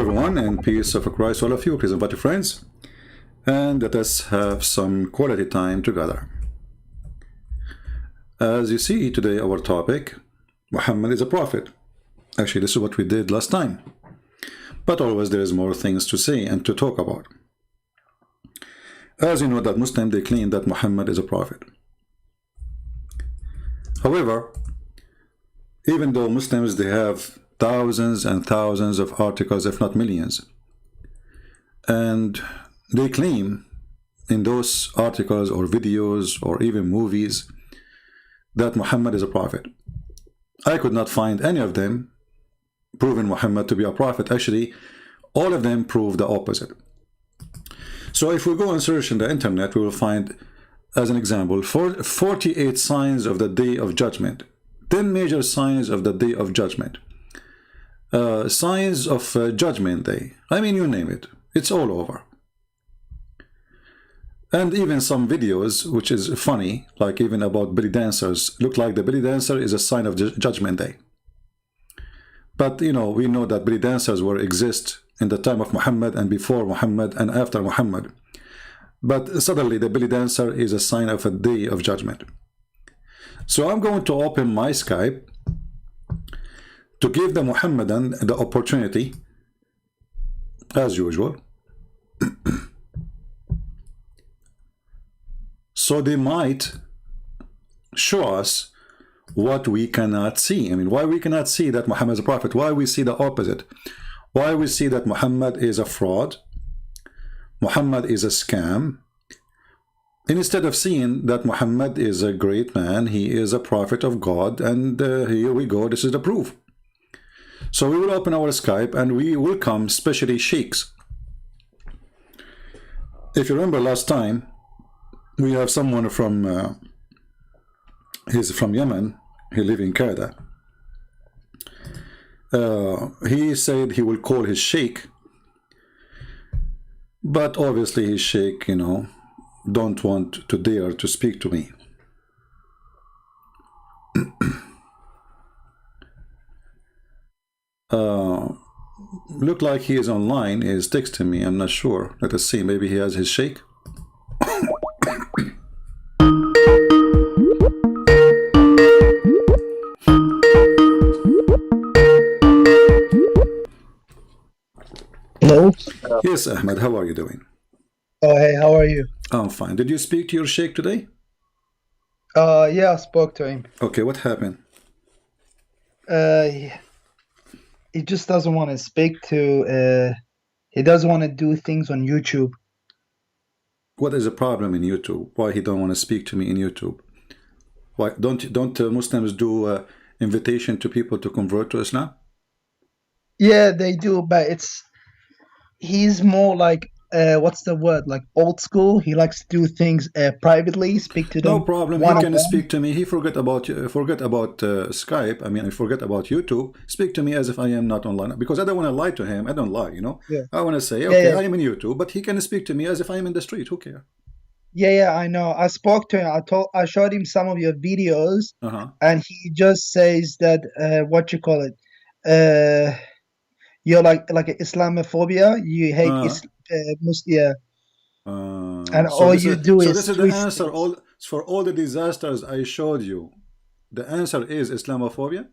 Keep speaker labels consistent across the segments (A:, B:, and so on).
A: everyone, and peace of Christ all of you. Please invite your friends, and let us have some quality time together. As you see today, our topic, Muhammad is a prophet. Actually, this is what we did last time. But always there is more things to say and to talk about. As you know, that Muslims, they claim that Muhammad is a prophet. However, even though Muslims, they have thousands and thousands of articles, if not millions, and they claim in those articles or videos or even movies that Muhammad is a prophet. I could not find any of them proving Muhammad to be a prophet. Actually, all of them prove the opposite. So if we go and search in the internet, we will find, as an example, 48 signs of the Day of Judgment, 10 major signs of the Day of Judgment, signs of Judgment Day. I mean, you name it, it's all over. And even some videos, which is funny, like even about belly dancers, look like the belly dancer is a sign of Judgment Day. But you know, we know that belly dancers were exist in the time of Muhammad and before Muhammad and after Muhammad. But suddenly the belly dancer is a sign of a day of judgment. So I'm going to open my Skype to give the Muhammadan the opportunity, as usual, so they might show us what we cannot see. I mean, why we cannot see that Muhammad is a prophet, why we see the opposite, why we see that Muhammad is a fraud, Muhammad is a scam. And instead of seeing that Muhammad is a great man, he is a prophet of God, and here we go, this is the proof. So we will open our Skype and we welcome especially sheikhs. If you remember last time, we have someone from, he's from Yemen, he lives in Canada. He said he will call his sheikh, but obviously his sheikh, you know, don't want to dare to speak to me. Look like he is online, he is texting me, I'm not sure. Let us see, maybe he has his sheikh.
B: Hello?
A: Yes, Ahmed, how are you doing?
B: Oh, hey, how are you?
A: I'm fine. Did you speak to your sheikh today?
B: Yeah, I spoke to him.
A: Okay, what happened?
B: He just doesn't want to speak to, he doesn't want to do things on YouTube.
A: What is the problem in YouTube? Why he don't want to speak to me in YouTube? Why don't Muslims do invitation to people to convert to Islam?
B: Yeah, they do, but he's more like, what's the word? Like old school. He likes to do things privately, speak to them.
A: No problem. He can speak to me. He forget about Skype. I mean, I forget about YouTube. Speak to me as if I am not online, because I don't want to lie to him. I don't lie, you know.
B: Yeah.
A: I want to say, okay,
B: Yeah.
A: I am in YouTube, but he can speak to me as if I am in the street. Who cares?
B: Yeah, I know. I spoke to him. I showed him some of your videos, and he just says that what you call it, you're like Islamophobia. You hate Muslim. And
A: So
B: all you do is
A: this is the answer. For all the disasters I showed you, the answer is Islamophobia.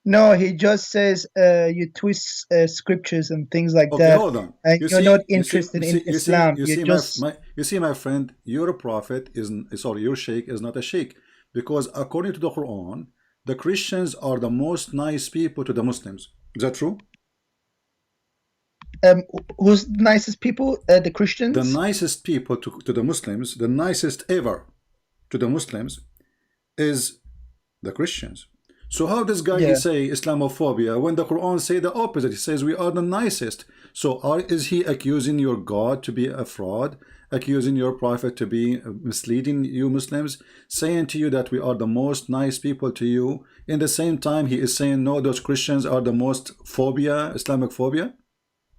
B: No, he just says you twist scriptures and things like
A: Okay,
B: that.
A: hold on.
B: And you're not interested in Islam.
A: You see, my friend, your prophet your sheikh is not a sheikh, because according to the Quran, the Christians are the most nice people to the Muslims. Is that true?
B: Who's the nicest people? The Christians?
A: The nicest people to the Muslims, the nicest ever to the Muslims is the Christians. So how does guy he say Islamophobia when the Quran say the opposite? He says we are the nicest. So is he accusing your God to be a fraud, accusing your prophet to be misleading you Muslims, saying to you that we are the most nice people to you? In the same time, he is saying no, those Christians are the most phobia, Islamic phobia.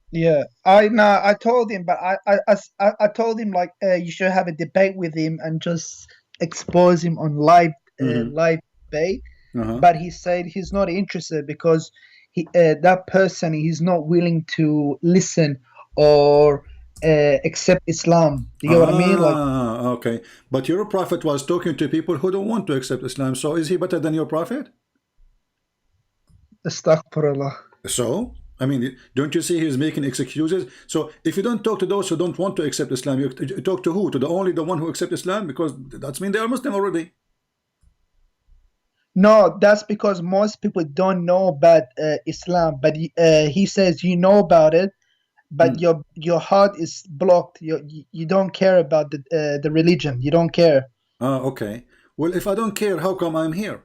B: Yeah, I told him, but I told him like you should have a debate with him and just expose him on live debate. But he said he's not interested because that person is not willing to listen or accept Islam. Do you get what I mean? Like,
A: Okay. But your prophet was talking to people who don't want to accept Islam. So is he better than your prophet?
B: astaghfirullah.
A: So, I mean, don't you see he's making excuses? So if you don't talk to those who don't want to accept Islam, you talk to who? To the one who accepts Islam? Because that's mean they are Muslim already.
B: No, that's because most people don't know about Islam. But he says you know about it, but your heart is blocked. You don't care about the religion. You don't care.
A: Okay. Well, if I don't care, how come I'm here?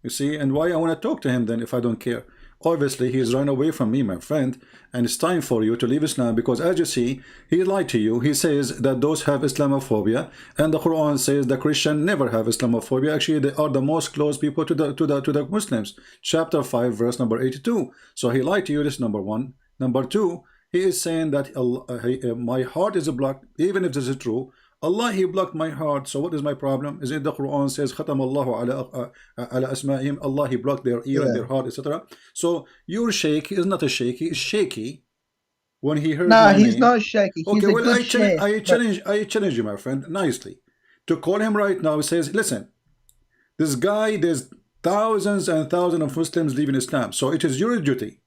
A: You see, and why I want to talk to him then if I don't care? Obviously, he's run away from me, my friend, and it's time for you to leave Islam because, as you see, he lied to you. He says that those have Islamophobia, and the Quran says the Christian never have Islamophobia. Actually, they are the most close people to the Muslims. Chapter 5, verse number 82. So he lied to you. This is number one. Number two, he is saying that my heart is blocked, even if this is true. Allah, he blocked my heart. So what is my problem? Is it the Quran says Khatam Allahu ala asma'ihim, Allah, he blocked their ear and their heart, etc. So your sheikh is not a sheikh, he is shaky when he heard
B: Nah,
A: my
B: he's
A: name.
B: not shaky. He's
A: Okay,
B: a
A: well,
B: good sheikh.
A: I challenge you, my friend, nicely, to call him right now. He says, listen, this guy, there's thousands and thousands of Muslims leaving Islam. So it is your duty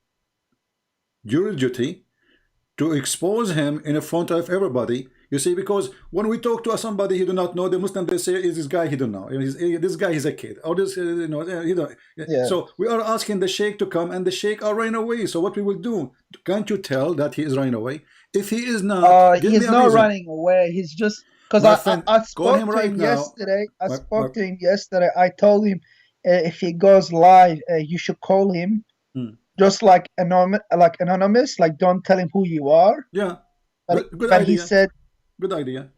A: to expose him in front of everybody. You see, because when we talk to somebody he do not know, the Muslim, they say, is this guy he don't know. This guy is a kid. Or this, you know, he don't.
B: Yeah.
A: So we are asking the sheikh to come, and the sheikh are running away. So what we will do? Can't you tell that he is running away? If he is not, give
B: he's
A: me a
B: not
A: reason.
B: running away. He's just because I spoke to him yesterday. I spoke to him yesterday. I told him if he goes live, you should call him. Just like anonymous, like don't tell him who you are.
A: Yeah,
B: good idea. He said,
A: good idea.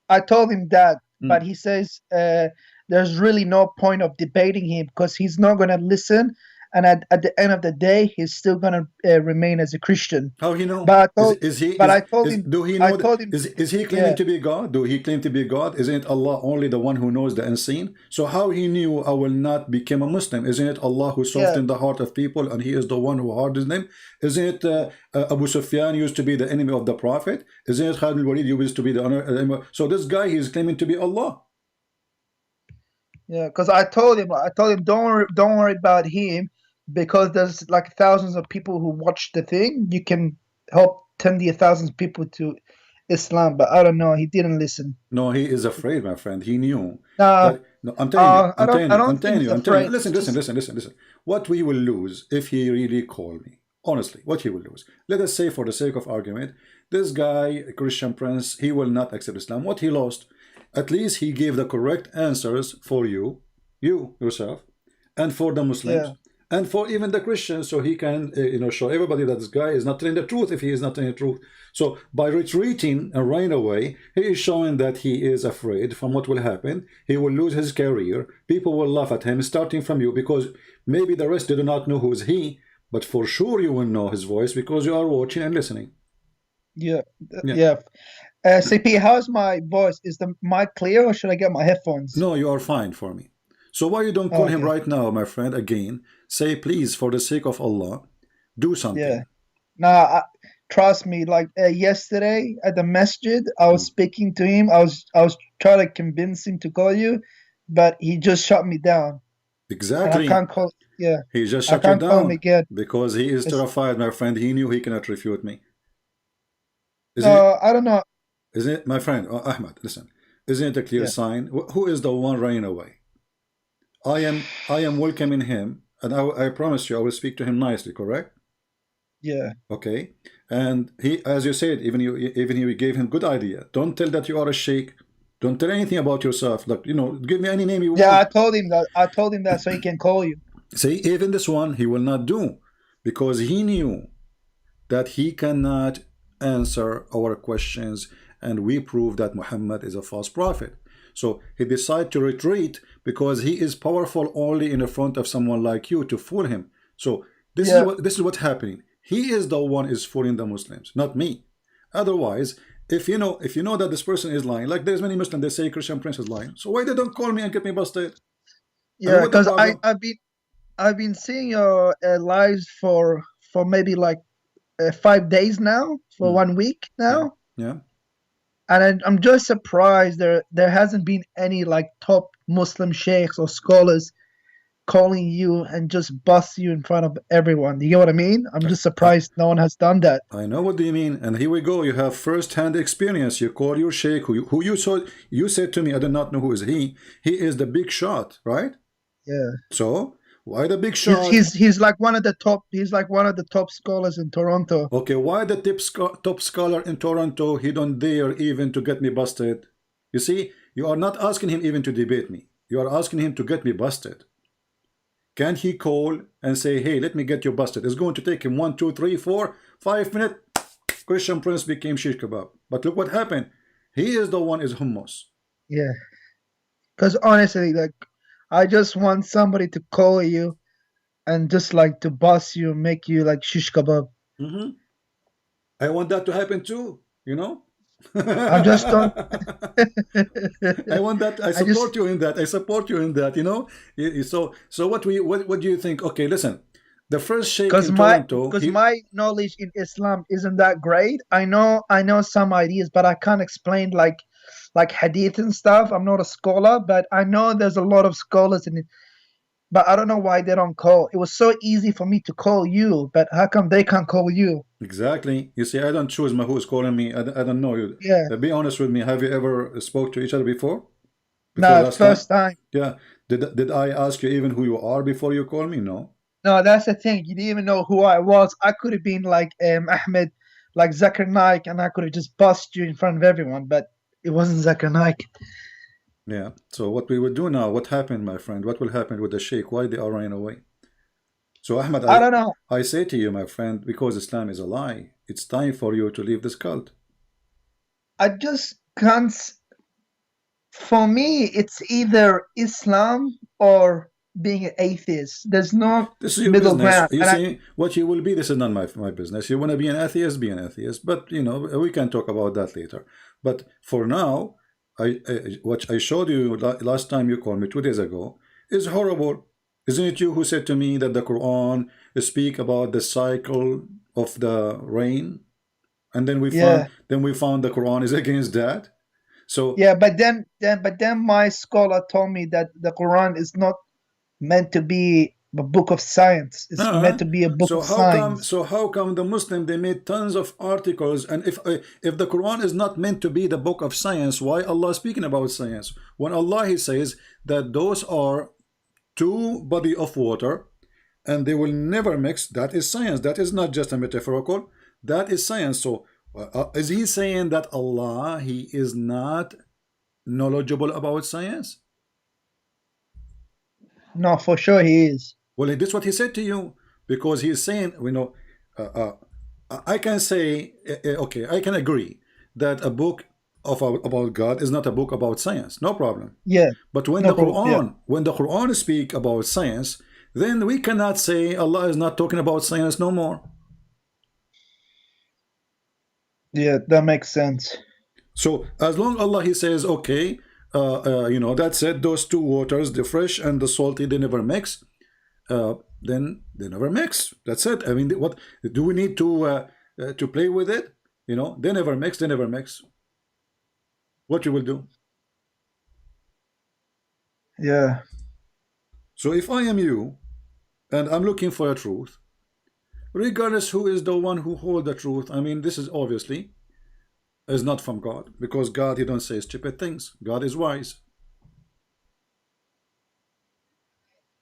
B: I told him that, but he says there's really no point of debating him because he's not going to listen, and at the end of the day, he's still going to remain as a Christian.
A: How he know?
B: But I told,
A: I told him. Do he know? Is he claiming to be God? Do he claim to be God? Isn't Allah only the one who knows the unseen? So how he knew I will not become a Muslim? Isn't it Allah who softened the heart of people, and He is the one who hardened them? Isn't it Abu Sufyan used to be the enemy of the Prophet? Isn't it Khalid al-Walid used to be the enemy? So this guy, he is claiming to be Allah.
B: Yeah, because I told him don't worry about him, because there's like thousands of people who watch the thing. You can help 10,000 people to Islam, but I don't know. He didn't listen.
A: No, he is afraid, my friend. He knew.
B: No,
A: I'm telling you.
B: I'm telling you.
A: Listen. What we will lose if he really called me, honestly, what he will lose. Let us say, for the sake of argument, this guy, Christian Prince, he will not accept Islam. What he lost? At least he gave the correct answers for you yourself, and for the Muslims. Yeah. And for even the Christians, so he can show everybody that this guy is not telling the truth if he is not telling the truth. So by retreating and running away, he is showing that he is afraid from what will happen. He will lose his career. People will laugh at him, starting from you, because maybe the rest do not know who is he, but for sure you will know his voice because you are watching and listening.
B: Yeah. CP, how's my voice? Is the mic clear, or should I get my headphones?
A: No, you are fine for me. So why you don't call him right now, my friend, again? Say, please, for the sake of Allah, do something.
B: Yeah. Nah, trust me. Like yesterday at the masjid, I was speaking to him. I was trying to convince him to call you, but he just shut me down.
A: Exactly.
B: And I can't call. Yeah.
A: He just shut you down
B: call him again
A: because he is terrified, my friend. He knew he cannot refute me.
B: I don't know.
A: Isn't it, my friend Ahmed? Listen, isn't it a clear sign? Who is the one running away? I am welcoming him, and I promise you I will speak to him nicely, correct?
B: Yeah.
A: Okay. And he, as you said, even you gave him good idea. Don't tell that you are a sheikh. Don't tell anything about yourself. Like, give me any name you want.
B: Yeah, I told him that so he can call you.
A: See, even this one he will not do, because he knew that he cannot answer our questions, and we prove that Muhammad is a false prophet. So he decided to retreat because he is powerful only in the front of someone like you to fool him. So this is what's happening. He is the one is fooling the Muslims, not me. Otherwise, if you know that this person is lying, like there's many Muslims, they say Christian Prince is lying. So why they don't call me and get me busted?
B: Yeah, because I've been seeing your lives for maybe like 5 days now, for 1 week
A: Yeah,
B: now,
A: yeah.
B: and I'm just surprised there hasn't been any like top Muslim sheikhs or scholars calling you and just bust you in front of everyone. Do you get what I mean? I'm just
A: I,
B: surprised no one has done that.
A: I know what do you mean, and here we go. You have first-hand experience. You call your sheikh, who you saw. You said to me, I do not know who is he. He is the big shot, right?
B: Yeah.
A: So why the big
B: He's
A: shot?
B: he's he's like one of the top. He's like one of the top scholars in Toronto.
A: Okay, why the top scholar in Toronto? He don't dare even to get me busted. You see, you are not asking him even to debate me. You are asking him to get me busted. Can he call and say, hey, let me get you busted? It's going to take him 1, 2, 3, 4, 5 minutes. Christian Prince became shish kebab. But look what happened. He is the one is hummus.
B: Yeah. Because honestly, like, I just want somebody to call you and just like to bust you, make you like shish kebab.
A: I want that to happen too, you know.
B: I just don't.
A: I want that. I
B: I just
A: support you in that. I support you in that. You know. So what do you think? Okay, listen. The first sheikh
B: because
A: in
B: my
A: Toronto.
B: because my knowledge in Islam isn't that great. I know some ideas, but I can't explain like hadith and stuff. I'm not a scholar, but I know there's a lot of scholars in it. But I don't know why they don't call. It was so easy for me to call you, but how come they can't call you?
A: Exactly. You see, I don't choose my who's calling me. I don't know you.
B: Yeah.
A: Be honest with me. Have you ever spoke to each other before? Before
B: No,
A: last time?
B: first time.
A: Yeah. Did I ask you even who you are before you call me? No.
B: No, that's the thing. You didn't even know who I was. I could have been like Ahmed, like Zakir Naik, and I could have just bust you in front of everyone, but it wasn't Zakir Naik.
A: Yeah. So what we will do now? What happened, my friend? What will happen with the sheikh? Why they are running away? So Ahmed,
B: I don't know.
A: I say to you, my friend, because Islam is a lie, it's time for you to leave this cult.
B: I just can't. For me, it's either Islam or being an atheist. There's no
A: This is your
B: middle
A: business.
B: ground.
A: You
B: And
A: see, what you will be, this is not my business. You want to be an atheist, be an atheist. But, you know, we can talk about that later. But for now, what I showed you last time you called me 2 days ago is horrible. Isn't it you who said to me that the Quran speak about the cycle of the rain? And then
B: yeah,
A: we found the Quran is against that. So
B: yeah, but then my scholar told me that the Quran is not meant to be a book of science. It's meant to be a book
A: so
B: of
A: how come
B: signs.
A: the Muslim they made tons of articles, and if the Quran is not meant to be the book of science, why Allah speaking about science when Allah he says that those are two body of water and they will never mix? That is science. That is not just a metaphorical. That is science. So is he saying that Allah he is not knowledgeable about science?
B: No, for sure he is.
A: Well, this is what he said to you, because he is saying, you know, uh, I can say, okay, I can agree that a book about God is not a book about science, no problem.
B: Yeah,
A: But when
B: no problem. Yeah,
A: when the Quran speak about science, then we cannot say Allah is not talking about science no more.
B: yeah, that makes sense.
A: So as long Allah he says, okay, you know, that said, those two waters, the fresh and the salty, they never mix. Then they never mix. That's it. I mean, what do we need to play with it? You know, they never mix. They never mix. What you will do?
B: Yeah.
A: So if I am you, and I'm looking for a truth, regardless who is the one who hold the truth, I mean, this is obviously is not from God, because God he don't say stupid things. God is wise.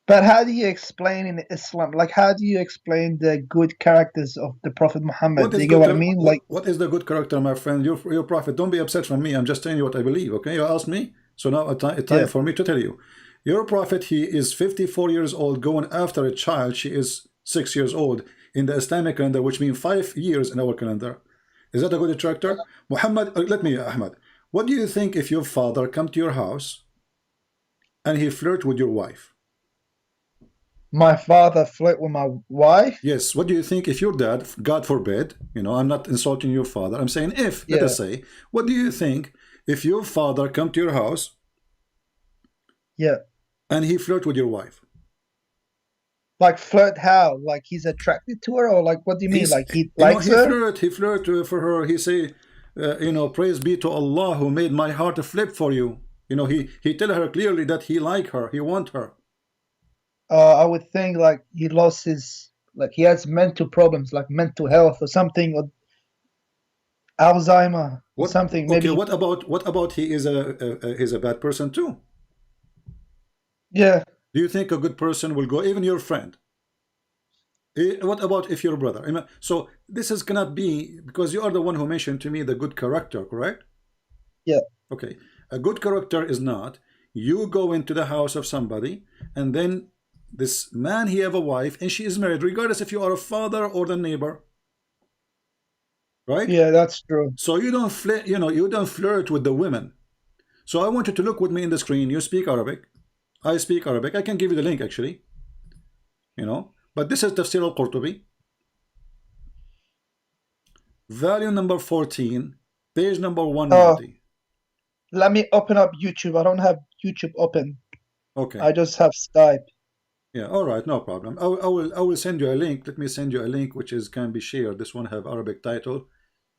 B: But how do you explain in Islam? Like, how do you explain the good characters of the Prophet Muhammad?
A: What
B: Do
A: is
B: you get
A: good?
B: what I mean? Like,
A: What is the good character, my friend? Your prophet. Don't be upset from me. I'm just telling you what I believe. Okay, you asked me, so now it's time
B: yeah,
A: for me to tell you. Your prophet, he is 54 years old, going after a child. She is 6 years old in the Islamic calendar, which means 5 years in our calendar. Is that a good character? Muhammad, let me, Ahmad. What do you think if your father come to your house and he flirt with your wife?
B: my father flirt with my wife.
A: Yes. What do you think if your dad, God forbid, you know, I'm not insulting your father. I'm saying if, let
B: Yeah,
A: us say, what do you think if your father come to your house
B: yeah.
A: and he flirt with your wife?
B: Like flirt how? Like he's attracted to her, or like what do you mean?
A: He's,
B: Like he
A: you know,
B: likes her?
A: he flirt for her. He say, you know, praise be to Allah who made my heart flip for you. You know, he tell her clearly that he like her, he want her.
B: I would think like he lost his, like he has mental problems, like mental health or something, or Alzheimer or
A: What?
B: something.
A: Okay,
B: Maybe.
A: what about he is he's a bad person too?
B: Yeah.
A: Do you think a good person will go, even your friend? What about if your brother? So this is cannot be, because you are the one who mentioned to me the good character, correct?
B: Yeah.
A: Okay, a good character is not you go into the house of somebody and then this man he have a wife and she is married, regardless if you are a father or the neighbor, right?
B: Yeah, that's true.
A: So you don't flirt, you know, you don't flirt with the women. So I want you to look with me in the screen. You speak Arabic, I speak Arabic. I can give you the link actually, you know, but this is Tafsir al-Qurtubi, volume number 14, page number
B: Oh,
A: 190.
B: let me open up YouTube. I don't have YouTube open.
A: Okay.
B: I just have Skype.
A: Yeah, all right, no problem. I will send you a link. Let me send you a link which is can be shared. This one have Arabic title,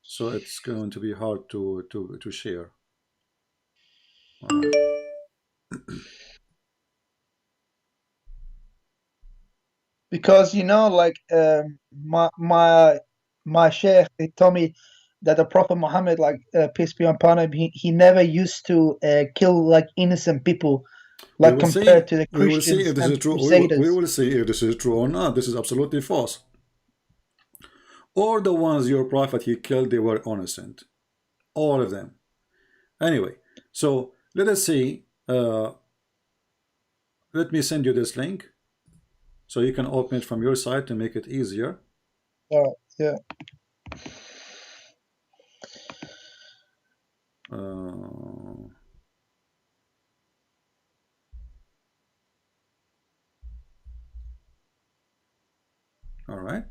A: so it's going to be hard to share. All right.
B: Because like my sheikh, they told me that the Prophet Muhammad, like peace be upon him, he never used to kill like innocent people,
A: We
B: like
A: will see.
B: compared to the
A: We will see
B: Christians
A: if this
B: and
A: is true. We
B: Crusaders.
A: will see if this is true or not. This is absolutely false. Or the ones your prophet he killed, they were innocent. All of them. Anyway, so let us see. Let me send you this link so you can open it from your side to make it easier.
B: Yeah.
A: All right.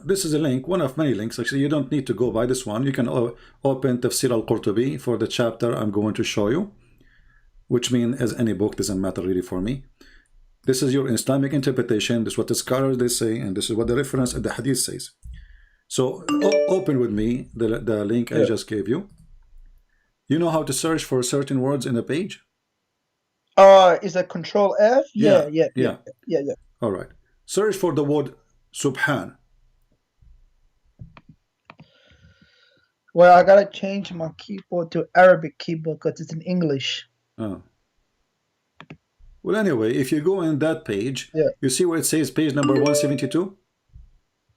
A: This is a link, one of many links. Actually, you don't need to go by this one. You can open Tafsir al-Qurtubi for the chapter I'm going to show you, which means as any book, doesn't matter really for me. This is your Islamic interpretation. This is what the scholars they say, and this is what the reference at the hadith says. So open with me the link I just gave you. You know how to search for certain words in a page?
B: Is it Control F? Yeah.
A: All right. Search for the word Subhan.
B: Well, I gotta change my keyboard to Arabic keyboard because it's in English.
A: Oh. Well, anyway, if you go in that page,
B: Yeah.
A: you see where it says page number 172?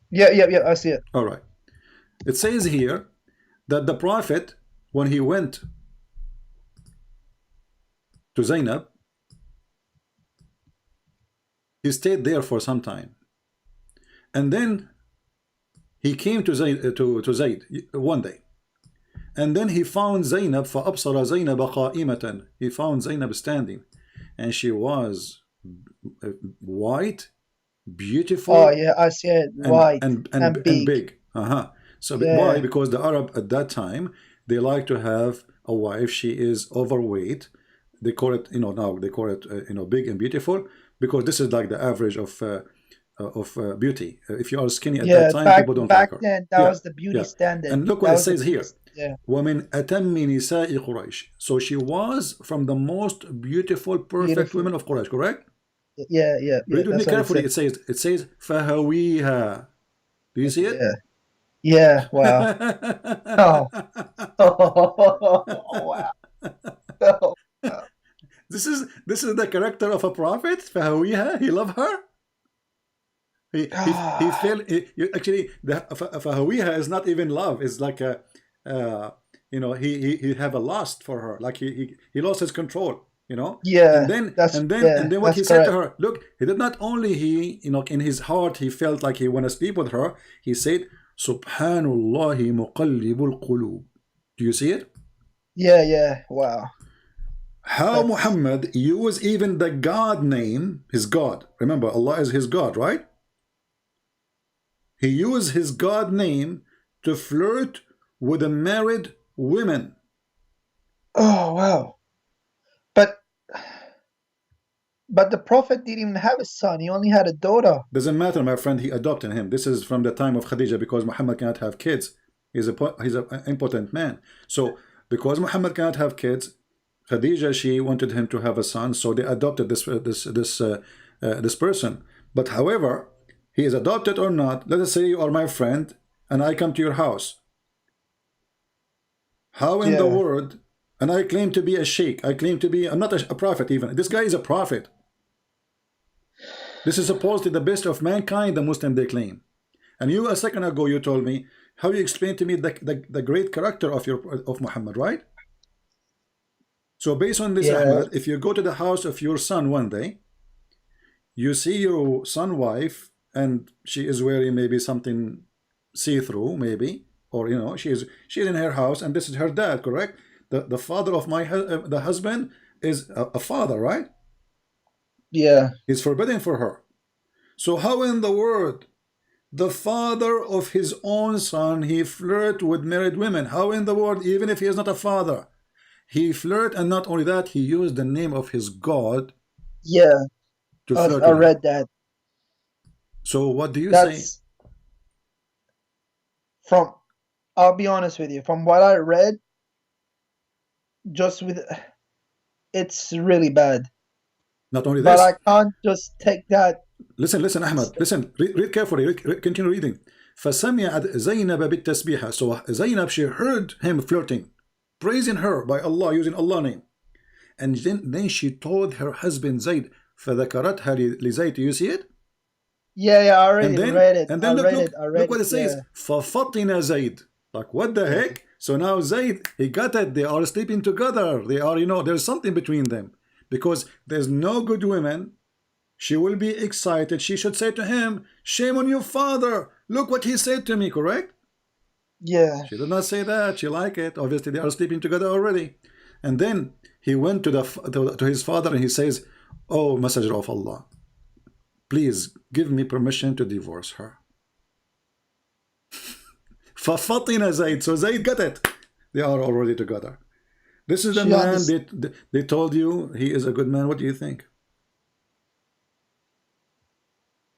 B: Yeah, I see it.
A: All right. It says here that the Prophet, when he went to Zainab, he stayed there for some time. And then he came to Zayd one day. And then he found Zainab, فَأَبْصَرَ زَيْنَبَ قَائِمَةً. He found Zainab standing. And she was white, beautiful.
B: Oh, yeah, I see it. White
A: and
B: big.
A: big. So why? Because the Arab at that time, they like to have a wife. She is overweight. They call it, now they call it, big and beautiful, because this is like the average of beauty. If you are skinny at that time, people don't like her.
B: Back then, that was the beauty standard.
A: And look what it says here.
B: Yeah.
A: وَمِنْ أَتَمِّ نِسَاءِ قُرَيْشٍ. So she was from the most beautiful, perfect women of Quraysh, correct?
B: Yeah.
A: Read with me carefully. It says فَهَوِيهَا. Do you see it?
B: Yeah. Wow. Wow.
A: This is the character of a prophet. فَهَوِيهَا. He loved her. He fell. Actually, the فَهَوِيهَا is not even love. It's like a he have a lust for her. Like he lost his control.
B: Yeah.
A: And then what he said to her, look, he did not only in his heart he felt like he want to sleep with her. He said, Subhanullahi muqallibul qulub. Do you see it?
B: Yeah. Wow.
A: How Muhammad used even the God name, his God. Remember, Allah is his God, right? He used his God name to flirt with the married women.
B: Oh, wow. But But the Prophet didn't even have a son. He only had a daughter.
A: Doesn't matter, my friend. He adopted him. This is from the time of Khadija, because Muhammad cannot have kids. He's an impotent man. So because Muhammad cannot have kids, Khadija, she wanted him to have a son, so they adopted this person. But however, he is adopted or not. Let us say you are my friend, and I come to your house. How in the world? And I claim to be a sheikh. I claim to be. I'm not a prophet even. This guy is a prophet. This is supposedly the best of mankind, the Muslim they claim. And you, a second ago, you told me how you explained to me the great character of Muhammad, right? So based on this, Ahmad, if you go to the house of your son one day, you see your son's wife, and she is wearing maybe something see-through, maybe, or you know, she's in her house, and this is her dad, correct? The father of the husband is a father, right?
B: Yeah.
A: It's forbidden for her. So how in the world the father of his own son, he flirt with married women? How in the world, even if he is not a father, he flirt? And not only that, he used the name of his God.
B: Yeah,
A: to flirt.
B: I read that.
A: So what do you say?
B: I'll be honest with you, from what I read, it's really bad.
A: Not only
B: but
A: this,
B: I can't just take that.
A: Listen, Ahmed, listen, read carefully, continue reading. فسمعت زينب بالتسبيحة. So Zainab, she heard him flirting, praising her by Allah, using Allah name. And then she told her husband Zayd, فذكرتها لزيد. Do you see it?
B: Yeah, I already read it.
A: And then look what it says.
B: Yeah.
A: ففطن زيد. Like, what the heck? So now Zayd, he got it. They are sleeping together. They are, you know, there's something between them. Because there's no good woman. She will be excited. She should say to him, shame on your father. Look what he said to me, correct?
B: Yeah.
A: She did not say that. She liked it. Obviously, they are sleeping together already. And then he went to his father and he says, oh, Messenger of Allah, please give me permission to divorce her. فَفَطِنَ Zayd. So Zayd got it. They are already together. This is the man they told you he is a good man. What do you think?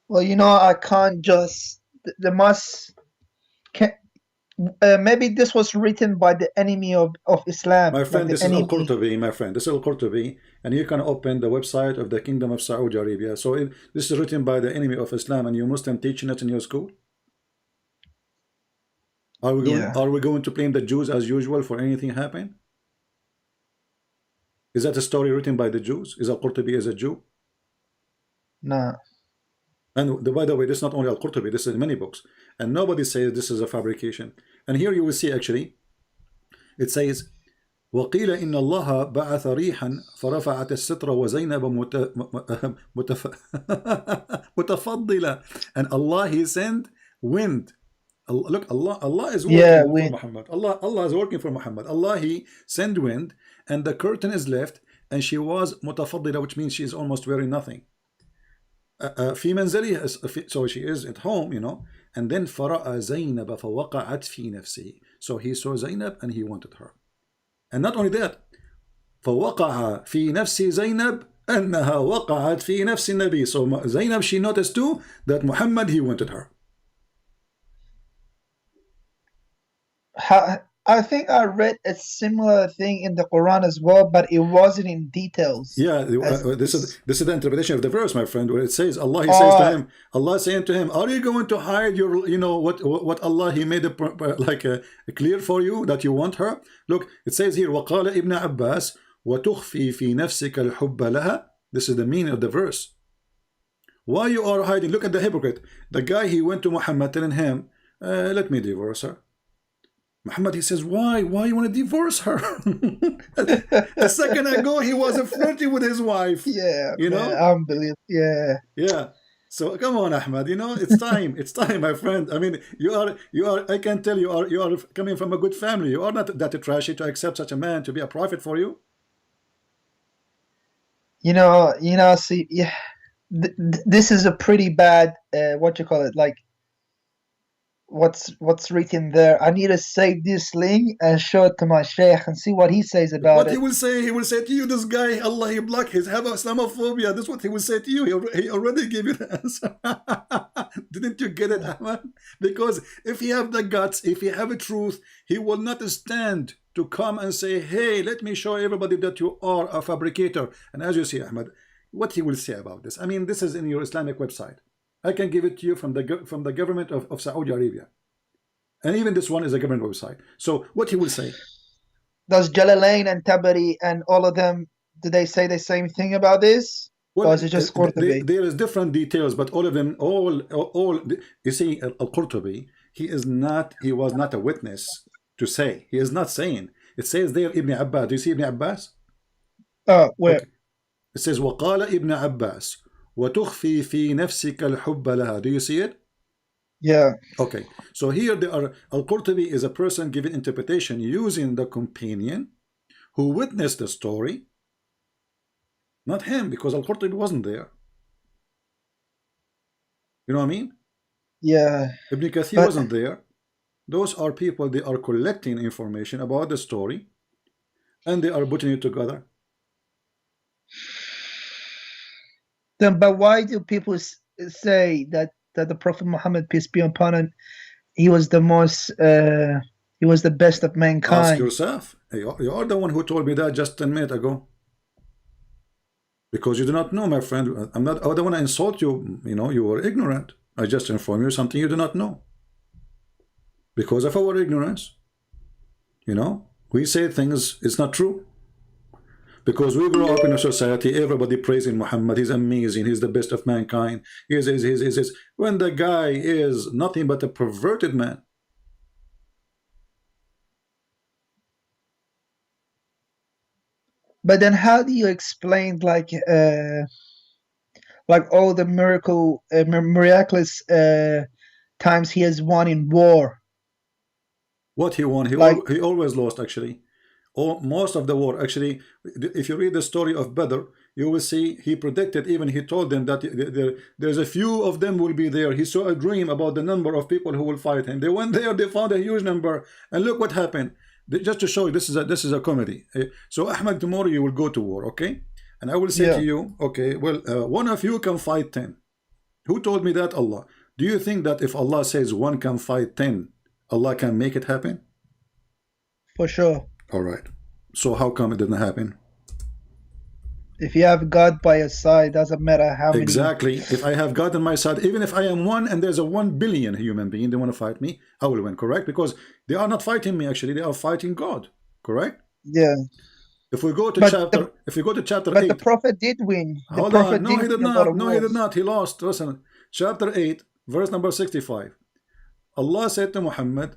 B: Well, you know, I can't just. Maybe this was written by the enemy of Islam.
A: My friend, this is Al-Qurtubi, my friend. This is Al-Qurtubi, and you can open the website of the Kingdom of Saudi Arabia. So this is written by the enemy of Islam, and you Muslim teaching it in your school. Are we going to blame the Jews as usual for anything happen? Is that a story written by the Jews? Is Al-Qurtubi as a Jew?
B: No.
A: And by the way, this is not only Al-Qurtubi, this is in many books. And nobody says this is a fabrication. And here you will see actually, it says, وَقِيلَ إِنَّ اللَّهَ بَعَثَ رِيحًا فَرَفَعَتِ السِّتْرَ وَزَيْنَبَ مُتَفَضِّلًا. And Allah, He sent wind. Look, Allah is working for Muhammad. Allah is working for Muhammad. Allah, He sent wind, and the curtain is left, and she was متفضلة, which means she is almost wearing nothing. في منزلها, so she is at home, you know. And then فرأى زينب فوقعت في نفسه. So he saw Zainab and he wanted her. And not only that, فوقع في نفس زينب أنها وقعت في نفس النبي. So Zainab, she noticed too that Muhammad, he wanted her.
B: I think I read a similar thing in the Quran as well, but it wasn't in details.
A: Yeah, this is the interpretation of the verse, my friend, where it says Allah, He says to him, Allah saying to him, are you going to hide your, you know, what Allah, He made it like clear for you that you want her? Look, it says here, وَقَالَ ابن عباس وَتُخْفِي فِي نَفْسِكَ الْحُبَّ لَهَا. This is the meaning of the verse. Why you are hiding? Look at the hypocrite. The guy, he went to Muhammad telling him, let me divorce her. Muhammad, he says, why you want to divorce her? A second ago, he was flirting with his wife.
B: Yeah,
A: you know,
B: unbelievable.
A: Yeah. So come on, Ahmad. You know, it's time. It's time, my friend. I mean, you are. I can tell you are coming from a good family. You are not that trashy to accept such a man to be a prophet for you.
B: You know. See, yeah, this is a pretty bad. What you call it? Like what's written there. I need to save this link and show it to my sheikh and see what he says about
A: What
B: it.
A: he will say to you, this guy, Allah, he block his have Islamophobia. That's what he will say to you. He already gave you the answer. Didn't you get it, Ahmad? Because if he have the guts, if he have a truth, he will not stand to come and say, hey, let me show everybody that you are a fabricator. And as you see, Ahmad, what he will say about this. I mean, this is in your Islamic website. I can give it to you from the government of Saudi Arabia. And even this one is a government website. So what he will say.
B: Does Jalalain and Tabari and all of them, do they say the same thing about this?
A: Well,
B: or is it just Qurtubi?
A: There is different details, but all of them, all you see, Al-Qurtubi, he was not a witness to say. He is not saying. It says there Ibn Abbas. Do you see Ibn Abbas?
B: Where?
A: Okay. It says وقال ابن عباس وتخفي في نفسك الحب لها. Do you see it?
B: Yeah.
A: Okay. So here they are. Al-Qurtubi is a person giving interpretation using the companion who witnessed the story. Not him, because Al-Qurtubi wasn't there. You know what I mean?
B: Yeah.
A: Ibn Kathir wasn't there. Those are people, they are collecting information about the story and they are putting it together.
B: Then, but why do people say that the Prophet Muhammad, peace be upon him, he was the most, he was the best of mankind?
A: Ask yourself. You are the one who told me that just 10 minutes ago. Because you do not know, my friend. I don't want to insult you. You know, you are ignorant. I just inform you something you do not know. Because of our ignorance, you know, we say things, it's not true. Because we grow up in a society, everybody praising Muhammad, he's amazing, he's the best of mankind, he's when the guy is nothing but a perverted man.
B: But then how do you explain like all the miraculous times he has won in war?
A: What he won, he always lost actually. Most of the war actually, if you read the story of Badr, you will see he predicted, even he told them that there's a few of them will be there. He saw a dream about the number of people who will fight him. They went there, they found a huge number, and look what happened. Just to show you, this is a comedy. So Ahmed, tomorrow you will go to war, okay? And I will say to you, okay, well, one of you can fight 10. Who told me that? Allah. Do you think that if Allah says one can fight 10, Allah can make it happen?
B: For sure.
A: All right. So how come it didn't happen?
B: If you have God by your side, doesn't matter how many.
A: Exactly. If I have God on my side, even if I am one and there's a 1 billion human being, they want to fight me, I will win, correct? Because they are not fighting me, actually, they are fighting God, correct?
B: Yeah.
A: If we go to chapter 8.
B: But the Prophet did win.
A: Hold on. No, he did not. No, he did not. He lost. Listen. Chapter 8, verse number 65. Allah said to Muhammad,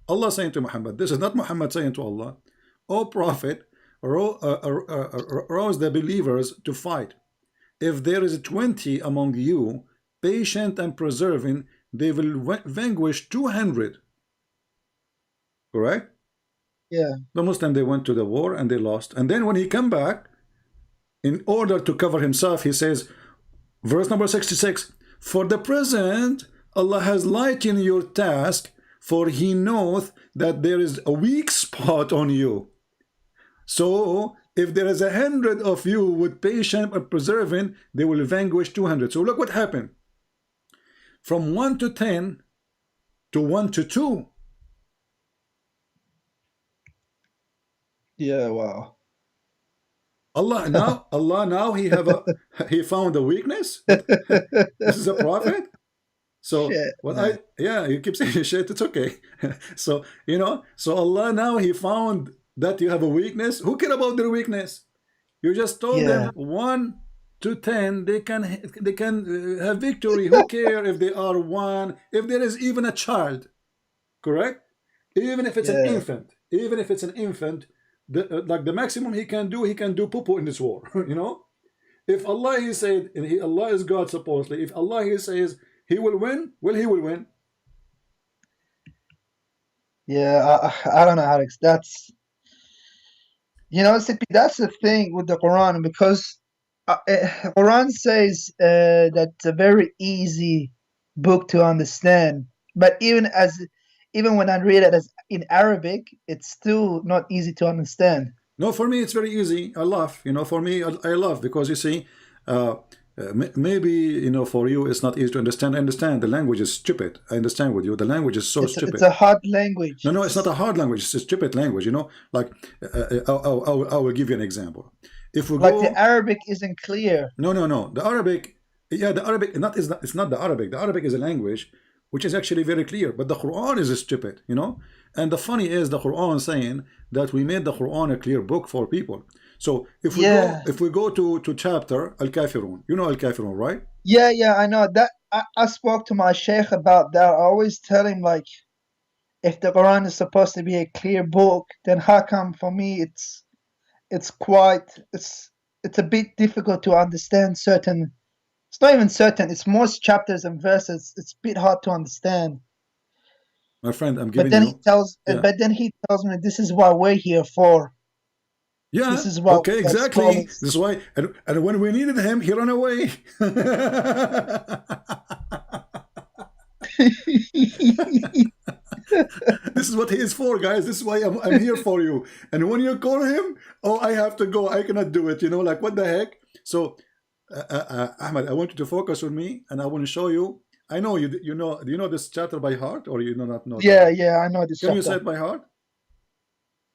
A: Allah saying to Muhammad, this is not Muhammad saying to Allah, O Prophet, rouse the believers to fight. If there is 20 among you, patient and preserving, they will vanquish 200. Correct?
B: Yeah.
A: The Muslim, they went to the war and they lost. And then when he came back, in order to cover himself, he says, verse number 66, for the present, Allah has lightened your task, for he knoweth that there is a weak spot on you. So if there is 100 of you with patience and preserving, they will vanquish 200. So look what happened. From 1 to 10 to 1 to 2.
B: Yeah, wow.
A: Allah now he found a weakness. This is a prophet. So
B: shit,
A: well, you keep saying shit. It's okay. So you know, so Allah now he found that you have a weakness. Who care about their weakness? You just told them 1 to 10 they can have victory. Who care if they are 1? If there is even a child, correct? Even if it's an infant, like the maximum he can do poo-poo in this war. You know, if Allah he said, and Allah is God supposedly, if Allah he says he will win, well, he will win.
B: Yeah, I don't know, Alex. That's, you know, that's the thing with the Quran, because Quran says that it's a very easy book to understand, But even when I read it as in Arabic, it's still not easy to understand.
A: No, for me it's very easy. I laugh. For me I laugh because you see, maybe for you it's not easy to understand. I understand the language is stupid. I understand with you. The language is so stupid.
B: It's a hard language.
A: No, it's not a hard language. It's a stupid language. Like I will give you an example. If we
B: like
A: go,
B: the Arabic isn't clear.
A: No. The Arabic, yeah, the Arabic it's not the Arabic. The Arabic is a language which is actually very clear, but the Quran is stupid. And the funny is the Quran saying that we made the Quran a clear book for people. So if we go to chapter Al-Kafirun, Al-Kafirun, right?
B: Yeah, I know that. I spoke to my sheikh about that. I always tell him, like, if the Quran is supposed to be a clear book, then how come for me it's a bit difficult to understand certain. It's not even certain. It's most chapters and verses. It's a bit hard to understand.
A: My friend, I'm giving
B: but then
A: you.
B: But then he tells me this is what we're here for.
A: Yeah.
B: This is what.
A: Okay. Exactly. This is why. And when we needed him, he ran away. This is what he is for, guys. This is why I'm here for you. And when you call him, oh, I have to go. I cannot do it. Like what the heck? So. Ahmed, I want you to focus on me, and I want to show you. I know you. Do you know this chapter by heart, or you do not know?
B: Yeah, I know this.
A: Can you say it by heart?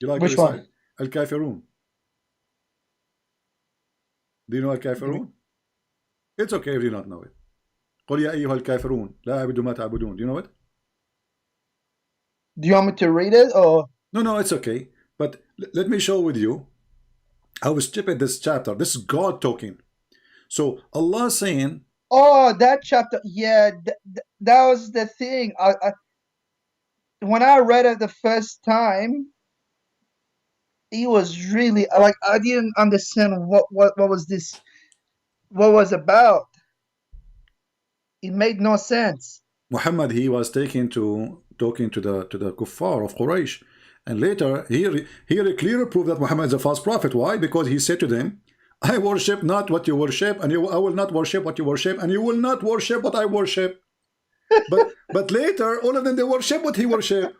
A: You like
B: which one?
A: Al-Kafirun. Do you know Al-Kafirun? It's okay if you don't know it. قل يا أيها الكافرون لا أعبد ما تعبدون. Do you know it?
B: Do you want me to read it or?
A: No, it's okay. But let me show with you how stupid this chapter. This is God talking. So Allah saying,
B: oh, that chapter, yeah, that was the thing. When I read it the first time, it was really like I didn't understand what was this, what was about. It made no sense.
A: Muhammad, he was talking to the kuffar of Quraysh, and later he clearly proved that Muhammad is a false prophet. Why? Because he said to them, I worship not what you worship, and I will not worship what you worship, and you will not worship what I worship. But later, all of them, they worship what he worship.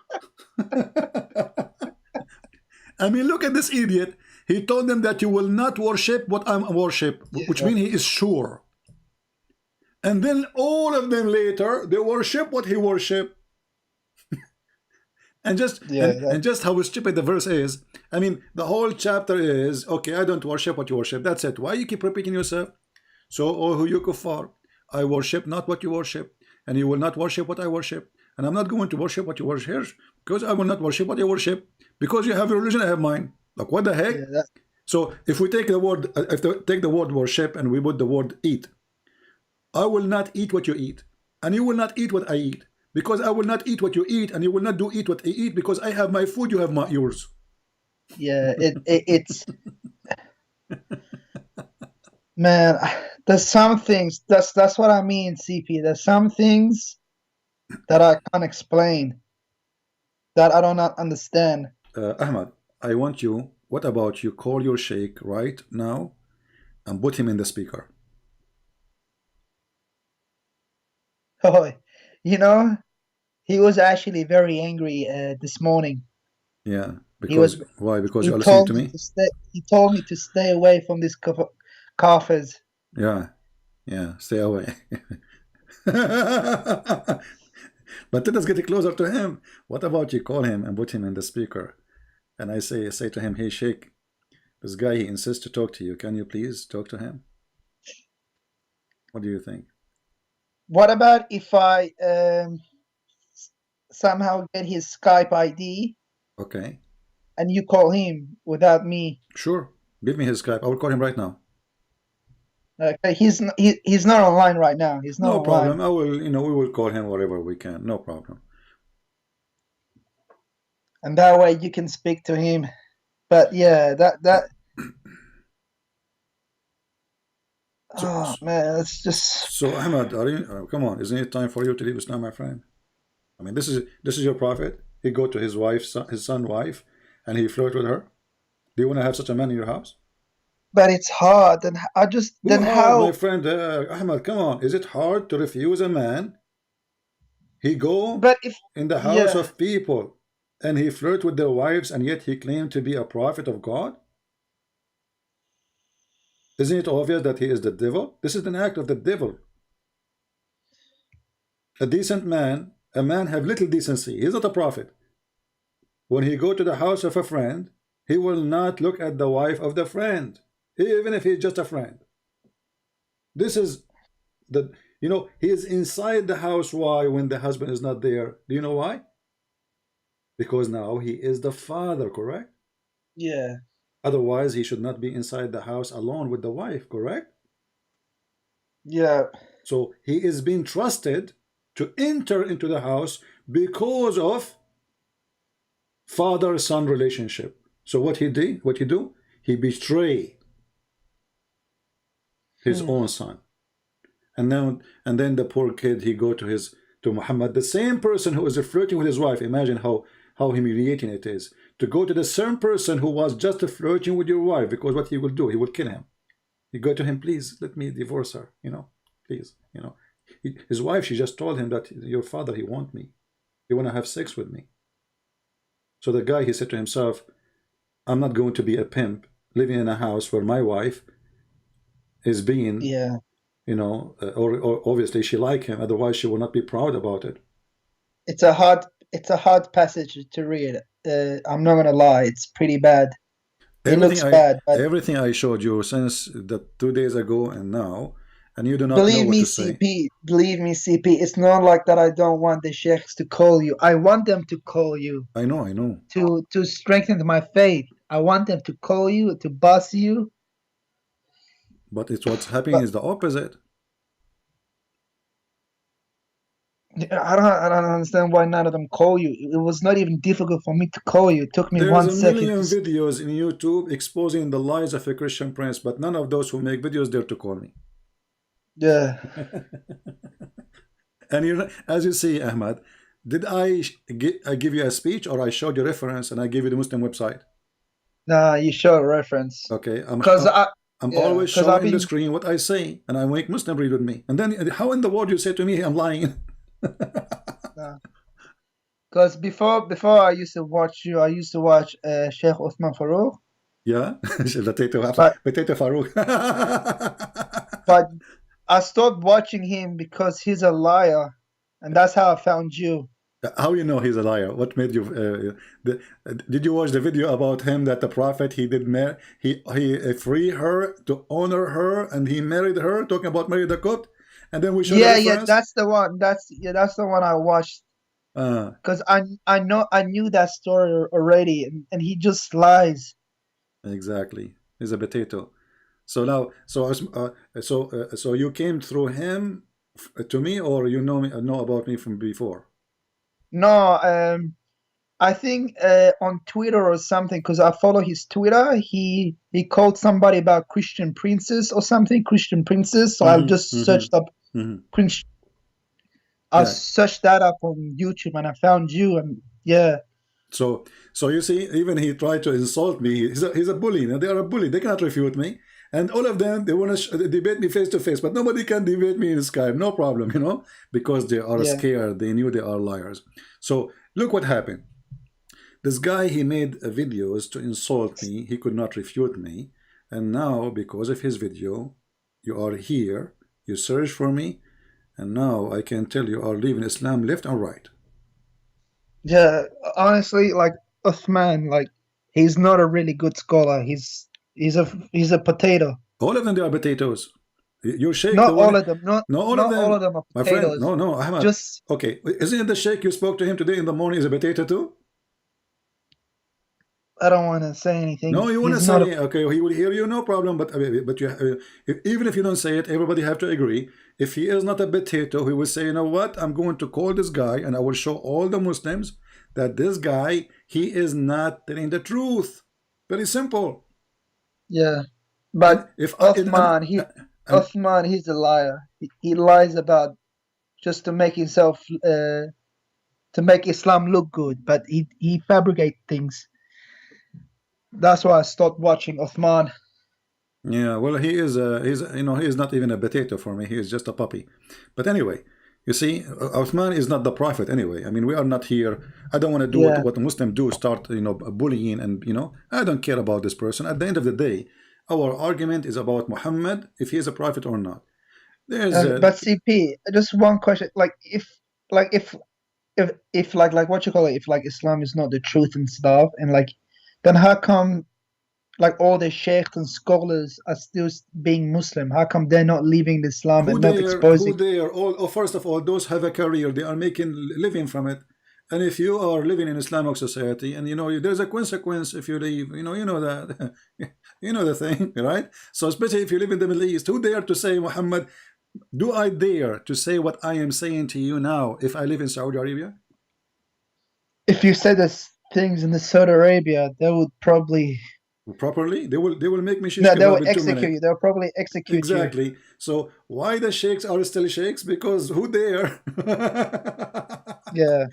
A: I mean, look at this idiot. He told them that you will not worship what I worship, which means he is sure. And then all of them later, they worship what he worship. And just how stupid the verse is. I mean, the whole chapter is, okay, I don't worship what you worship. That's it. Why you keep repeating yourself? So, oh, you kuffar, I worship not what you worship, and you will not worship what I worship. And I'm not going to worship what you worship, because I will not worship what you worship. Because you have a religion, I have mine. Like, what the heck? Yeah, so, if we take the word worship and we put the word eat, I will not eat what you eat, and you will not eat what I eat. Because I will not eat what you eat, and you will not eat what I eat, because I have my food, you have yours.
B: Yeah, it's man, there's some things, that's what I mean, CP. There's some things that I can't explain, that I do not understand.
A: Ahmad, I want you, what about you call your sheikh right now and put him in the speaker?
B: Oh, he was actually very angry this morning.
A: Yeah, because why? Because you're listening to me?
B: He told me to stay away from these kafirs.
A: Yeah, stay away. But let us get closer to him. What about you call him and put him in the speaker? And I say to him, hey, Sheikh, this guy, he insists to talk to you. Can you please talk to him? What do you think?
B: What about if I somehow get his Skype ID?
A: Okay.
B: And you call him without me?
A: Sure. Give me his Skype. I will call him right now.
B: Okay. He's not online right now. He's not.
A: No problem. I will. We will call him wherever we can. No problem.
B: And that way you can speak to him. But yeah, that. Oh man, it's just.
A: So Ahmad, come on, isn't it time for you to leave Islam, my friend? I mean, this is your prophet. He go to his son's wife, and he flirt with her. Do you want to have such a man in your house?
B: But it's hard, and I just then
A: hard,
B: how.
A: My friend Ahmad, come on, is it hard to refuse a man He go
B: But if
A: in the house
B: yeah,
A: of people and he flirt with their wives, and yet he claimed to be a prophet of God. Isn't it obvious that he is the devil? This is an act of the devil. A decent man, a man have little decency. He's not a prophet. When he go to the house of a friend, he will not look at the wife of the friend, even if he's just a friend. This is the, he is inside the house. Why? When the husband is not there. Do you know why? Because now he is the father, correct?
B: yeah,
A: Otherwise, he should not be inside the house alone with the wife, correct?
B: yeah.
A: So he is being trusted to enter into the house because of father-son relationship. So what he did, what he do? He betrayed his own son. And then the poor kid, he go to Muhammad, the same person who is flirting with his wife. Imagine how humiliating it is to go to the same person who was just flirting with your wife, because what he will do, he will kill him. You go to him, please let me divorce her, please, his wife, she just told him that your father, he want me, he want to have sex with me. So the guy, he said to himself, I'm not going to be a pimp living in a house where my wife is being,
B: Yeah.
A: Or obviously she like him, otherwise she will not be proud about it.
B: It's a hard passage to read. I'm not gonna lie, it's pretty bad. It looks bad, but
A: everything I showed you since the 2 days ago and now, and you do not know
B: believe
A: what
B: me,
A: to say.
B: believe me, CP, it's not like that. I don't want the sheikhs to call you. I want them to call you.
A: I know.
B: To strengthen my faith. I want them to call you, to boss you.
A: But it's what's happening is the opposite.
B: I don't understand why none of them call you. It was not even difficult for me to call you. It took me 1 second.
A: There's a million videos in YouTube exposing the lies of a Christian prince, but none of those who make videos dare to call me.
B: Yeah.
A: And as you see, Ahmad, did I give you a speech, or I showed you reference and I gave you the Muslim website?
B: Nah, you show a reference.
A: Okay, I'm
B: yeah,
A: always showing the screen what I say, and I make Muslim read with me. And then how in the world you say to me I'm lying?
B: Because before I used to watch you, I used to watch Sheikh Uthman Farouk.
A: Yeah, potato Farouk.
B: But I stopped watching him because he's a liar, and that's how I found you.
A: How you know he's a liar? What made you? Did you watch the video about him that the prophet he freed her to honor her and he married her? Talking about Mary the Copt, and then we showed
B: yeah, that's the one. That's the one I watched. Because I knew that story already, and he just lies.
A: Exactly, he's a potato. So now, so you came through him to me, or you know about me from before?
B: No, I think on Twitter or something, because I follow his Twitter. He called somebody about Christian princess or something, Christian princess. So I just searched up Christian. I searched that up on YouTube and I found you, and yeah.
A: So you see, even he tried to insult me. He's a bully. They are a bully. They cannot refute me. And all of them, they want to debate me face to face, but nobody can debate me in Skype. No problem, because they are scared. They knew they are liars. So look what happened. This guy, he made videos to insult me. He could not refute me. And now, because of his video, you are here. You search for me. And now I can tell you are leaving Islam left and right.
B: Yeah, honestly, like Uthman, like he's not a really good scholar. He's a potato.
A: All of them, they are potatoes. Your sheikh,
B: not all of them. Not
A: all of them
B: are
A: my
B: potatoes.
A: friend. No, Ahmad.
B: Just
A: okay. Isn't it the sheikh you spoke to him today in the morning is a potato too?
B: I don't want to say anything.
A: No, you want to say okay. He will hear you, no problem. But you, even if you don't say it, everybody have to agree. If he is not a potato, he will say, you know what? I'm going to call this guy, and I will show all the Muslims that this guy, he is not telling the truth. Very simple.
B: Yeah, but if Uthman, he's a liar. He lies about just to make himself, to make Islam look good. But he fabricates things. That's why I stopped watching Uthman.
A: Yeah, well, he is not even a potato for me. He is just a puppy. But anyway, You see, Uthman is not the prophet anyway. I mean, we are not here. I don't want to do
B: Yeah.
A: what the Muslims do, start, bullying, and, I don't care about this person. At the end of the day, our argument is about Muhammad, if he is a prophet or not. There's
B: But CP, just one question. Like if like what you call it, if like Islam is not the truth and stuff, and like then how come like all the sheikhs and scholars are still being Muslim? How come they're not leaving Islam
A: who
B: and not
A: they are,
B: exposing?
A: first of all, those have a career, they are making living from it. And if you are living in Islamic society, and there's a consequence if you leave, that you know the thing, right? So especially if you live in the Middle East, who dare to say, Muhammad, do I dare to say what I am saying to you now if I live in Saudi Arabia?
B: If you say these things in the Saudi Arabia, they would probably
A: properly, they will make me shish
B: no, they will
A: kebab in 2
B: execute
A: minutes.
B: you. They'll probably execute you.
A: Exactly. So why the sheikhs are still sheikhs? Because who dare?
B: Yeah.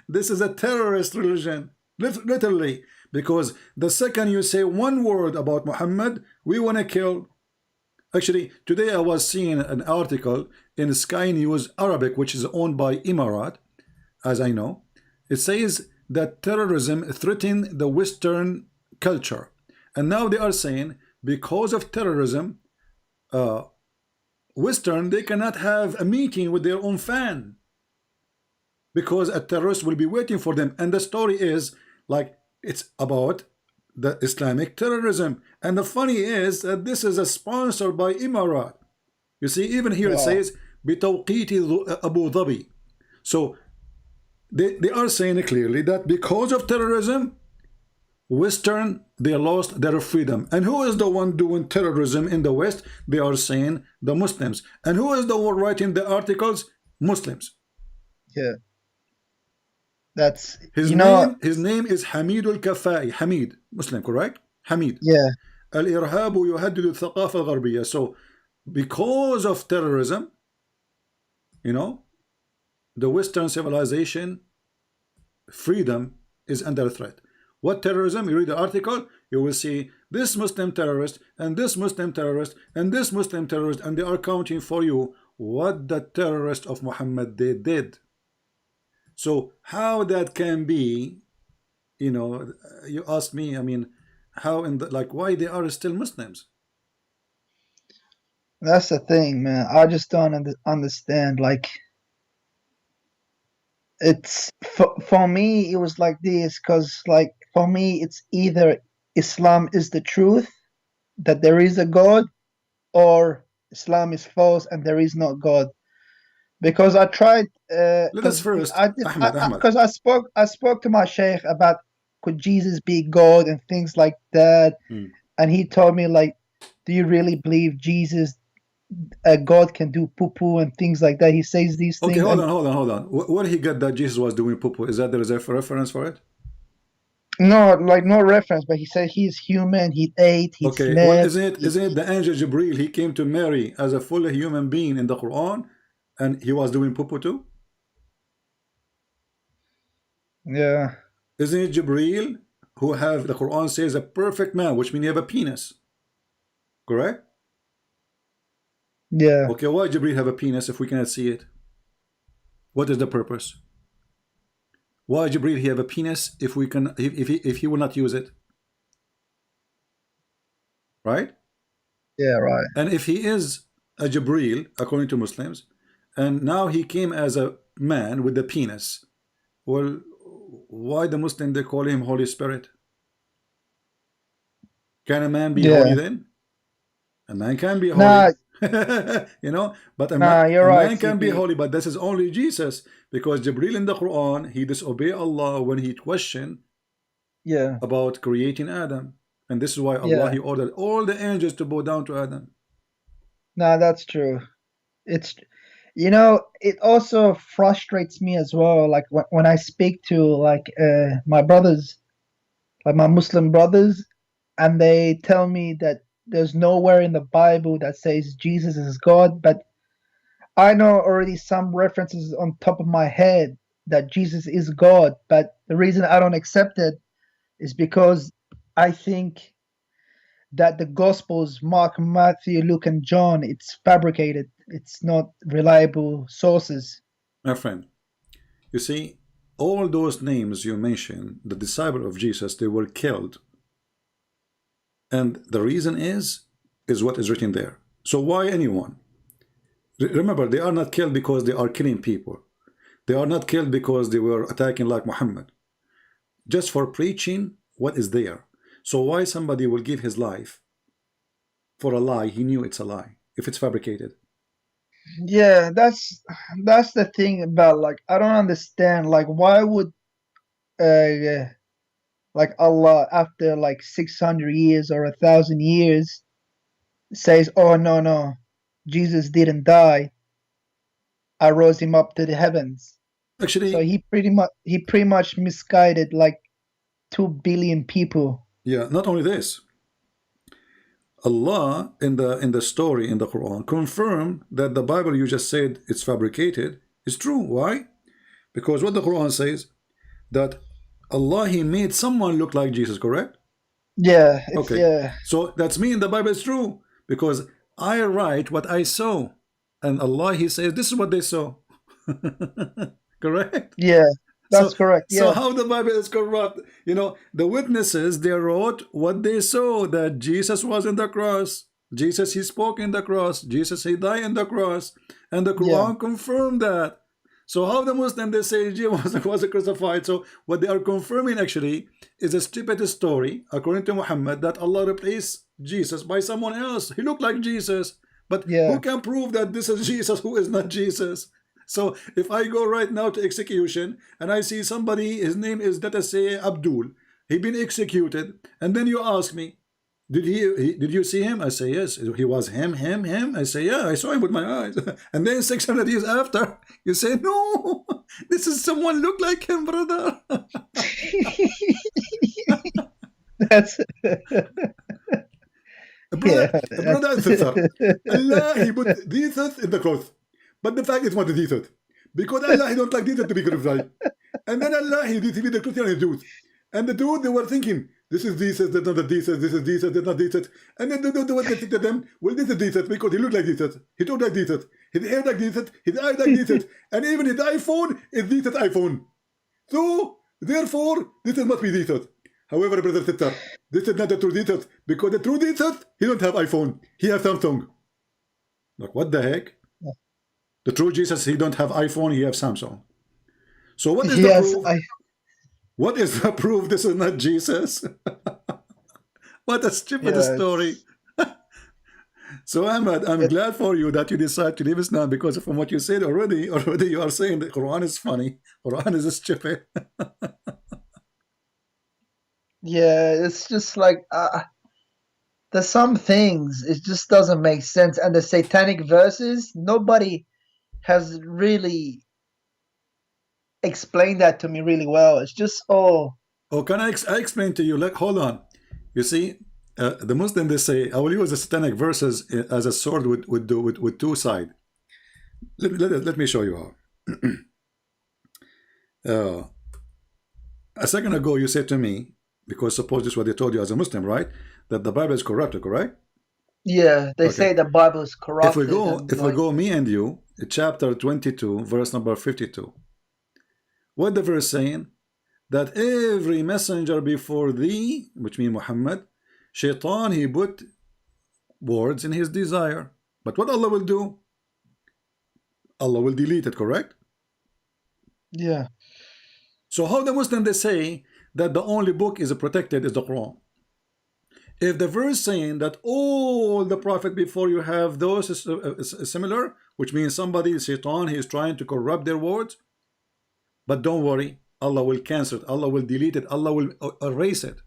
A: This is a terrorist religion, literally. Because the second you say one word about Muhammad, we want to kill. Actually, today I was seeing an article in Sky News Arabic, which is owned by Emirat, as I know. It says that terrorism threatened the Western culture. And now they are saying, because of terrorism, Western, they cannot have a meeting with their own fan, because a terrorist will be waiting for them. And the story is like, it's about the Islamic terrorism. And the funny is that this is sponsored by Emirat. You see, even here it says بتوقيت Abu Dhabi. So they are saying clearly that because of terrorism, Western, they lost their freedom. And who is the one doing terrorism in the West? They are saying the Muslims. And who is the one writing the articles? Muslims.
B: Yeah. That's
A: his name is Hamid al-Kafai. Hamid, Muslim, correct? Hamid.
B: Yeah.
A: الإرهاب يهدد الثقافة الغربية. So because of terrorism, the Western civilization freedom is under threat. What terrorism? You read the article, you will see this Muslim terrorist and this Muslim terrorist and this Muslim terrorist, and they are counting for you what the terrorist of Muhammad they did. So how that can be, you ask me, I mean, how why they are still Muslims?
B: That's the thing, man. I just don't understand. Like, it's for me, it was like this, because like for me, it's either Islam is the truth, that there is a God, or Islam is false and there is no God. Because I tried.
A: Let us first,
B: because I spoke to my sheikh about could Jesus be God and things like that, and he told me like, do you really believe Jesus, God can do poo-poo and things like that? He says these things.
A: Okay, hold on. Where he got that Jesus was doing poo-poo? Is that there is a reference for it?
B: No, like no reference, but he said he's human, he ate, he
A: okay,
B: slept.
A: Well, isn't it the angel Jibril? He came to Mary as a fully human being in the Quran, and he was doing poo-poo too?
B: Yeah.
A: Isn't it Jibril who have, the Quran says, a perfect man, which means you have a penis? Correct?
B: Yeah.
A: Okay, why Jibril have a penis if we cannot see it? What is the purpose? Why Jibril he have a penis if we can, if he will not use it? Right?
B: Yeah, right.
A: And if he is a Jibril, according to Muslims, and now he came as a man with the penis, well, why the Muslim they call him Holy Spirit? Can a man be holy then? A man can be holy.
B: Nah.
A: But a
B: man
A: can be holy, but this is only Jesus, because Jibril in the Quran, he disobeyed Allah when he questioned about creating Adam, and this is why Allah he ordered all the angels to bow down to Adam.
B: Nah, that's true. It's, it also frustrates me as well, like when I speak to like my brothers, like my Muslim brothers, and they tell me that there's nowhere in the Bible that says Jesus is God, but I know already some references on top of my head that Jesus is God, but the reason I don't accept it is because I think that the Gospels, Mark, Matthew, Luke, and John, it's fabricated. It's not reliable sources.
A: My friend, you see, all those names you mentioned, the disciple of Jesus, they were killed. And the reason is what is written there. So why anyone? Remember, they are not killed because they are killing people. They are not killed because they were attacking like Muhammad. Just for preaching what is there. So why somebody will give his life for a lie? He knew it's a lie if it's fabricated.
B: Yeah, that's the thing about, like, I don't understand, like, why would like Allah after like 600 years or 1,000 years says, oh no, Jesus didn't die, I rose him up to the heavens.
A: Actually,
B: so he pretty much misguided like 2 billion people.
A: Yeah, not only this, Allah in the story in the Quran confirmed that the Bible you just said it's fabricated is true. Why? Because what the Quran says, that Allah, he made someone look like Jesus, correct?
B: Yeah.
A: Okay.
B: Yeah.
A: So that's mean the Bible is true, because I write what I saw, and Allah, he says this is what they saw. Correct?
B: Yeah. That's correct. Yeah.
A: So how the Bible is corrupt? You know, the witnesses, they wrote what they saw, that Jesus was in the cross. Jesus, he spoke in the cross. Jesus, he died in the cross. And the Quran confirmed that. So how the Muslim, they say Jesus was crucified. So what they are confirming actually is a stupid story, according to Muhammad, that Allah replaced Jesus by someone else. He looked like Jesus. But who can prove that this is Jesus who is not Jesus? So if I go right now to execution and I see somebody, his name is, let us say, Abdul, he been executed, and then you ask me, did you see him? I say yes. He was him. I say yeah, I saw him with my eyes. And then 600 years after, you say no, this is someone look like him, brother.
B: That's
A: brother and sister, Allah, he put Jesus in the cross. But the fact is what is Jesus. Because Allah, he don't like Jesus to be crucified. And then Allah, he deceived the Christian and the Jews. And the Jews, they were thinking, this is Jesus, that's not the Jesus, this is Jesus, that's not Jesus. And then they think to them, well, this is Jesus because he looked like Jesus. He talked like Jesus. His hair like Jesus. His eyes like Jesus. And even his iPhone is Jesus' iPhone. So, therefore, this must be Jesus. However, brother, sister, this is not the true Jesus, because the true Jesus, he don't have iPhone. He has Samsung. Like, what the heck? The true Jesus, he don't have iPhone, he have Samsung. So what is the proof? What is the proof this is not Jesus? What a stupid story. So Ahmad, I'm glad for you that you decide to leave Islam, because from what you said already you are saying the Quran is funny. Quran is stupid.
B: Yeah, it's just like there's some things it just doesn't make sense, and the satanic verses, nobody has really explained that to me really well. It's just
A: can I explain to you? Like, hold on. You see, the Muslim, they say, I will use the satanic verses as a sword with two sides. Let me show you how. A second ago, you said to me, because suppose this is what they told you as a Muslim, right? That the Bible is corrupted, correct?
B: Yeah, they say the Bible is corrupted.
A: If we go, me and you, chapter 22, verse number 52. What the verse saying? That every messenger before thee, which means Muhammad, Shaitan, he put words in his desire. But what Allah will do? Allah will delete it, correct?
B: Yeah.
A: So how the Muslim, they say that the only book is protected is the Quran. If the verse saying that all the prophet before you have those is similar, which means somebody, Shaitan, he is trying to corrupt their words, but don't worry, Allah will cancel it, Allah will delete it, Allah will erase it.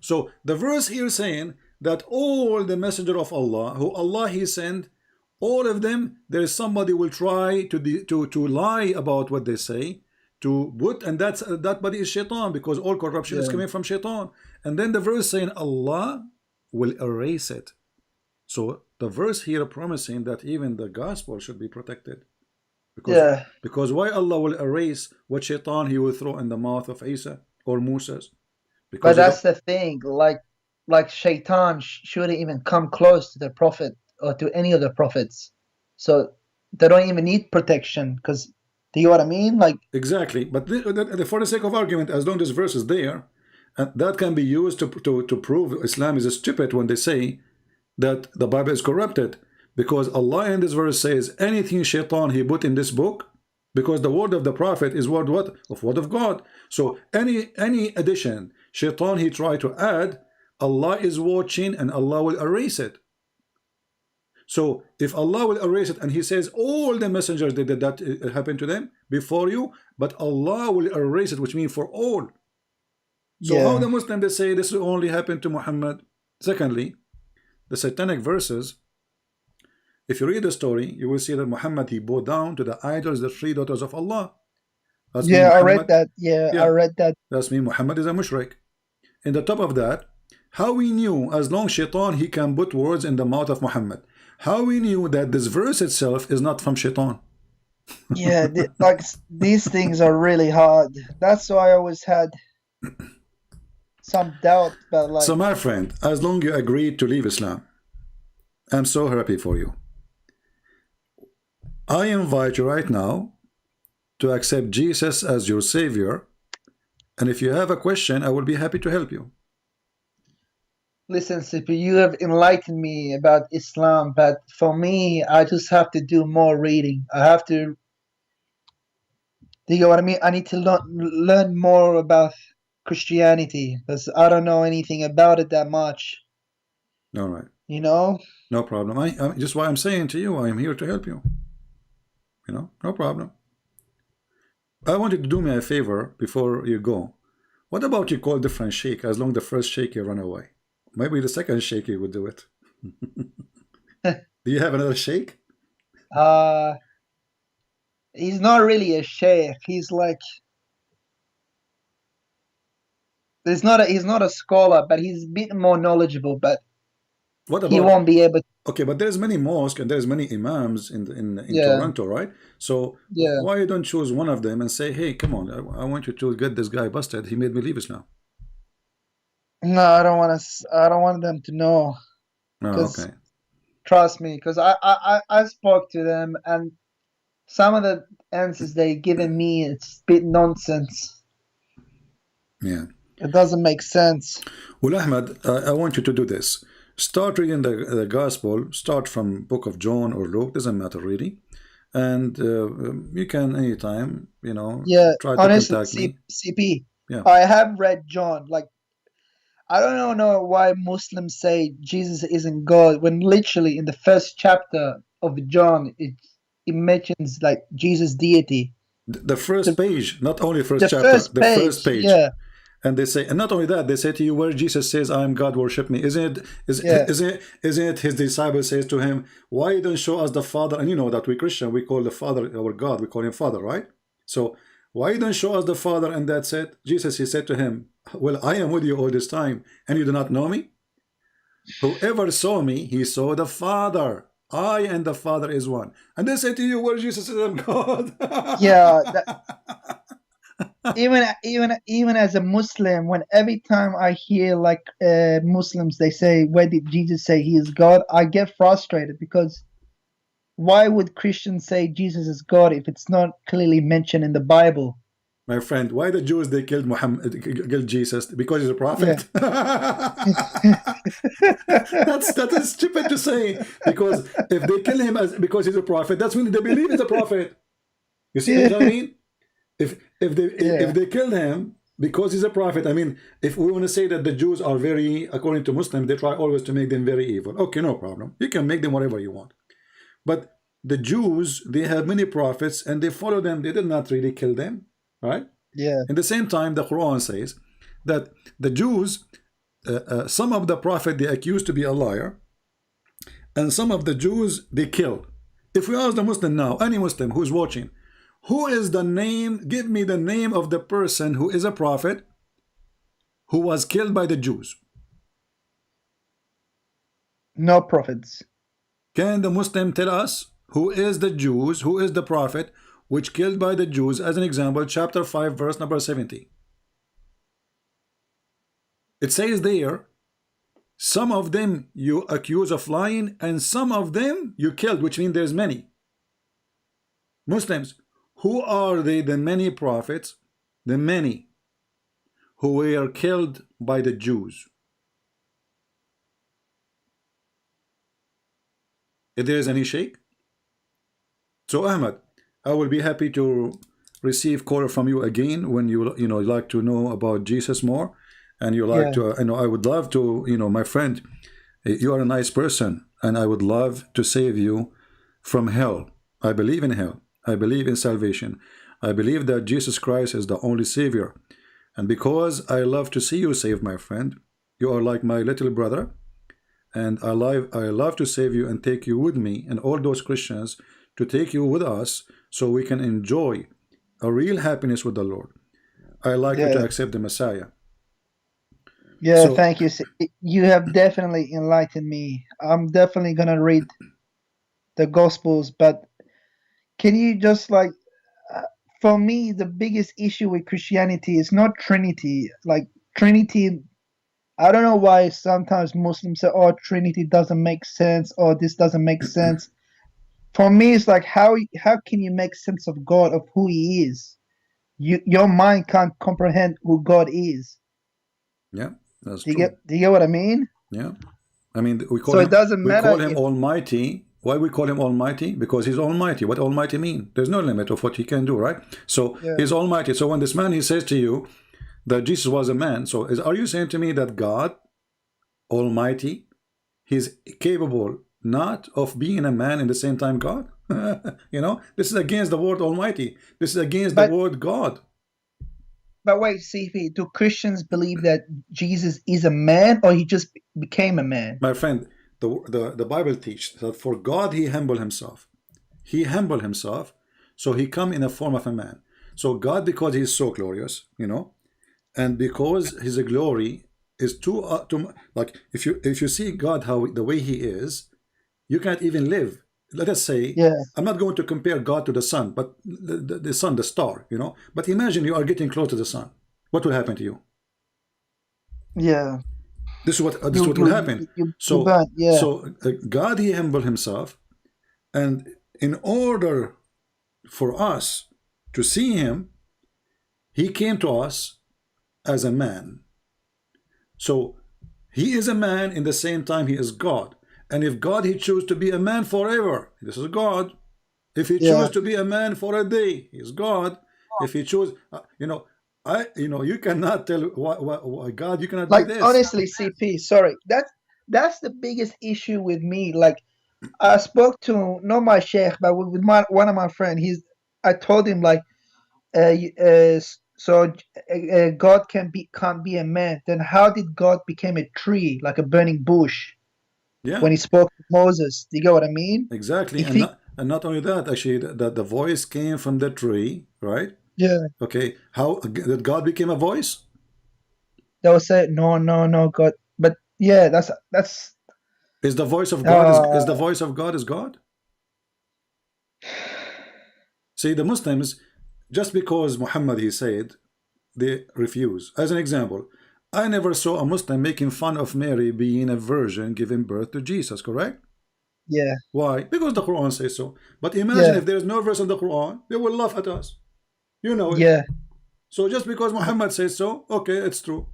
A: So the verse here saying that all the messenger of Allah, who Allah he sent, all of them, there is somebody will try to lie about what they say, to put, and that body is Shaitan, because all corruption is coming from Shaitan. And then the verse saying Allah will erase it. So the verse here promising that even the gospel should be protected. Because why Allah will erase what Shaitan he will throw in the mouth of Isa or Moses?
B: But that's the thing, like Shaitan shouldn't even come close to the prophet or to any of the prophets. So they don't even need protection, because Do you know what I mean? Like,
A: exactly. But for the sake of argument, as long as this verse is there, that can be used to prove Islam is stupid when they say that the Bible is corrupted, because Allah in this verse says anything shaitan he put in this book, because the word of the prophet is word what? Of word of God. So any addition shaitan he try to add, Allah is watching and Allah will erase it. So if Allah will erase it, and he says all the messengers did that happen to them before you, but Allah will erase it, which means for all. So how the Muslim they say this will only happen to Muhammad? Secondly, the satanic verses, if you read the story, you will see that Muhammad he bowed down to the idols, the three daughters of Allah. That's
B: yeah,
A: Muhammad,
B: I read that. Yeah, I read that.
A: That's mean Muhammad is a mushrik. In the top of that, how we knew, as long shaitan he can put words in the mouth of Muhammad, how we knew that this verse itself is not from shaitan?
B: Yeah, like these things are really hard. That's why I always had some doubt about, like.
A: So my friend, as long you agreed to leave Islam, I'm so happy for you. I invite you right now to accept Jesus as your savior, and if you have a question, I will be happy to help you.
B: Listen, Sippy, you have enlightened me about Islam, but for me, I just have to do more reading. I have to, do you know what I mean? I need to learn more about Christianity, because I don't know anything about it that much.
A: All right.
B: You know?
A: No problem. I just why I'm saying to you, I am here to help you. You know, no problem. I want you to do me a favor before you go. What about you call different sheikh, as long the first sheikh you run away? Maybe the second sheikh would do it. Do you have another sheikh?
B: He's not really a sheikh. He's like, he's not a scholar, but he's a bit more knowledgeable, but
A: what about,
B: he won't be able to.
A: Okay, but there's many mosques and there's many imams in Toronto, right? So why you don't choose one of them and say, hey, come on, I want you to get this guy busted. He made me leave Islam.
B: No, I don't want to. I don't want them to know.
A: Oh, okay.
B: Trust me, because I spoke to them, and some of the answers they given me, it's a bit nonsense.
A: Yeah.
B: It doesn't make sense.
A: Well, Ahmed, I want you to do this. Start reading the gospel. Start from book of John or Luke. Doesn't matter really. And you can anytime, you know, try to contact me.
B: CP, I have read John. Like, I don't know why Muslims say Jesus isn't God, when literally in the first chapter of John, it mentions like Jesus' deity.
A: The first page, not only first chapter, the first page.
B: Yeah.
A: And they say, and not only that, they say to you, where Jesus says, I am God, worship me. Isn't it his disciple says to him, why you don't show us the Father? And you know that we Christian, we call the Father our God, we call him Father, right? So why you don't show us the Father? And that's it. Jesus, he said to him, well, I am with you all this time, and you do not know me? Whoever saw me, he saw the Father. I and the Father is one. And they say to you, where Jesus says, I'm God.
B: Yeah. Even as a Muslim, when every time I hear like Muslims, they say, where did Jesus say he is God? I get frustrated, because why would Christians say Jesus is God if it's not clearly mentioned in the Bible?
A: My friend, why the Jews they killed killed Jesus? Because he's a prophet. Yeah. that is stupid to say, because if they kill him because he's a prophet, that's when they believe he's a prophet. You see what I mean? If they killed him because he's a prophet, I mean, if we want to say that the Jews are very, according to Muslims, they try always to make them very evil. Okay, no problem. You can make them whatever you want. But the Jews, they have many prophets and they follow them. They did not really kill them, right?
B: Yeah.
A: At the same time, the Quran says that the Jews, some of the prophet they accused to be a liar, and some of the Jews they killed. If we ask the Muslim now, any Muslim who's watching, who is the name, give me the name of the person who is a prophet who was killed by the Jews.
B: No prophets.
A: Can the Muslim tell us who is the Jews, who is the prophet which killed by the Jews? As an example, chapter 5, verse number 70. It says there, some of them you accuse of lying and some of them you killed, which means there's many. Muslims, Who are they, the many prophets, the many who were killed by the Jews? If there is any shake. So Ahmed, I will be happy to receive call from you again when you like to know about Jesus more, and you like to I would love to, my friend, you are a nice person, and I would love to save you from hell. I believe in hell. I believe in salvation. I believe that Jesus Christ is the only Savior. And because I love to see you saved, my friend, you are like my little brother, and I love to save you and take you with me, and all those Christians to take you with us, so we can enjoy a real happiness with the Lord. I like you to accept the Messiah.
B: Yeah, so, thank you. You have definitely enlightened me. I'm definitely gonna read the Gospels, but can you just for me, the biggest issue with Christianity is not Trinity. Like Trinity, I don't know why sometimes Muslims say, "Oh, Trinity doesn't make sense," or "This doesn't make sense." For me, it's like how can you make sense of God, of who He is? Your mind can't comprehend who God is.
A: Yeah, that's
B: true. Do you get what I mean?
A: Yeah, I mean we call
B: so
A: him.
B: It doesn't matter.
A: We call him Almighty. Why we call him Almighty? Because he's Almighty. What Almighty mean? There's no limit of what he can do, right? So he's Almighty. So when this man he says to you that Jesus was a man, so are you saying to me that God Almighty, he's capable not of being a man in the same time God? This is against the word Almighty. This is against the word God.
B: But wait, CP, do Christians believe that Jesus is a man, or he just became a man?
A: My friend, the Bible teaches that for God he humbled himself. He humbled himself, so he come in a form of a man. So God, because he's so glorious, and because his glory is too like if you see God the way he is, you can't even live. Let us say, I'm not going to compare God to the sun, but the sun, the star, But imagine you are getting close to the sun. What will happen to you?
B: Yeah.
A: This is what will happen. So God, he humbled himself, and in order for us to see him, he came to us as a man. So he is a man, in the same time he is God. And if God, he chooses to be a man forever, this is God. If he chooses to be a man for a day, he is God. If he chooses, you cannot tell why God, you cannot do this.
B: Honestly, CP, sorry, that's the biggest issue with me. Like, I spoke to not my sheikh, but with one of my friends. I told him God can't be a man. Then how did God become a tree, like a burning bush?
A: Yeah.
B: When he spoke to Moses, do you get what I mean?
A: Exactly. And not only that, actually, the voice came from the tree, right?
B: Yeah.
A: Okay. How did God become a voice?
B: They will say, no, God. But yeah, that's.
A: Is the voice of God is the voice of God is God? See, the Muslims, just because Muhammad he said, they refuse. As an example, I never saw a Muslim making fun of Mary being a virgin giving birth to Jesus, correct?
B: Yeah.
A: Why? Because the Quran says so. But imagine if there is no verse in the Quran, they will laugh at us. You know it.
B: Yeah.
A: So just because Muhammad says so, okay, it's true.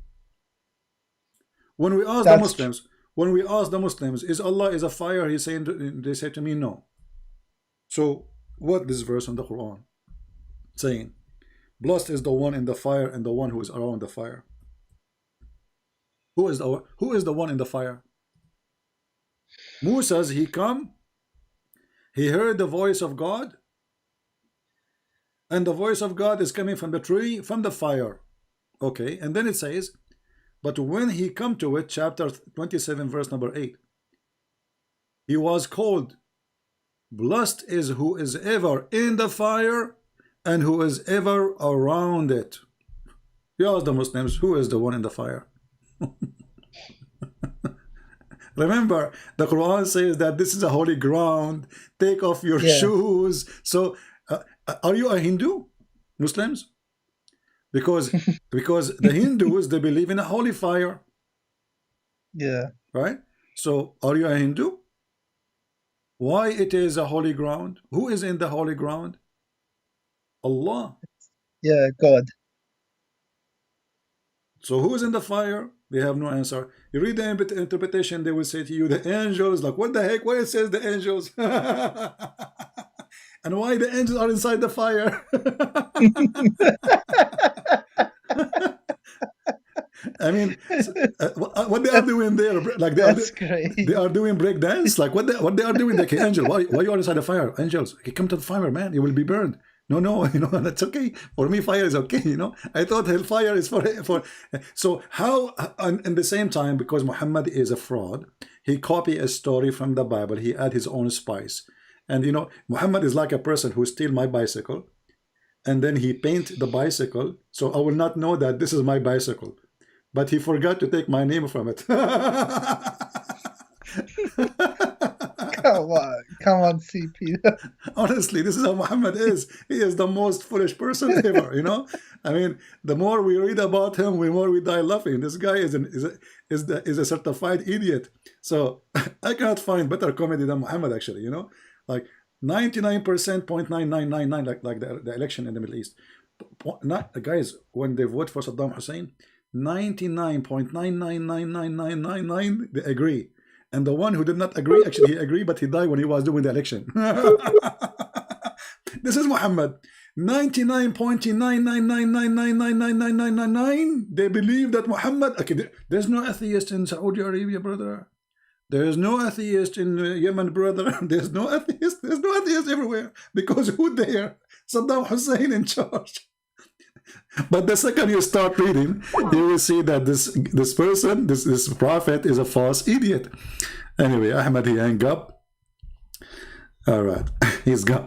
A: When we ask the Muslims, is Allah is a fire? They say to me, no. So what this verse in the Quran saying? Blessed is the one in the fire and the one who is around the fire. Who is the one in the fire? Moses, he heard the voice of God, and the voice of God is coming from the tree, from the fire. Okay, and then it says, but when he come to it, chapter 27, verse number 8, he was called, blessed is who is ever in the fire and who is ever around it. You ask the Muslims, who is the one in the fire? Remember, the Quran says that this is a holy ground. Take off your shoes. So, are you a Hindu, Muslims? Because the Hindus, they believe in a holy fire.
B: Yeah.
A: Right? So, are you a Hindu? Why it is a holy ground? Who is in the holy ground? Allah.
B: Yeah, God.
A: So who is in the fire? They have no answer. You read the interpretation, they will say to you, the angels. Like, what the heck? Why it says the angels? And why the angels are inside the fire? I mean, what they are doing there? Like
B: That's great.
A: they are doing break dance. Like what they are doing? Like, angel, why you are inside the fire? Angels, okay, come to the fire, man. You will be burned. No, that's okay. For me, fire is okay. I thought hellfire is for. So how? And in the same time, because Muhammad is a fraud, he copy a story from the Bible. He add his own spice, and Muhammad is like a person who steal my bicycle, and then he paint the bicycle, so I will not know that this is my bicycle. But he forgot to take my name from it.
B: Come on, CP.
A: Honestly, this is how Muhammad is. He is the most foolish person ever. I mean, the more we read about him, the more we die laughing. This guy is a certified idiot. So I cannot find better comedy than Muhammad. Actually, like 99%, 0.9999, like the election in the Middle East. Guys, when they vote for Saddam Hussein, 99.9999999 they agree, and the one who did not agree, actually he agreed, but he died when he was doing the election. This is Muhammad. 99.999999999 they believe that Muhammad. Okay, there's no atheist in Saudi Arabia, brother. There is no atheist in Yemen, brother. There's no atheist. There's no atheist everywhere, because who there? Saddam Hussein in charge. But the second you start reading, you will see that this person, this prophet, is a false idiot. Anyway, Ahmad, he hang up. All right, he's gone.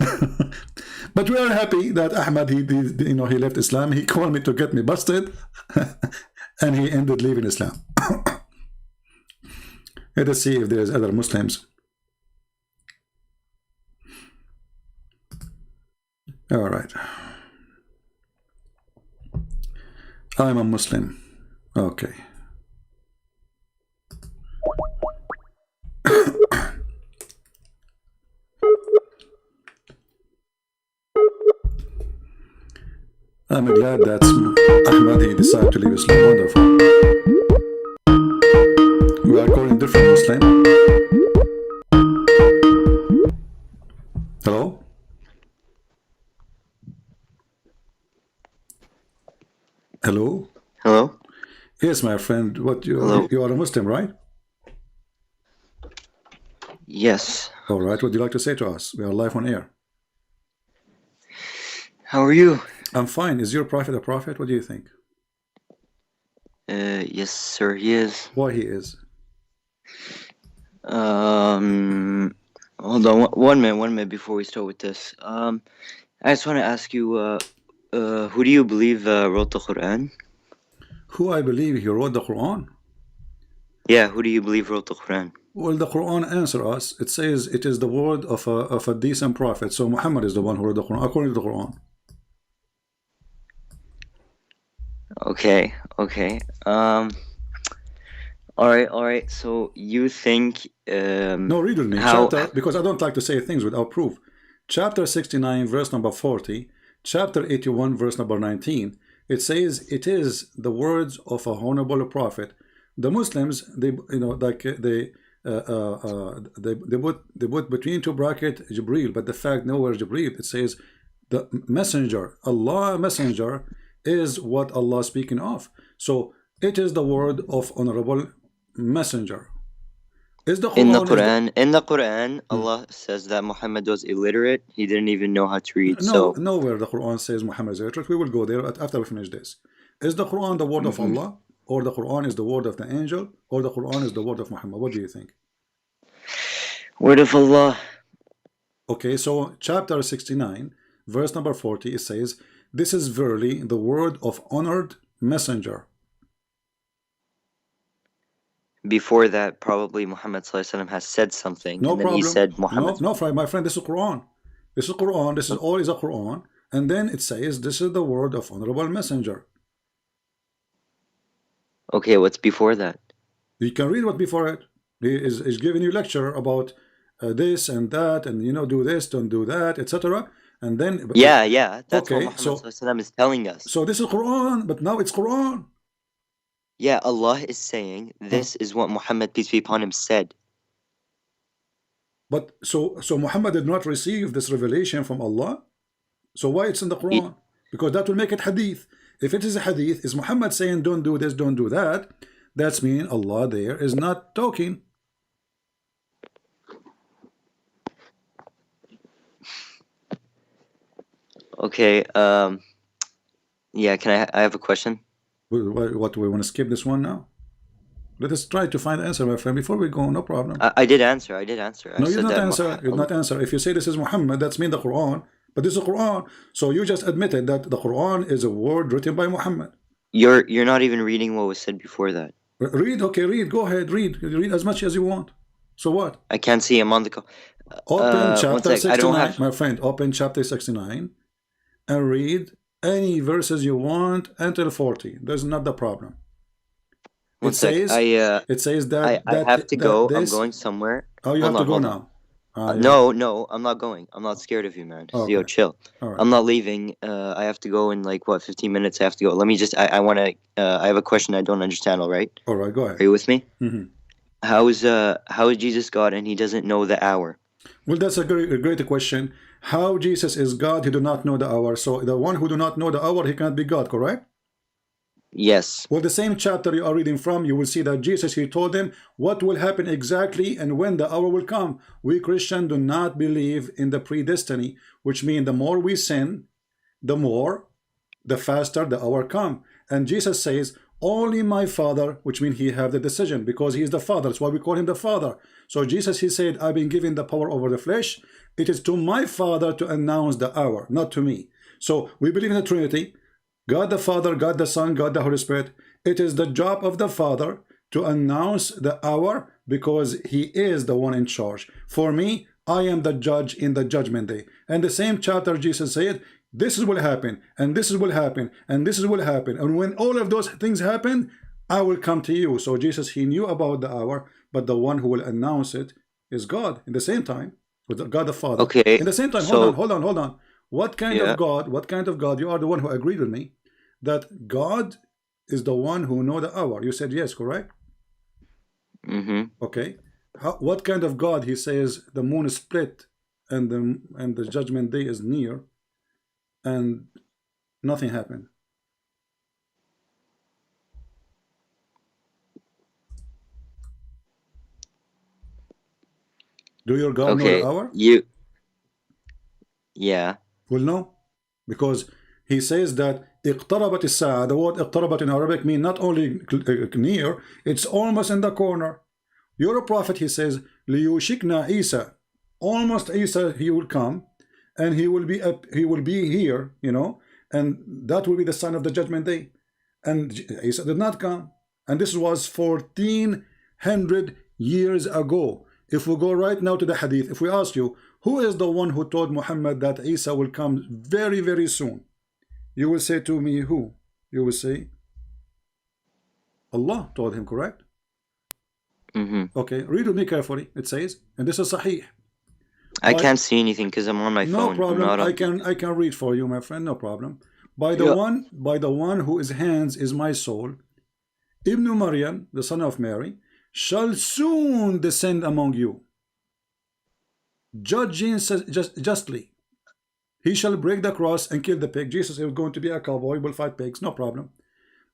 A: But we are happy that Ahmad, he left Islam. He called me to get me busted, and he ended leaving Islam. Let us see if there's other Muslims. All right. I'm a Muslim. Okay. I'm glad that Ahmad, he decided to leave Islam. Wonderful. We are calling different Muslim. Hello? Hello?
C: Hello?
A: Yes, my friend.
C: Hello.
A: You are a Muslim, right?
C: Yes.
A: All right. What would you like to say to us? We are live on air.
C: How are you?
A: I'm fine. Is your prophet a prophet? What do you think?
C: Yes, sir, he is.
A: Why he is?
C: Hold on one minute before we start with this. I just want to ask you, who do you believe wrote the Quran?
A: Who I believe he wrote the Quran?
C: Yeah, who do you believe wrote the Quran?
A: Well, the Quran answers us. It says it is the word of a decent prophet. So Muhammad is the one who wrote the Quran, according to the Quran.
C: Okay. All right. So you think
A: no, read with me. Chapter, because I don't like to say things without proof. Chapter 69, verse number 40. Chapter 81, verse number 19. It says it is the words of a honorable prophet. The Muslims, they put between two brackets Jibreel, but the fact nowhere Jibreel. It says the messenger, Allah messenger, is what Allah speaking of. So it is the word of honorable messenger. Is the Quran,
C: in the Quran, Allah says that Muhammad was illiterate. He didn't even know how to read.
A: Nowhere the Quran says Muhammad is illiterate. We will go there after we finish this. Is the Quran the word of Allah, or the Quran is the word of the angel, or the Quran is the word of Muhammad? What do you think?
C: Word of Allah.
A: Okay, so chapter 69, verse number 40, it says, "This is verily the word of honored messenger."
C: Before that, probably Muhammad ﷺ has said something,
A: no
C: and then
A: problem.
C: he said Muhammad.
A: No, my friend, this is Quran. This is Quran. This is all is a Quran, and then it says this is the word of honorable messenger.
C: Okay, what's before that?
A: You can read what before it. He is giving you lecture about this and that, and do this, don't do that, etc. And then
C: Yeah, that's
A: okay,
C: what Muhammad ﷺ is telling us.
A: So this is Quran, but now it's Quran.
C: Yeah, Allah is saying this is what Muhammad, peace be upon him, said.
A: But so Muhammad did not receive this revelation from Allah. So why it's in the Quran? Because that will make it hadith. If it is a hadith, is Muhammad saying don't do this, don't do that? That's mean Allah there is not talking.
C: Okay. Yeah. Can I have a question?
A: What, we want to skip this one now? Let us try to find the answer, my friend, before we go. No problem.
C: I did answer.
A: No, you did not answer. You did not answer. If you say this is Muhammad, that's mean the Quran. But this is the Quran. So you just admitted that the Quran is a word written by Muhammad.
C: You're not even reading what was said before that.
A: Read. Okay, read. Go ahead. Read. Read as much as you want. So what?
C: I can't see. I'm on the call.
A: Open chapter 69, my friend. Open chapter 69 and read any verses you want until 40. That's not the problem. It says that
C: I have to go. I'm going somewhere.
A: Oh, you have to go now.
C: No, I'm not going. I'm not scared of you, man.
A: Okay.
C: Yo, chill.
A: Right.
C: I'm not leaving. I have to go in 15 minutes. I have to go. Let me just. I want to. I have a question I don't understand. All right.
A: All right. Go ahead.
C: Are you with me?
A: Mm-hmm.
C: How is Jesus God and he doesn't know the hour?
A: Well, that's a great question. How Jesus is God, he do not know the hour. So the one who do not know the hour, he cannot be God, correct?
C: Yes.
A: Well, the same chapter you are reading from, you will see that Jesus, he told them what will happen exactly and when the hour will come. We Christians do not believe in the predestiny, which means the more we sin, the faster the hour come. And Jesus says, only my Father, which means he have the decision because he is the Father. That's why we call him the Father. So Jesus, he said, I've been given the power over the flesh. It is to my Father to announce the hour, not to me. So we believe in the Trinity. God the Father, God the Son, God the Holy Spirit. It is the job of the Father to announce the hour because he is the one in charge. For me, I am the judge in the judgment day. And the same chapter Jesus said, this is what will happen, and this is what will happen, and this is what will happen. And when all of those things happen, I will come to you. So Jesus, he knew about the hour, but the one who will announce it is God in the same time, with God the Father.
C: Okay.
A: In the same time,
C: so,
A: hold on. What kind of God? You are the one who agreed with me that God is the one who know the hour. You said yes, correct?
C: Mm-hmm.
A: Okay. What kind of God? He says the moon is split and the judgment day is near and nothing happened. Do your God know the hour?
C: Yeah.
A: Well, no. Because he says that اقتربت الساعة. The word اقتربت in Arabic means not only near, it's almost in the corner. Your prophet, he says, ليوشكنا Isa. Almost Isa, he will come and he will be here, you know, and that will be the sign of the judgment day. And Isa did not come. And this was 1400 years ago. If we go right now to the hadith, if we ask you, who is the one who told Muhammad that Isa will come very, very soon? You will say to me, who? You will say, Allah told him, correct?
C: Mm-hmm.
A: Okay, read with me carefully. It says, and this is Sahih.
C: I can't see anything because I'm on my phone.
A: No problem. I can read for you, my friend. No problem. By the one whose hands is my soul, Ibn Maryam, the son of Mary, shall soon descend among you, judging justly. He shall break the cross and kill the pig. Jesus is going to be a cowboy, will fight pigs, no problem.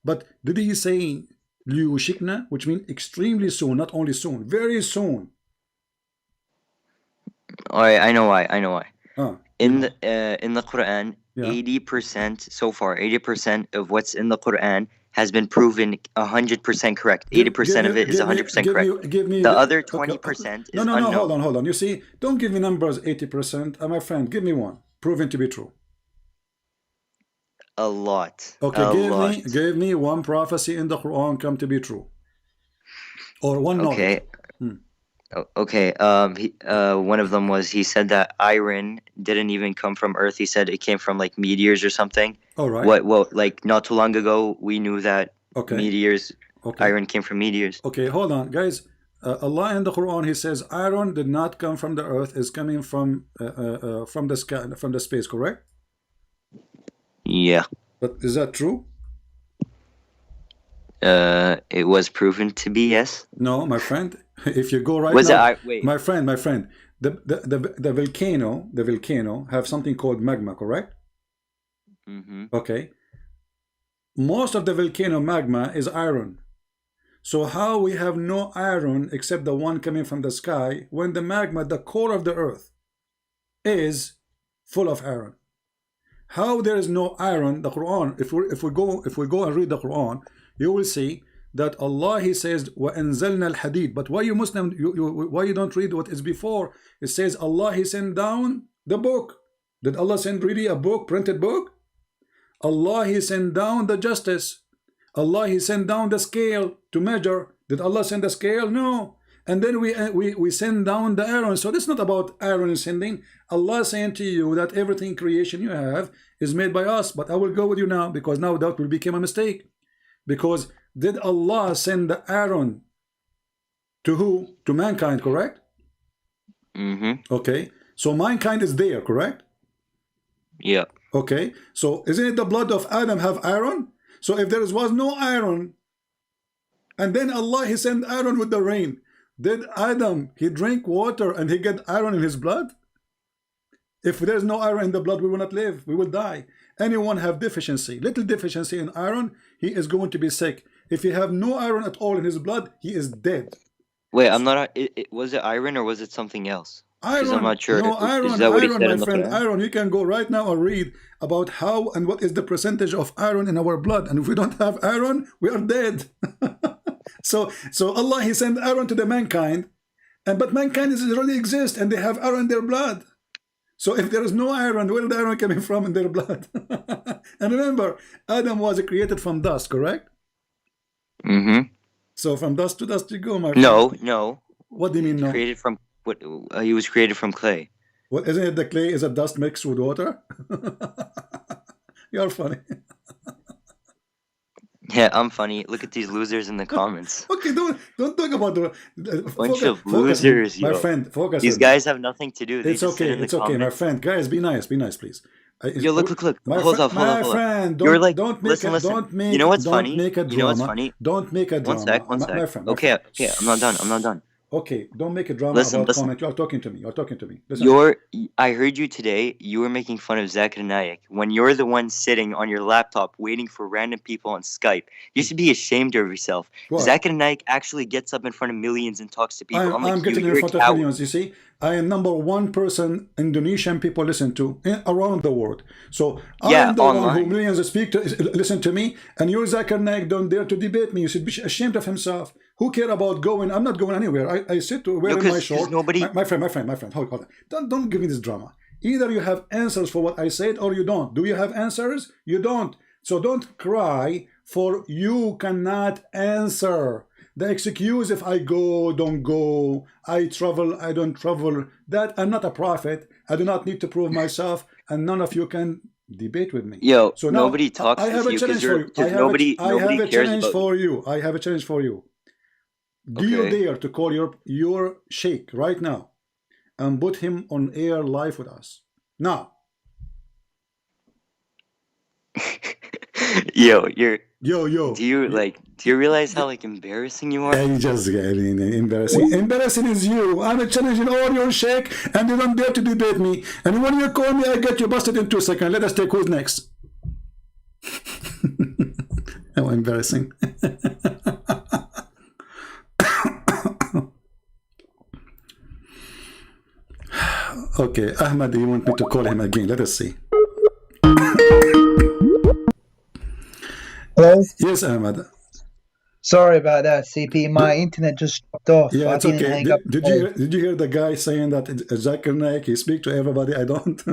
A: But did he say liyushikna, which means extremely soon, not only soon, very soon?
C: I know why. In the Quran,
A: 80%
C: so far, 80% of what's in the Quran has been proven 100% correct. 80% of it is 100% correct.
A: Give me
C: the other 20% is unknown.
A: No, hold on. You see, don't give me numbers 80%. My friend, give me one. Proven to be true.
C: A lot.
A: Okay, give me one prophecy in the Quran come to be true. Or one knowledge.
C: Okay. Okay. One of them was he said that iron didn't even come from Earth. He said it came from like meteors or something.
A: All right.
C: Well, like not too long ago, we knew that meteors, iron came from meteors.
A: Okay, hold on, guys. Allah in the Quran, He says iron did not come from the earth, is coming from the sky, from the space, correct?
C: Yeah.
A: But is that true?
C: It was proven to be, yes.
A: No, my friend. If you go right
C: Was
A: now,
C: it? Wait.
A: my friend, the volcano have something called magma, correct?
C: Mm-hmm.
A: Okay. Most of the volcano magma is iron. So how we have no iron except the one coming from the sky when the magma, the core of the earth, is full of iron? How there is no iron? The Quran, if we go and read the Quran, you will see that Allah, He says وَأَنزَلْنَا الْحَدِيدِ. But why you Muslim, why you don't read what is before? It says Allah, He sent down the book. Did Allah send really a book, printed book? Allah, He sent down the justice. Allah, He sent down the scale to measure. Did Allah send the scale? No. And then we send down the iron. So this is not about iron sending. Allah saying to you that everything creation you have is made by us. But I will go with you now, because now that will become a mistake. Because did Allah send the iron to who? To mankind, correct?
C: Mm-hmm.
A: Okay. So mankind is there, correct?
C: Yeah.
A: Okay. So isn't it the blood of Adam have iron? So if there was no iron, and then Allah, He sent iron with the rain, did Adam, he drink water and he get iron in his blood? If there's no iron in the blood, we will not live. We will die. Anyone have deficiency, little deficiency in iron, he is going to be sick. If he have no iron at all in his blood, he is dead.
C: Wait, I'm not. Was it iron or was it something else?
A: Iron.
C: I'm not sure.
A: No, iron.
C: Is that what he
A: Iron,
C: said
A: my
C: in the
A: friend.
C: Quran?
A: Iron. You can go right now and read about how and what is the percentage of iron in our blood. And if we don't have iron, we are dead. So Allah, He sent iron to the mankind, but mankind already exist and they have iron in their blood. So if there is no iron, where is the iron coming from in their blood? And remember, Adam was created from dust, correct?
C: Mm-hmm.
A: So from dust to dust you go, my friend.
C: No.
A: What do you mean no?
C: Created from what? He was created from clay.
A: What, isn't it the clay is a dust mixed with water? You're funny.
C: Yeah, I'm funny. Look at these losers in the comments.
A: Okay, don't talk about the
C: Bunch of losers,
A: my
C: yo.
A: friend. Focus.
C: These guys have nothing to do. They
A: It's
C: just sit
A: okay.
C: in the
A: It's okay, my
C: comments.
A: friend. Guys, be nice, please.
C: Yo, look.
A: My
C: Hold up.
A: My friend,
C: You're like,
A: don't make
C: listen.
A: Don't make.
C: You know what's
A: don't
C: funny?
A: Make a drama.
C: You know what's funny?
A: Don't make a drama.
C: One sec.
A: My friend.
C: Okay, I'm not done.
A: Okay, don't make a drama
C: Listen.
A: comment. You are talking to me. Listen.
C: I heard you today. You were making fun of Zakir Naik when you're the one sitting on your laptop waiting for random people on Skype. You should be ashamed of yourself.
A: What?
C: Zakir Naik actually gets up in front of millions and talks to people.
A: I'm getting in front of millions. You see, I am #1 person Indonesian people listen to around the world. So I am the one who millions listen to me, and your Zakir Naik don't dare to debate me. You should be ashamed of himself. Who care about going? I'm not going anywhere. I sit wearing my short.
C: Nobody...
A: My friend. Hold on. Don't give me this drama. Either you have answers for what I said or you don't. Do you have answers? You don't. So don't cry for you cannot answer. The excuse if I go, don't go, I travel, I don't travel, that I'm not a prophet. I do not need to prove myself, and none of you can debate with me.
C: Yo,
A: so now,
C: nobody talks
A: I have
C: with
A: a
C: you
A: challenge for you.
C: nobody
A: I have a
C: cares
A: challenge
C: about
A: for you. I have a challenge for you. Do you dare to call your sheikh right now and put him on air live with us? Now.
C: Yo. Do you realize how embarrassing you are?
A: I just embarrassing. Embarrassing is you. I'm challenging all your sheikh and you don't dare to debate me. And when you call me, I get you busted in 2 seconds. Let us take who's next. How embarrassing. Okay, Ahmad, you want me to call him again? Let us see.
B: Hello?
A: Yes, Ahmad.
B: Sorry about that, CP. My internet just dropped off.
A: Yeah, it's okay. Did you hear the guy saying that Zakir Naik, he speak to everybody? I don't.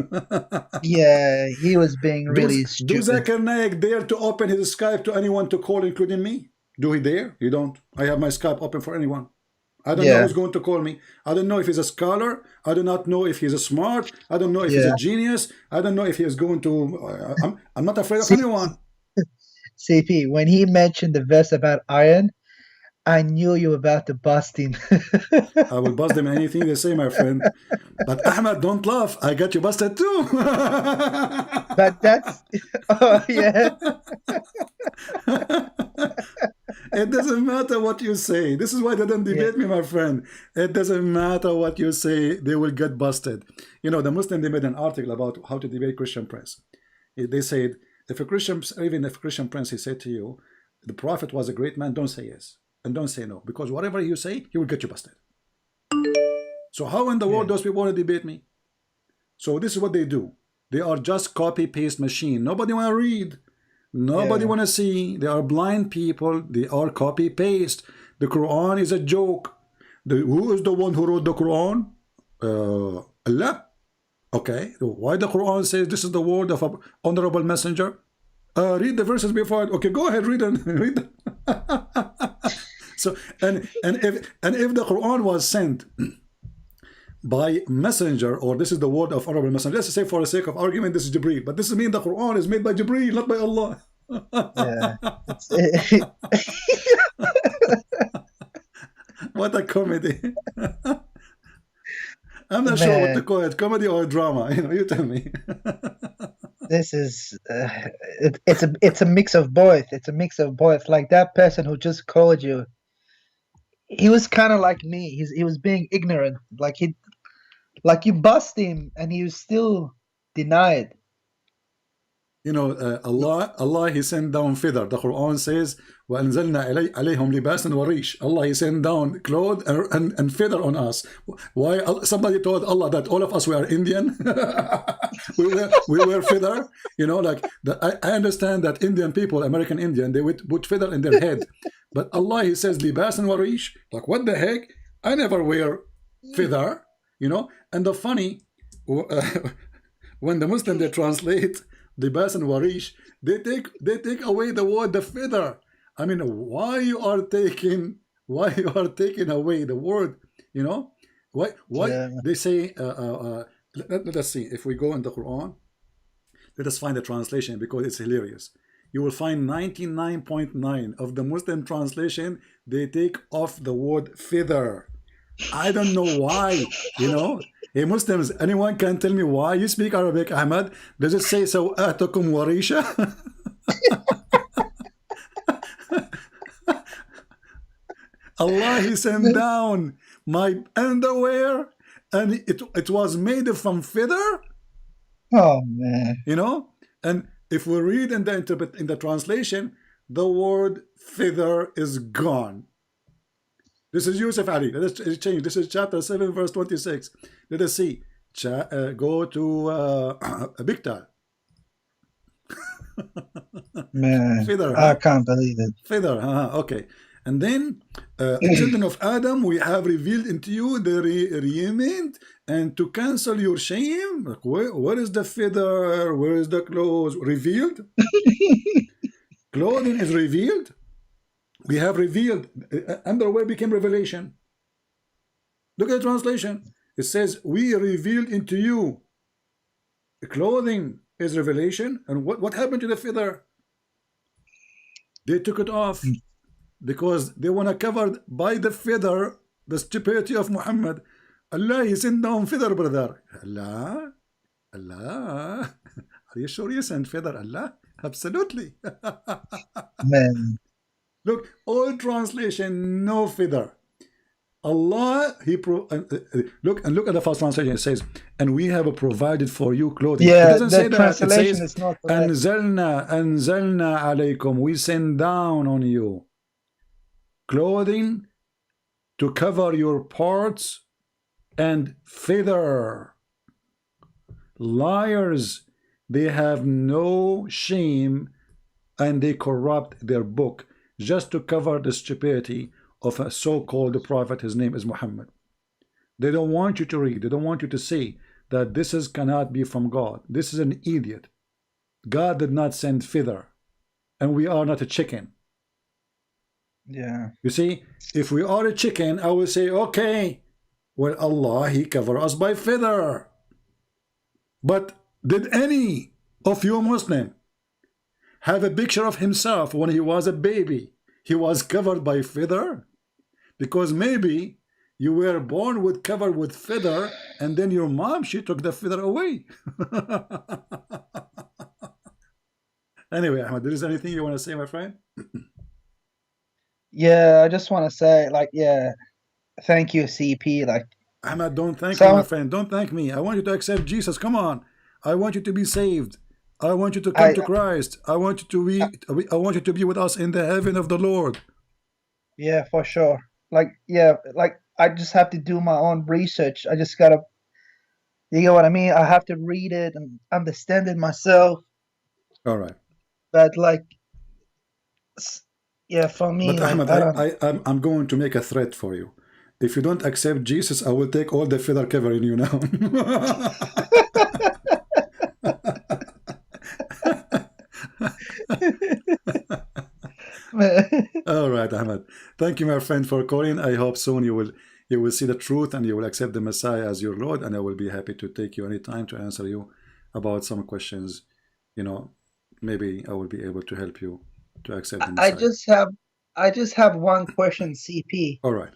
B: Yeah, he was being really stupid.
A: Do Zakir Naik dare to open his Skype to anyone to call, including me? Do he dare? You don't. I have my Skype open for anyone. I don't know who's going to call me. I don't know if he's a scholar. I do not know if he's a smart. I don't know if he's a genius. I don't know if he is going to... I'm not afraid of anyone.
B: CP, when he mentioned the verse about iron, I knew you were about to bust him.
A: I will bust them anything they say, my friend. But Ahmed, don't laugh. I got you busted too.
B: But that's oh yeah.
A: It doesn't matter what you say. This is why they don't debate me, my friend. It doesn't matter what you say. They will get busted. You know, the Muslim, they made an article about how to debate Christian Prince. They said, if a Christian, even if a Christian Prince, he said to you, the Prophet was a great man, don't say yes. And don't say no. Because whatever you say, he will get you busted. So how in the world those people want to debate me? So this is what they do. They are just copy-paste machine. Nobody want to read. Nobody want to see. They are blind people. They are copy-paste. The Quran is a joke. Who is the one who wrote the Quran? Allah. Okay. Why the Quran says this is the word of an honorable messenger? Read the verses before it. Okay, go ahead, read them. Read them. So and if the Quran was sent by messenger, or this is the word of honorable messenger, let's say for the sake of argument this is Jibreel, but this means the Quran is made by Jibreel, not by Allah. What a comedy. I'm not sure what to call it, comedy or drama. You know, you tell me.
B: This is it's a mix of both. It's a mix of both. Like that person who just called you, he was kind of like me. He was being ignorant. Like you bust him and he was still denied.
A: You know, Allah, He sent down feather. The Quran says, وَأَنزَلْنَا عَلَيْهِمْ لِبَاسًا وَرِيشًا. Allah, He sent down clothes and feather on us. Why? Somebody told Allah that all of us were Indian. we wear feather. You know, like I understand that Indian people, American Indian, they would put feather in their head. But Allah, He says, لِبَاسًا وَرِيشًا. Like, what the heck? I never wear feather. You know, and the funny, when the Muslim, they translate libas and warish, they take away the word the feather. I mean, why you are taking away the word? You know, why they say? Let us see if we go in the Quran. Let us find the translation because it's hilarious. You will find 99.9 of the Muslim translation they take off the word feather. I don't know why, you know. Hey Muslims, anyone can tell me why you speak Arabic, Ahmed? Does it say sawatukum warisha? Allah, He sent down my underwear and it was made from feather.
B: Oh man.
A: You know, and if we read in the translation, the word feather is gone. This is Yusuf Ali. Let us change. This is chapter 7, verse 26. Let us see. Go to Biktal.
B: Man,
A: feather,
B: I can't believe it.
A: Feather, okay. And then, children of Adam, we have revealed into you the remained, and to cancel your shame. Like, where is the feather? Where is the clothes? Revealed? Clothing is revealed. We have revealed. Underwear became revelation. Look at the translation. It says, we revealed into you. The clothing is revelation. And what happened to the feather? They took it off because they want to cover by the feather the stupidity of Muhammad. Allah, He sent down feather, brother. Allah? Are you sure you sent feather, Allah? Absolutely.
B: Man.
A: Look, all translation, no feather. Allah, look at the first translation. It says, and we have provided for you clothing.
B: Yeah,
A: it doesn't say that.
B: Translation
A: it says,
B: is not correct.
A: Anzalna alaykum. We send down on you clothing to cover your parts and feather. Liars, they have no shame and they corrupt their book just to cover the stupidity of a so-called prophet. His name is Muhammad. They don't want you to read. They don't want you to see that this cannot be from God. This is an idiot. God did not send feather, and we are not a chicken.
B: Yeah.
A: You see, if we are a chicken, I will say, okay, well, Allah, He covered us by feather. But did any of you Muslim have a picture of himself when he was a baby? He was covered by feather. because maybe you were born with covered with feather, and then your mom, she took the feather away. Anyway, Ahmed, there is anything you want to say, my friend?
B: Yeah, I just want to say, like, yeah, thank you, CP. Like,
A: Ahmed, don't thank me, my
B: so
A: friend. Don't thank me. I want you to accept Jesus. Come on. I want you to be saved. I want you to come
B: I,
A: to Christ. I want you to be. I want you to be with us in the heaven of the Lord.
B: yeah, for sure. Like, yeah, like I just have to do my own research. I just gotta, you know what I mean? I have to read it and understand it myself.
A: All right.
B: But like, yeah, for me,
A: But
B: like,
A: Ahmed,
B: I don't.
A: I'm going to make a threat for you. If you don't accept Jesus, I will take all the feather covering you now. All right, Ahmed. Thank you, my friend, for calling. I hope soon you will see the truth and you will accept the Messiah as your Lord, and I will be happy to take you anytime to answer you about some questions. You know, maybe I will be able to help you to accept the
B: I
A: Messiah.
B: just have, I just have one question, CP.
A: All right.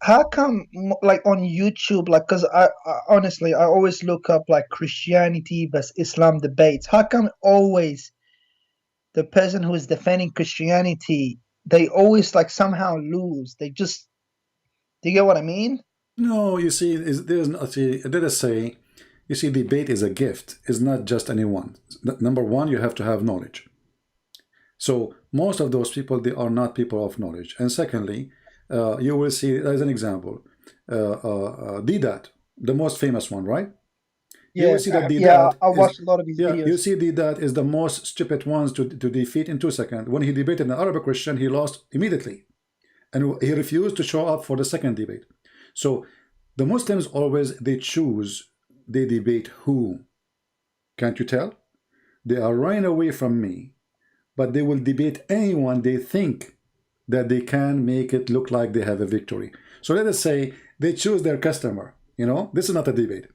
B: How come, like on YouTube, like, because I honestly, I always look up like Christianity versus Islam debates. How come always the person who is defending Christianity, they always like somehow lose? They just, do you get what I mean?
A: No, you see, there's not. See, let us say, you see, debate is a gift. It's not just anyone. Number one, you have to have knowledge. So most of those people, they are not people of knowledge. And secondly, you will see, as an example, Didat, the most famous one, right? You will
B: Yeah,
A: see that
B: yeah.
A: Didat
B: I
A: is,
B: watched a lot of his
A: yeah, you
B: videos.
A: see Didat is the most stupid ones to defeat in 2 seconds. When he debated an Arabic Christian, he lost immediately. And he refused to show up for the second debate. So the Muslims always, they choose, they debate who. Can't you tell? They are running away from me, but they will debate anyone they think that they can make it look like they have a victory. So let us say they choose their customer. You know, this is not a debate.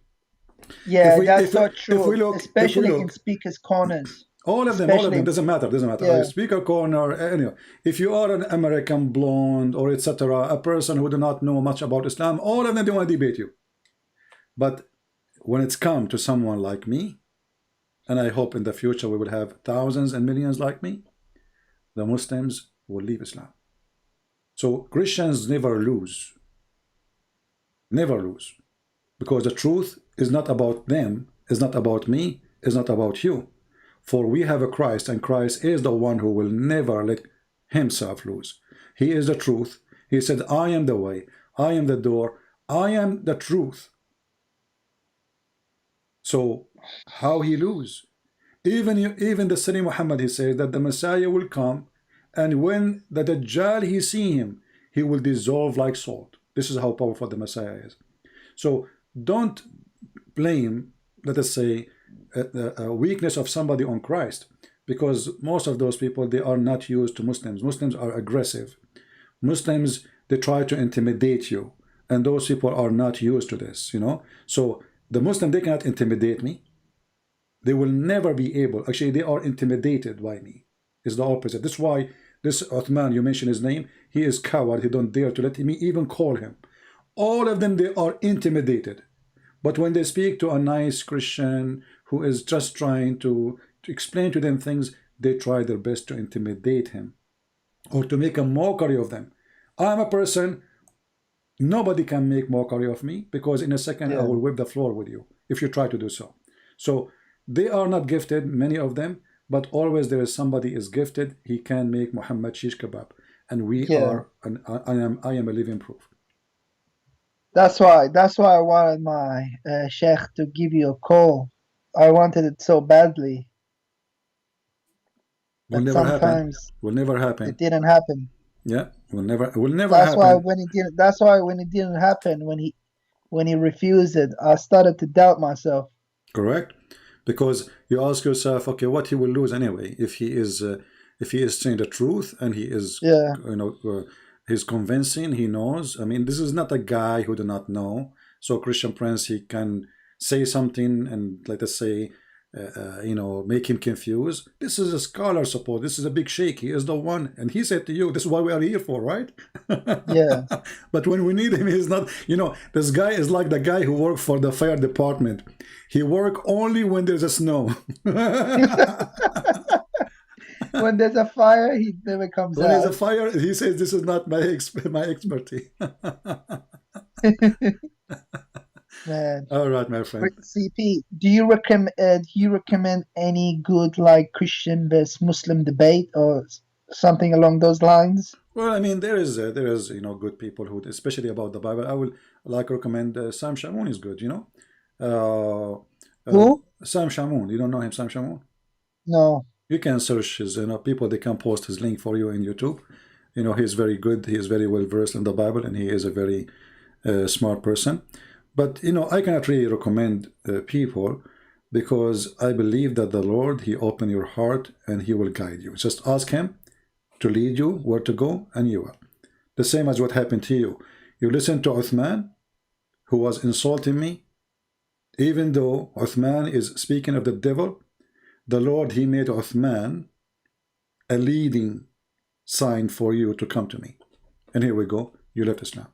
B: Yeah, that's
A: If
B: so
A: we
B: true, especially in
A: look,
B: speakers' corners.
A: all of
B: Especially,
A: them doesn't matter.
B: yeah,
A: Speaker corner, anyway. If you are an American blonde or etc., a person who do not know much about Islam, all of them they want to debate you. But when it's come to someone like me, and I hope in the future we will have thousands and millions like me, the Muslims will leave Islam. So Christians never lose. Never lose. Because the truth is not about them, is not about me, is not about you. For we have a Christ, and Christ is the one who will never let himself lose. He is the truth. He said, I am the way, I am the door, I am the truth. So how he lose? Even the Sayyid Muhammad, he says that the Messiah will come, and when the Dajjal he see him, he will dissolve like salt. This is how powerful the Messiah is. So don't blame, let us say, a weakness of somebody on Christ, because most of those people, they are not used to Muslims. Muslims are aggressive. Muslims, they try to intimidate you, and those people are not used to this, you know. So the Muslim, they cannot intimidate me. They will never be able. Actually, they are intimidated by me. It's the opposite. That's why this Uthman, you mentioned his name, he is coward. He don't dare to let me even call him. All of them, they are intimidated. But when they speak to a nice Christian who is just trying to explain to them things, they try their best to intimidate him or to make a mockery of them. I'm a person, nobody can make mockery of me, because in a second I
B: yeah.
A: will whip the floor with you if you try to do so. So they are not gifted, many of them, but always there is somebody is gifted. He can make Muhammad shish kebab, and we
B: Yeah.
A: are. I am a living proof.
B: That's why I wanted my sheikh to give you a call. I wanted it so badly,
A: Will
B: but
A: never happen.
B: sometimes
A: Will never
B: it
A: happen.
B: didn't happen.
A: Yeah, will never
B: That's why
A: happen.
B: when it didn't. That's why when it didn't happen, when he refused it, I started to doubt myself.
A: Correct, because you ask yourself, okay, what he will lose anyway if he is saying the truth, and he is,
B: Yeah,
A: you know, he's convincing, he knows. I mean, this is not a guy who do not know. So Christian Prince, he can say something and let us say you know, make him confused. This is a scholar support. This is a big sheikh. He is the one. And he said to you, this is what we are here for, right?
B: Yeah.
A: But when we need him, he's not, you know, this guy is like the guy who worked for the fire department. He work only when there's a snow.
B: When there's a fire, he never comes
A: When
B: out.
A: there's a fire, he says, this is not my expertise.
B: Man.
A: All right, my friend.
B: CP, do you recommend any good like Christian versus Muslim debate or something along those lines?
A: Well, I mean, there is you know, good people who, especially about the Bible. I will like recommend Sam Shamoun is good, you know.
B: Who?
A: Sam Shamoun. You don't know him, Sam Shamoun?
B: No.
A: You can search his, you know, people. They can post his link for you in YouTube. You know, he's very good. He is very well versed in the Bible, and he is a very smart person. But you know, I cannot really recommend people because I believe that the Lord, He opened your heart and He will guide you. Just ask Him to lead you where to go, and you will. The same as what happened to you. You listened to Uthman, who was insulting me. Even though Uthman is speaking of the devil, the Lord, He made Uthman a leading sign for you to come to me. And here we go, you left Islam.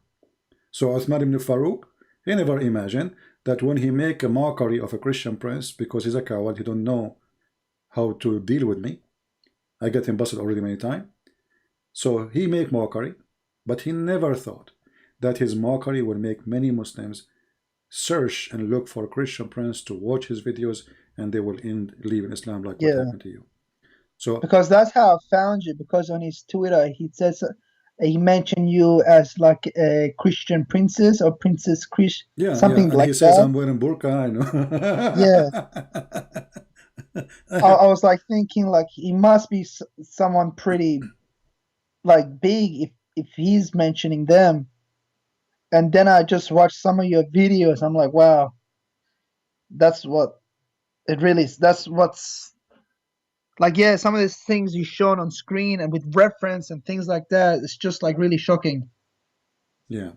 A: So Uthman ibn Farouk, he never imagined that when he make a mockery of a Christian prince because he's a coward, he don't know how to deal with me. I get him busted already many times. So he make mockery, but he never thought that his mockery will make many Muslims search and look for a Christian prince to watch his videos, and they will end leaving Islam like what happened to you. So
B: because that's how I found you. Because on his Twitter, he says he mentioned you as like a Christian princess or Princess Chris, something
A: and
B: like
A: he says
B: that.
A: I'm wearing burqa. I know.
B: I was like thinking like he must be someone pretty like big if he's mentioning them. And then I just watched some of your videos. I'm like, wow, that's what it really is. That's what's like, yeah, some of these things you shown on screen and with reference and things like that, it's just like really shocking.
A: Yeah.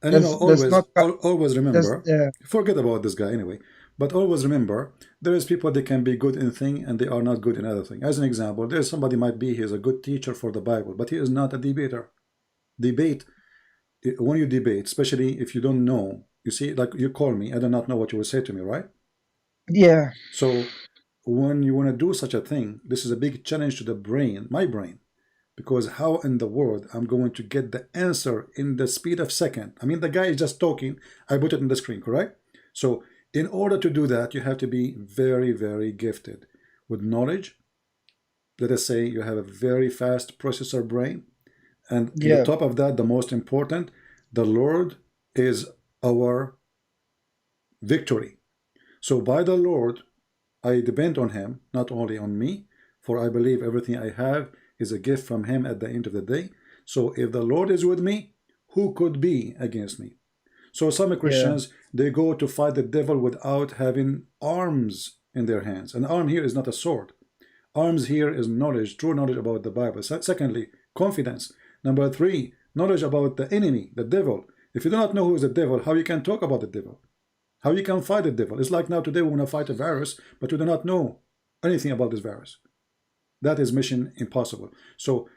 A: And you know, always remember, forget about this guy anyway, but always remember, there is people that can be good in thing and they are not good in other thing. As an example, there's somebody might be, he's a good teacher for the Bible, but he is not a debater. Debate, when you debate, especially if you don't know, you see, like you call me, I do not know what you will say to me, right?
B: Yeah.
A: So when you want to do such a thing, this is a big challenge to the brain, my brain, because how in the world I'm going to get the answer in the speed of second? I mean, the guy is just talking, I put it on the screen, correct? So in order to do that, you have to be very, very gifted with knowledge. Let us say you have a very fast processor brain. And on top of that, the most important, the Lord is our victory. So by the Lord, I depend on Him, not only on me, for I believe everything I have is a gift from Him at the end of the day. So if the Lord is with me, who could be against me? So some Christians, they go to fight the devil without having arms in their hands. An arm here is not a sword. Arms here is knowledge, true knowledge about the Bible. Secondly, confidence. Number 3, knowledge about the enemy, the devil. If you do not know who is the devil, how you can talk about the devil? How you can fight the devil? It's like now today we want to fight a virus, but we do not know anything about this virus. That is mission impossible. So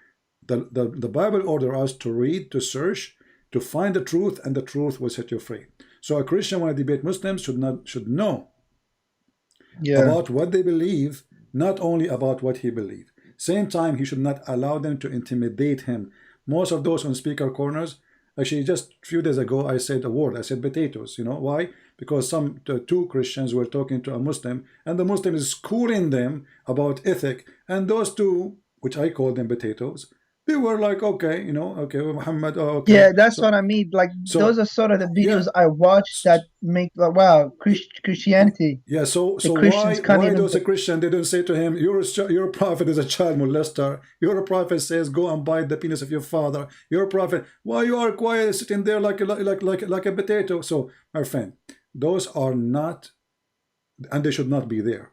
A: the Bible orders us to read, to search, to find the truth, and the truth will set you free. So a Christian, when I debate Muslims, should know about what they believe, not only about what he believes. Same time, he should not allow them to intimidate him. Most of those on speaker corners, actually just a few days ago, I said a word, I said potatoes. You know why? Because two Christians were talking to a Muslim, and the Muslim is schooling them about ethic, and those two, which I call them potatoes, they were like, okay, you know, okay, Muhammad, okay.
B: Yeah, that's what I mean. Like, those are sort of the videos I watch that make like, wow, Christianity.
A: Yeah, so why those Christians, they don't say to him, your prophet is a child molester. Your prophet says, go and bite the penis of your father. Your prophet, why you are quiet, sitting there like a potato? So, my friend, those are not, and they should not be there.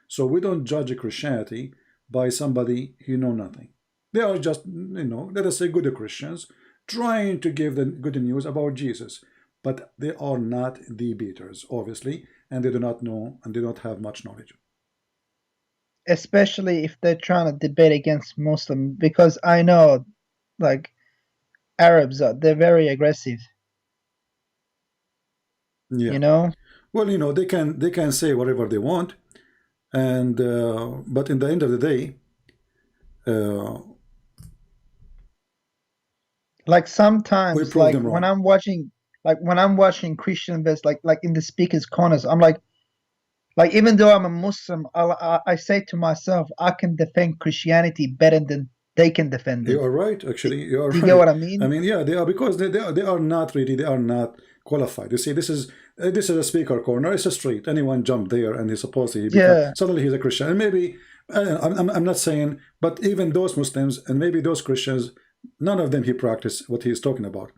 A: So we don't judge Christianity by somebody who know nothing. They are just, you know, let us say good Christians trying to give the good news about Jesus. But they are not debaters, obviously, and they do not know and they don't have much knowledge.
B: especially if they're trying to debate against Muslim, because I know, like, Arabs they're very aggressive.
A: Yeah.
B: You know.
A: Well, you know, they can say whatever they want, and but in the end of the day,
B: like sometimes,
A: we prove
B: like
A: them
B: when
A: wrong.
B: when I'm watching Christian videos, like in the speakers' corners, I'm like even though I'm a Muslim, I say to myself, I can defend Christianity better than they can defend
A: You
B: it.
A: are right, actually. You are
B: Do you
A: right.
B: get what I
A: I
B: mean?
A: mean, yeah, they are, because they are not really, they are not qualified. You see, this is a speaker corner. It's a street. Anyone jump there, and he's supposedly he become
B: Yeah,
A: suddenly he's a Christian. And maybe I'm not saying, but even those Muslims and maybe those Christians, none of them he practice what he is talking about.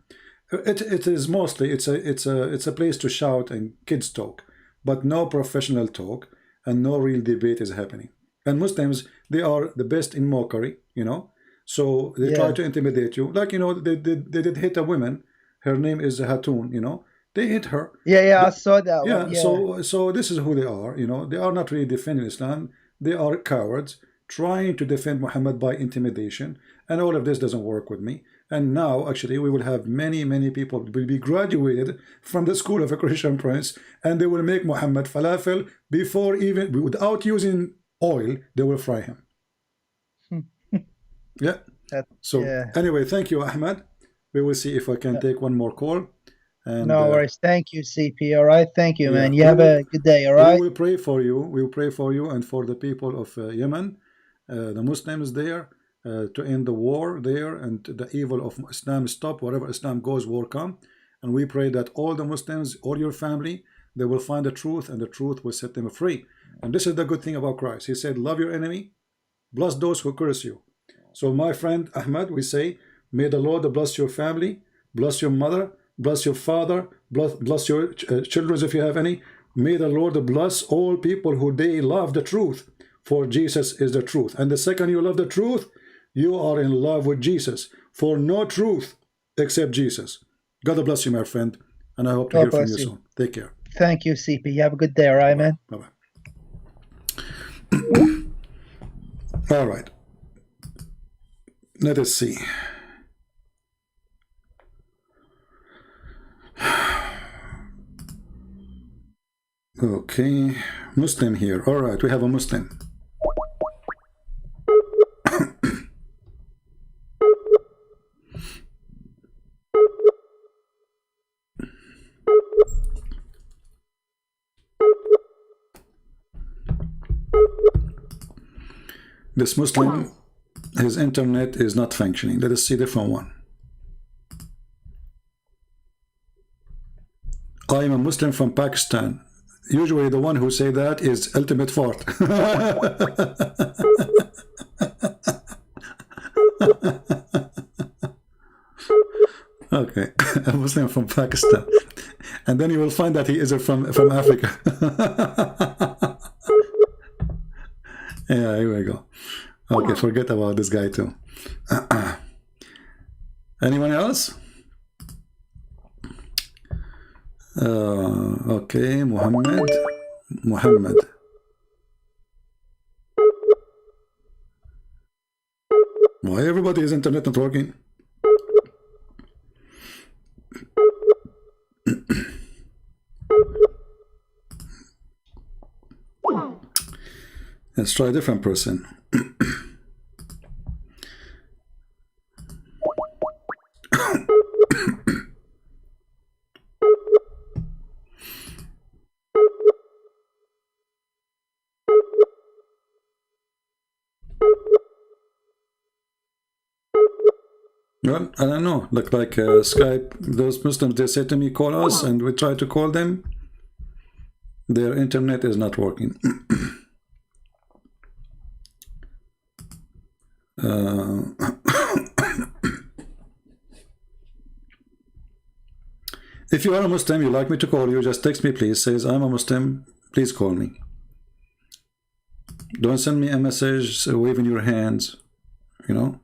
A: It is mostly it's a place to shout and kids talk, but no professional talk and no real debate is happening. And Muslims, they are the best in mockery, you know. So they try
B: yeah,
A: to intimidate you, like, you know, they did hit a woman. Her name is Hatun, you know. They hit her.
B: yeah. I
A: The-
B: saw that one.
A: yeah.
B: Yeah,
A: So this is who they are. You know, they are not really defending Islam. They are cowards trying to defend Muhammad by intimidation, and all of this doesn't work with me. And now, actually, we will have many people will be graduated from the school of a Christian prince, and they will make Muhammad falafel before even without using oil. They will fry him. Yeah.
B: that,
A: So
B: yeah.
A: anyway, thank you, Ahmed. We will see if I can take one more call. And
B: No worries. Thank you, CP. All right. Thank you,
A: yeah,
B: man. You have a good day. All right.
A: we will pray for you. We will pray for you and for the people of Yemen, the Muslims there, to end the war there and the evil of Islam stop. Wherever Islam goes, war come. And we pray that all the Muslims, all your family, they will find the truth, and the truth will set them free. And this is the good thing about Christ. He said, love your enemy, bless those who curse you. So my friend Ahmed, we say, may the Lord bless your family, bless your mother, bless your father, bless your children if you have any. May the Lord bless all people who they love the truth, for Jesus is the truth. And the second you love the truth, you are in love with Jesus, for no truth except Jesus. God bless you, my friend, and I hope to
B: God
A: hear from
B: bless
A: you
B: you.
A: soon. Take care.
B: Thank you, CP. You have a good day. All right, man.
A: Bye-bye. All right. Let us see. Okay, Muslim here. All right, we have a Muslim. This Muslim, his internet is not functioning. Let us see a different one. I am a Muslim from Pakistan. Usually the one who say that is ultimate fart. Okay, a Muslim from Pakistan. And then you will find that he is from Africa. Yeah, here we go. Okay, forget about this guy too. Anyone else? Okay, Muhammad. Why everybody is internet not working? Let's try a different person. Well, I don't know. Look like Skype, those Muslims, they say to me, call us, and we try to call them. Their internet is not working. If you are a Muslim, you like me to call you, just text me, please. Says, I'm a Muslim, please call me. Don't send me a message waving your hands, you know.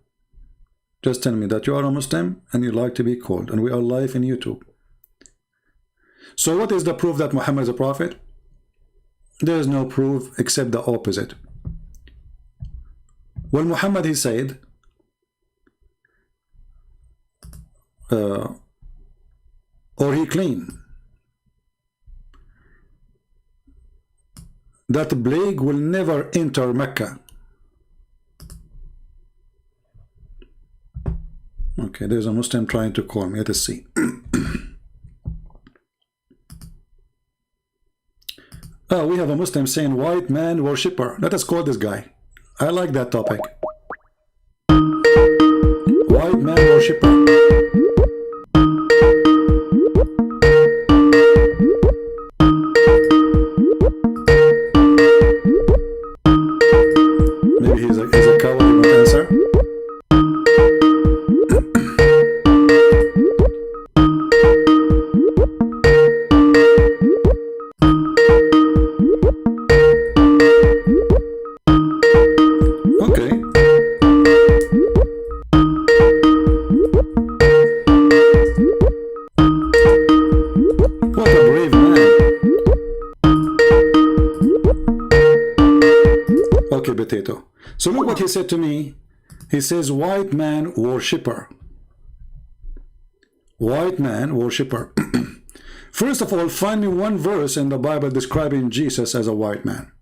A: Just tell me that you are a Muslim and you like to be called, and we are live in YouTube. So what is the proof that Muhammad is a prophet? There is no proof except the opposite. Well, Muhammad, he said, or he claimed that the plague will never enter Mecca. Okay, there's a Muslim trying to call me. Let us see. Oh, we have a Muslim saying white man worshipper. Let us call this guy. I like that topic. White man worshipper. Maybe he's a coward, he won't answer. Potato. So look what he said to me. He says white man worshipper. White man worshipper. First of all, find me one verse in the Bible describing Jesus as a white man.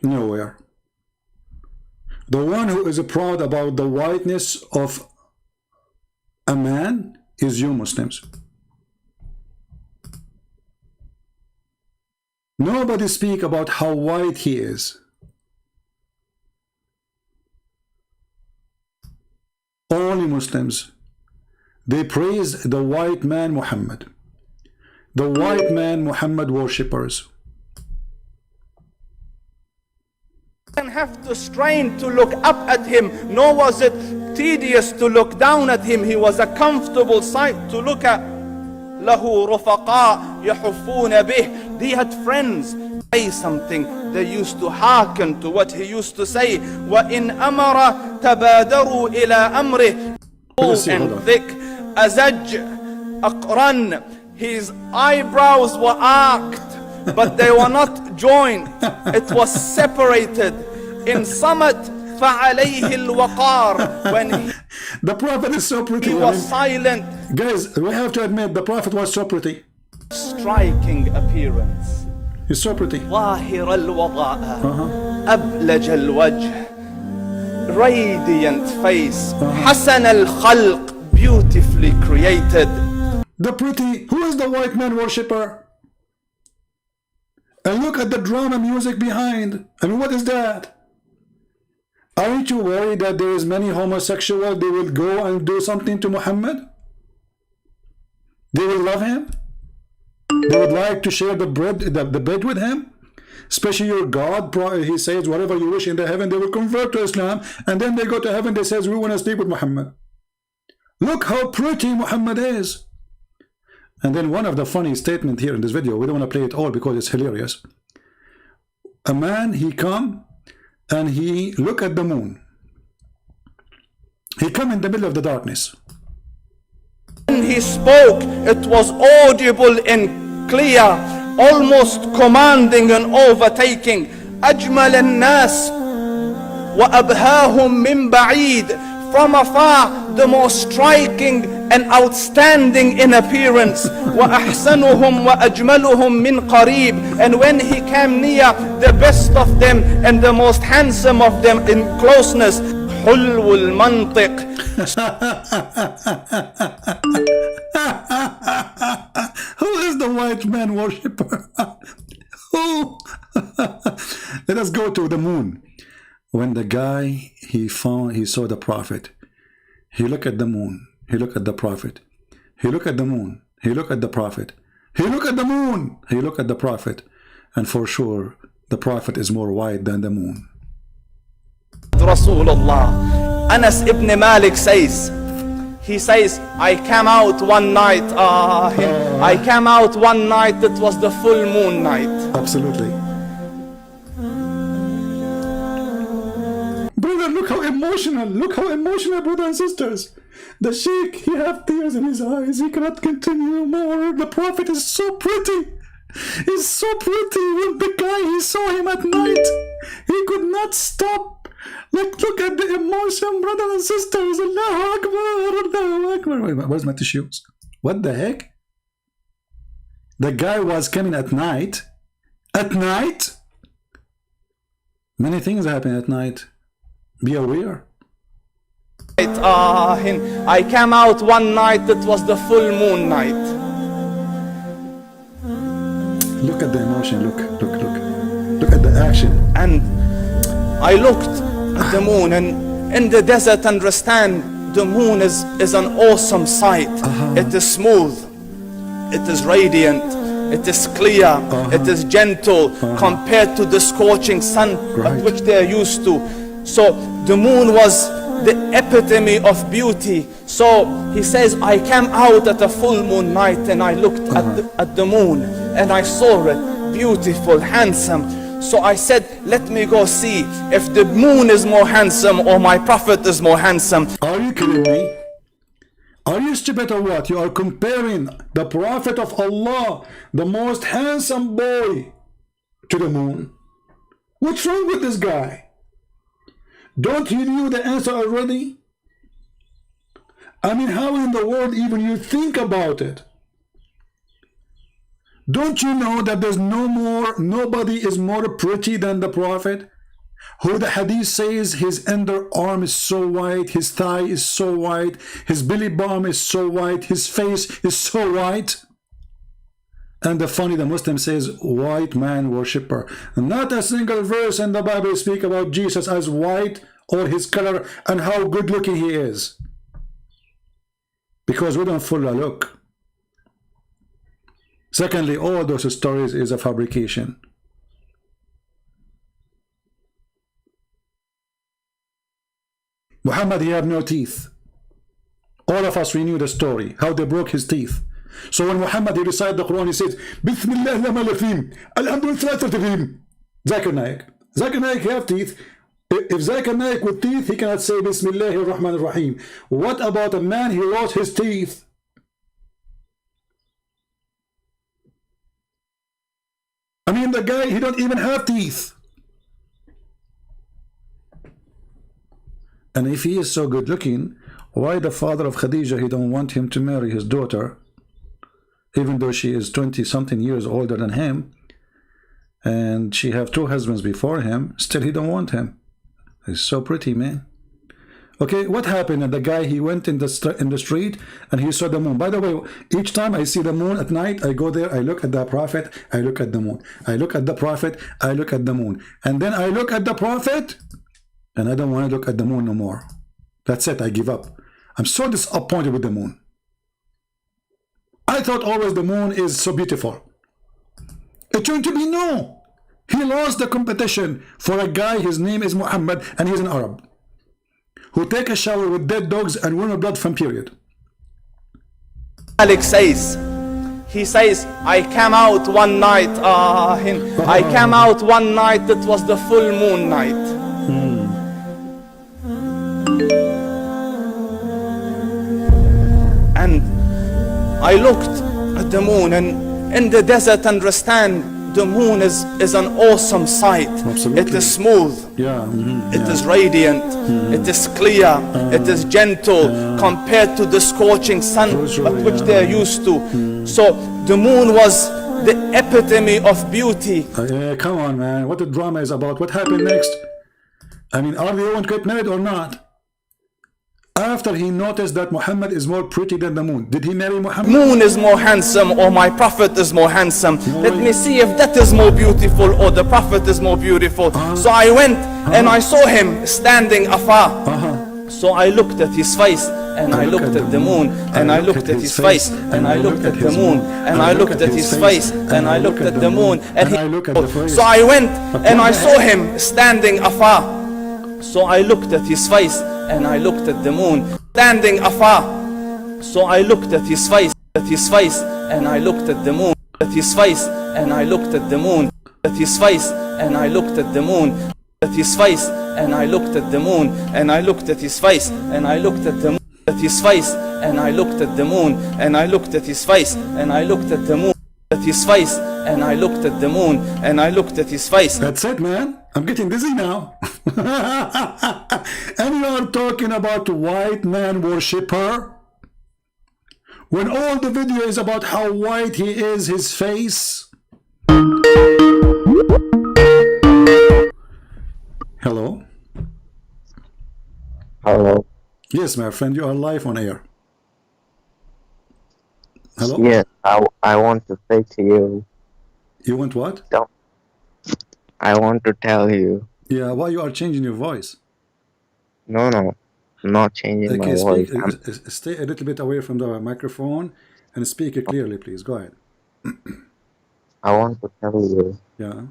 A: Nowhere. The one who is proud about the whiteness of a man is you Muslims. Nobody speak about how white he is. Only Muslims. They praise the white man Muhammad. The white man Muhammad worshippers.
D: Didn't have to strain to look up at him, nor was it tedious to look down at him. He was a comfortable sight to look at. له رفقاء يحفون به. They had friends. Say something, they used to hearken to what he used to say. وإن أمر تبادروا إلى أمره. Tall and thick, أزج أقرن. His eyebrows were arched, but they were not joined. It was separated. In summit فعليه الوقار. When
A: the Prophet is so pretty.
D: He was silent.
A: Guys, we have to admit the Prophet was so pretty.
D: Striking appearance.
A: He's so pretty.
D: ظاهر الوضاء. أبلج الوجه. Radiant face. حسن الخلق. Beautifully created.
A: The pretty. Who is the white man worshipper? And look at the drama music behind. I mean, what is that? Aren't you worried that there is many homosexuals, they will go and do something to Muhammad? They will love him? They would like to share the bed with him? Especially your God, he says, whatever you wish in the heaven, they will convert to Islam, and then they go to heaven, they says, we want to sleep with Muhammad. Look how pretty Muhammad is. And then one of the funny statements here in this video, we don't want to play it all because it's hilarious. A man, he come and he look at the moon. He come in the middle of the darkness.
D: When he spoke, it was audible and clear, almost commanding and overtaking. أجمل الناس وأبهاهم من بعيد. From afar, the most striking and outstanding in appearance. وأحسنهم وأجملهم من قريب. And when he came near, the best of them and the most handsome of them in closeness. حلو المنطق.
A: Who is the white man worshipper? Who? Let us go to the moon. When the guy, he saw the prophet. He looked at the moon. He looked at the prophet. He looked at the moon. He looked at the prophet. He looked at the moon. He looked at the prophet. And for sure, the prophet is more white than the moon.
D: Rasulullah. Anas ibn Malik says, he says, I came out one night, I came out one night, it was the full moon night.
A: Absolutely. Brother, look how emotional, brothers and sisters. The sheikh, he have tears in his eyes, he cannot continue more. The prophet is so pretty. He's so pretty. When the guy, he saw him at night, He could not stop. Like, look at the emotion, brothers and sisters. Allahu Akbar, Allahu Akbar. Wait, where's my tissues? What the heck? The guy was coming at night. At night? Many things happen at night. Be aware.
D: I came out one night, it was the full moon night.
A: Look at the emotion, look. Look at the action.
D: And I looked at the moon, and in the desert, understand, the moon is an awesome sight. It is smooth, it is radiant, it is clear, it is gentle compared to the scorching sun at which they are used to. So the moon was the epitome of beauty. So he says, I came out at a full moon night and I looked at the moon and I saw it beautiful, handsome. So I said, let me go see if the moon is more handsome or my prophet is more handsome.
A: Are you kidding me? Are you stupid or what? You are comparing the prophet of Allah, the most handsome boy, to the moon. What's wrong with this guy? Don't you know the answer already? I mean, how in the world even you think about it? Don't you know that there's nobody is more pretty than the prophet? Who the hadith says his underarm is so white, his thigh is so white, his belly button is so white, his face is so white. And the Muslim says, white man worshipper. Not a single verse in the Bible speak about Jesus as white or his color and how good looking he is. Because we don't follow a look. Secondly, all those stories is a fabrication. Muhammad, he had no teeth. All of us, we knew the story, how they broke his teeth. So when Muhammad, he recited the Quran, he says, Bismillah ar-Rahman ar-Rahim, Alhamdulillah ar-Rahim. Zakir Naik. Zakir Naik, he have teeth. If Zakir Naik with teeth, he cannot say Bismillah ar-Rahman ar-Rahim. What about a man, he lost his teeth? I mean, the guy, he don't even have teeth. And if he is so good looking, why the father of Khadija, he don't want him to marry his daughter, even though she is 20-something years older than him, and she have 2 husbands before him, still he don't want him. He's so pretty, man. Okay, what happened? And the guy, he went in the street and he saw the moon. By the way, each time I see the moon at night, I go there, I look at the prophet, I look at the moon. I look at the prophet, I look at the moon. And then I look at the prophet, and I don't want to look at the moon no more. That's it, I give up. I'm so disappointed with the moon. I thought always the moon is so beautiful. It turned to be no. He lost the competition for a guy, his name is Muhammad, and he's an Arab, who take a shower with dead dogs and women blood from period.
D: Alex says, he says, I came out one night, I came out one night, it was the full moon night. And I looked at the moon, and in the desert, understand, the moon is an awesome sight.
A: Absolutely.
D: It is smooth.
A: Yeah.
D: It is radiant. It is clear. It is gentle compared to the scorching sun at which they are used to. So the moon was the epitome of beauty.
A: Come on, man. What the drama is about? What happened next? I mean, are they going to get married or not? After he noticed that Muhammad is more pretty than the moon, did he marry Muhammad?
D: Moon is more handsome or my prophet is more handsome. Let me see if that is more beautiful or the prophet is more beautiful. So I went and I saw him standing afar. So I looked at his face and I looked at the moon and I looked at his face and I looked at the moon and I looked at his face and I looked at the moon and he. So I went and I saw him standing afar. So I looked at his face and I looked at the moon standing afar. So I looked at his face, and I looked at the moon, at his face, and I looked at the moon, at his face, and I looked at the moon, at his face, and I looked at the moon, and I looked at his face, and I looked at the moon, at his face, and I looked at the moon, and I looked at his face, and I looked at the moon, at his face, and I looked at the moon, and I looked at his face.
A: That's it, man. I'm getting dizzy now. And you are talking about white man worshipper? When all the video is about how white he is, his face. Hello?
E: Hello.
A: Yes, my friend, you are live on air. Hello?
E: Yes, I want to say to you.
A: You want what?
E: I want to tell you.
A: Yeah, why you are changing your voice?
E: No, I'm not changing my voice.
A: Stay a little bit away from the microphone and speak clearly, please. Go ahead.
E: I want to tell you.
A: Yeah.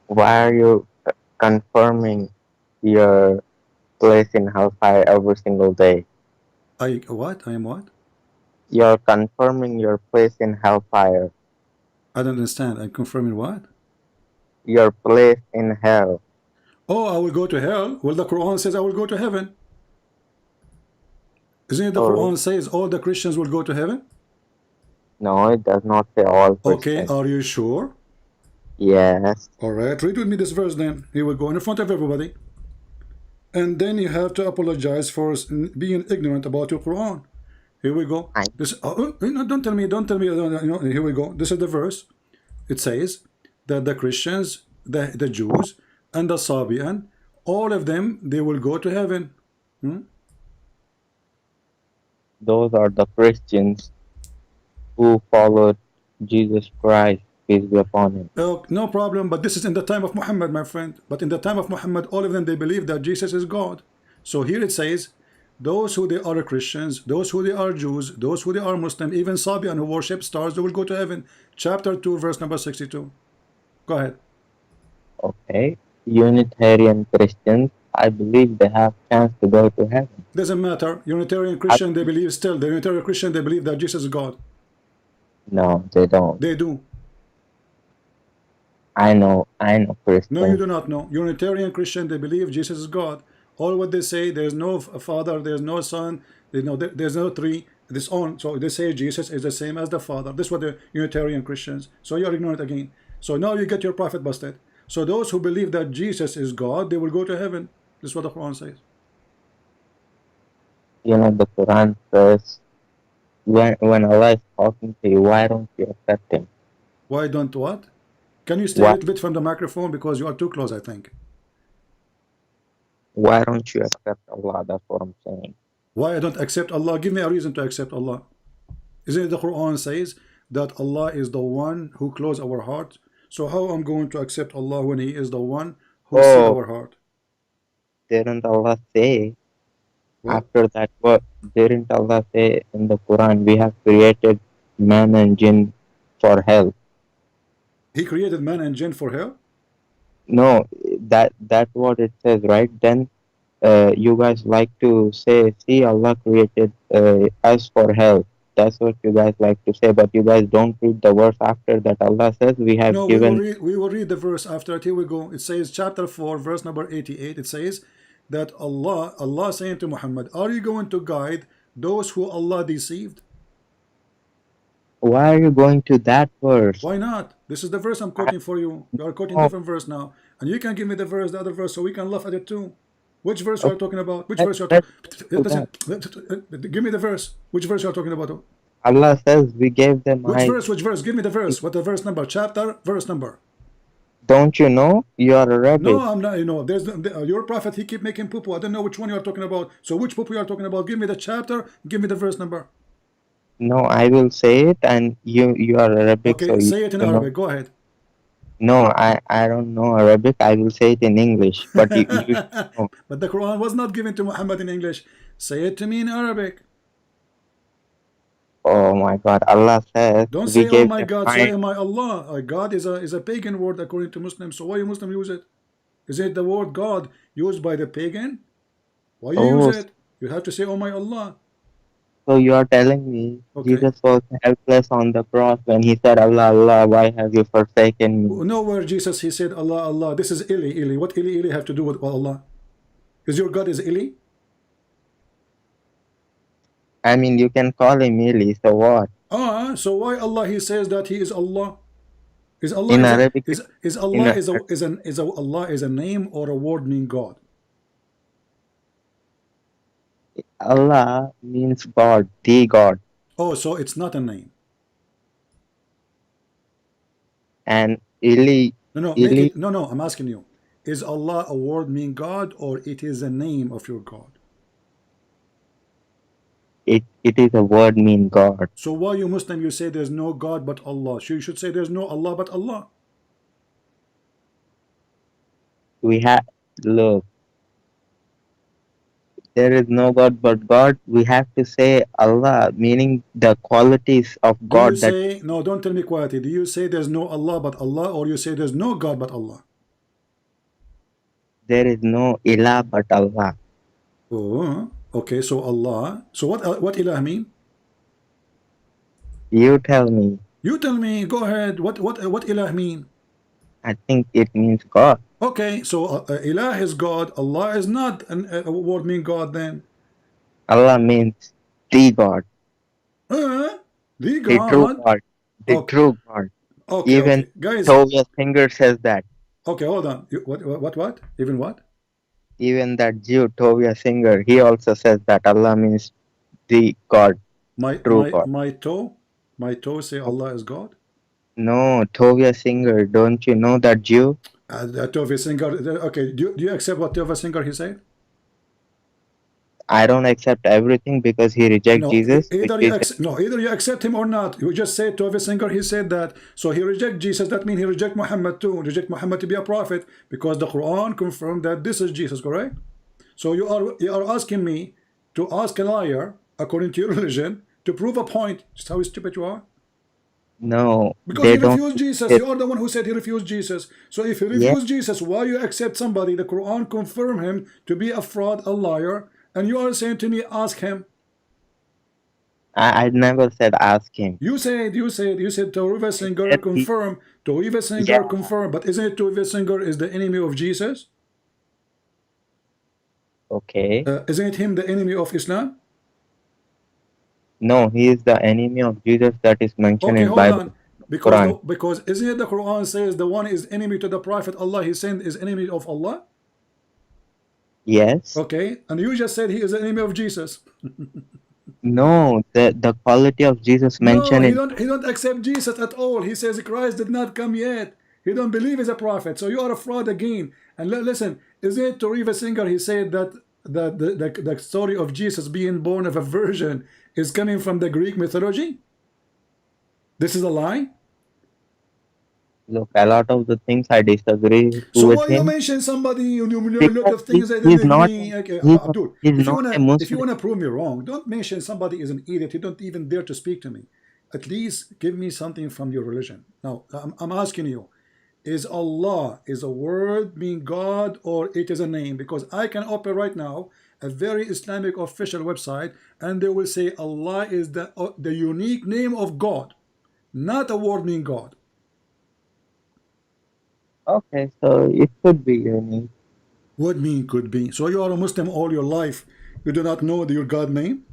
E: Why are you confirming your place in hellfire every single day?
A: What? I am what?
E: You're confirming your place in hellfire.
A: I don't understand. I'm confirming what?
E: Your place in hell.
A: Oh, I will go to hell. Well, the Quran says I will go to heaven. Isn't it the Quran says all the Christians will go to heaven?
E: No, it does not say all
A: Okay,
E: Christians.
A: are you sure?
E: Yes.
A: All right, read with me this verse then. Here we go in front of everybody. And then you have to apologize for being ignorant about your Quran. Here we go. Don't tell me. Here we go. This is the verse. It says that the Christians, the Jews, and the Sabian, all of them, they will go to heaven.
E: Those are the Christians who followed Jesus Christ, peace be upon him.
A: No problem, but this is in the time of Muhammad, my friend. But in the time of Muhammad, all of them, they believe that Jesus is God. So here it says, those who they are Christians, those who they are Jews, those who they are Muslim, even Sabian who worship stars, they will go to heaven. Chapter 2, verse number 62. Go ahead.
E: Okay. Unitarian Christians, I believe they have chance to go to heaven.
A: Doesn't matter. Unitarian Christian, they believe still. The Unitarian Christian, they believe that Jesus is God.
E: No, they don't.
A: They do.
E: I know Christians.
A: No, you do not know. Unitarian Christian, they believe Jesus is God. All what they say, there's no Father, there's no Son, there's no three, this on. So they say Jesus is the same as the Father. This is what the Unitarian Christians. So you're ignorant again. So now you get your prophet busted. So those who believe that Jesus is God, they will go to heaven. This is what the Quran says.
E: You know, the Quran says, when Allah is talking to you, why don't you accept him?
A: Why don't what? Can you stay a little bit from the microphone because you are too close, I think.
E: Why don't you accept Allah? That's what I'm saying.
A: Why I don't accept Allah? Give me a reason to accept Allah. Isn't it the Quran says that Allah is the one who closes our heart? So how I'm going to accept Allah when He is the one who sees our heart?
E: Didn't Allah say after that? What didn't Allah say in the Quran? We have created man and jinn for hell.
A: He created man and jinn for hell?
E: No, that's what it says, right? Then you guys like to say, see, Allah created us for hell. That's what you guys like to say, but you guys don't read the verse after that. Allah says we have given.
A: We will read the verse after it. Here we go. It says chapter 4, verse number 88. It says that Allah saying to Muhammad, are you going to guide those who Allah deceived?
E: Why are you going to that verse?
A: Why not? This is the verse I'm quoting for you. You are quoting different verse now. And you can give me the verse, the other verse, so we can laugh at it too. Which verse you are talking about? Which verse you are talking? Give me the verse. Which verse you are talking about?
E: Allah says we gave them.
A: Which verse? Which verse? Give me the verse. What the verse number? Chapter, verse number.
E: Don't you know? You are a rebel.
A: No, I'm not. You know, there's your prophet. He keep making poo-poo. I don't know which one you are talking about. So which poo-poo you are talking about? Give me the chapter. Give me the verse number.
E: No, I will say it, and you are Arabic.
A: Okay,
E: so
A: say it in Arabic. Go ahead.
E: No, I don't know Arabic. I will say it in English. But
A: But the Quran was not given to Muhammad in English. Say it to me in Arabic.
E: Oh my God! Allah says.
A: Don't say oh my God. Say oh my Allah. God is a pagan word according to Muslims. So why you Muslim use it? Is it the word God used by the pagan? Why you use it? You have to say oh my Allah.
E: So you are telling me Jesus was helpless on the cross when he said, Allah, Allah, why have you forsaken me?
A: Nowhere Jesus, he said, Allah, Allah. This is Ili, Ili. What Ili, Ili have to do with Allah? Is your God is Ili?
E: I mean, you can call him Ili, so what?
A: So why Allah, he says that he is Allah? Is Allah
E: In
A: is,
E: Arabic,
A: is
E: in
A: Allah
E: a,
A: is Allah is a name or a word mean God?
E: Allah means God, the God,
A: Oh, so it's not a name.
E: and Ili,
A: No, make
E: Ili,
A: it. No, I'm asking you. Is Allah a word mean God or it is a name of your God?
E: it is a word mean God.
A: So why you Muslim you say there's no God but Allah? So you should say there's no Allah but Allah.
E: We have, look, there is no God but God. We have to say Allah, meaning the qualities of
A: Do you
E: God that
A: say no? Don't tell me quietly. Do you say there's no Allah but Allah, or you say there's no God but Allah?
E: there is no ilah but Allah.
A: Oh, okay. So Allah. So what ilah mean?
E: You tell me.
A: You tell me. Go ahead. What ilah mean?
E: I think it means God.
A: Okay. So ilah is God. Allah is not a word mean God then.
E: Allah means the God,
A: The
E: the true
A: God.
E: God, the
A: Okay.
E: true God.
A: Okay.
E: Even
A: Okay. Guys.
E: Tobias Singer says that.
A: Okay. Hold on. What? Even what?
E: Even that Jew, Tobias Singer, he also says that Allah means the God,
A: My
E: true
A: my
E: God.
A: my toe. My toe say Allah is God.
E: No, Tobias Singer, don't you know that Jew?
A: Tove Singer. Okay. Do you accept what Tove Singer he said?
E: I don't accept everything because he rejects
A: No,
E: Jesus.
A: either you accept him or not. You just say Tove Singer, he said that. So he reject Jesus. That means he reject Muhammad too. Reject Muhammad to be a prophet because the Quran confirmed that this is Jesus, correct? So you are asking me to ask a liar according to your religion to prove a point. Just how stupid you are.
E: No,
A: Because
E: they
A: he
E: don't.
A: refused Jesus.
E: It,
A: You are the one who said he refused Jesus. So if he
E: yeah,
A: refused Jesus, why you accept somebody? The Quran confirm him to be a fraud, a liar, and you are saying to me, ask him.
E: I never said ask him.
A: You said Tove Singer
E: Said he,
A: confirm. Tove
E: yeah,
A: Singer confirm. But isn't it Tove Singer is the enemy of Jesus?
E: okay.
A: Isn't it him the enemy of Islam?
E: No, he is the enemy of Jesus that is mentioned
A: Okay,
E: in
A: hold
E: Bible,
A: on. Because
E: Quran.
A: because isn't it the Quran says the one is enemy to the Prophet Allah, he sent is enemy of Allah?
E: Yes.
A: Okay, and you just said he is the enemy of Jesus.
E: No, the quality of Jesus
A: No,
E: mentioned in.
A: he don't accept Jesus at all. He says Christ did not come yet. He don't believe he's a prophet. So you are a fraud again. And listen, is it Tove Singer? He said that the story of Jesus being born of a virgin is coming from the Greek mythology. This is a lie.
E: Look, a lot of the things I disagree
A: So
E: with
A: why you
E: him
A: mention somebody? You a lot
E: because
A: of things that
E: he's not
A: agree. Okay,
E: he's,
A: Abdul,
E: he's not a
A: if you
E: Muslim.
A: wanna prove me wrong, don't mention somebody is an idiot. You don't even dare to speak to me. At least give me something from your religion. Now I'm asking you, is Allah is a word mean God or it is a name? Because I can open right now a very Islamic official website and they will say Allah is the unique name of God, not a word mean God.
E: Okay, so it could be unique.
A: What mean could be? So you are a Muslim all your life. You do not know your God name?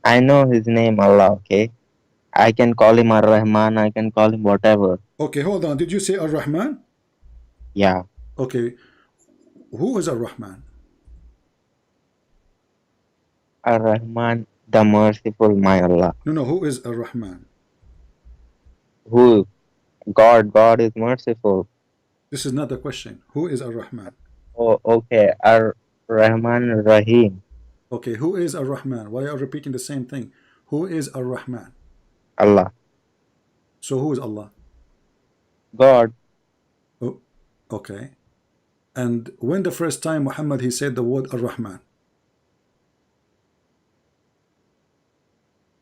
E: I know his name, Allah, okay? I can call him Ar-Rahman, I can call him whatever.
A: Okay, hold on. Did you say Ar-Rahman?
E: Yeah.
A: Okay. Who is Ar-Rahman?
E: Ar-Rahman, the merciful, my Allah.
A: No, who is Ar-Rahman?
E: Who? God is merciful.
A: This is not the question. Who is Ar-Rahman?
E: Oh, okay. Ar-Rahman Rahim.
A: Okay, who is Ar-Rahman? Why are you repeating the same thing? Who is Ar-Rahman?
E: Allah.
A: So who is Allah?
E: God.
A: Oh, okay. And when the first time Muhammad he said the word Ar-Rahman?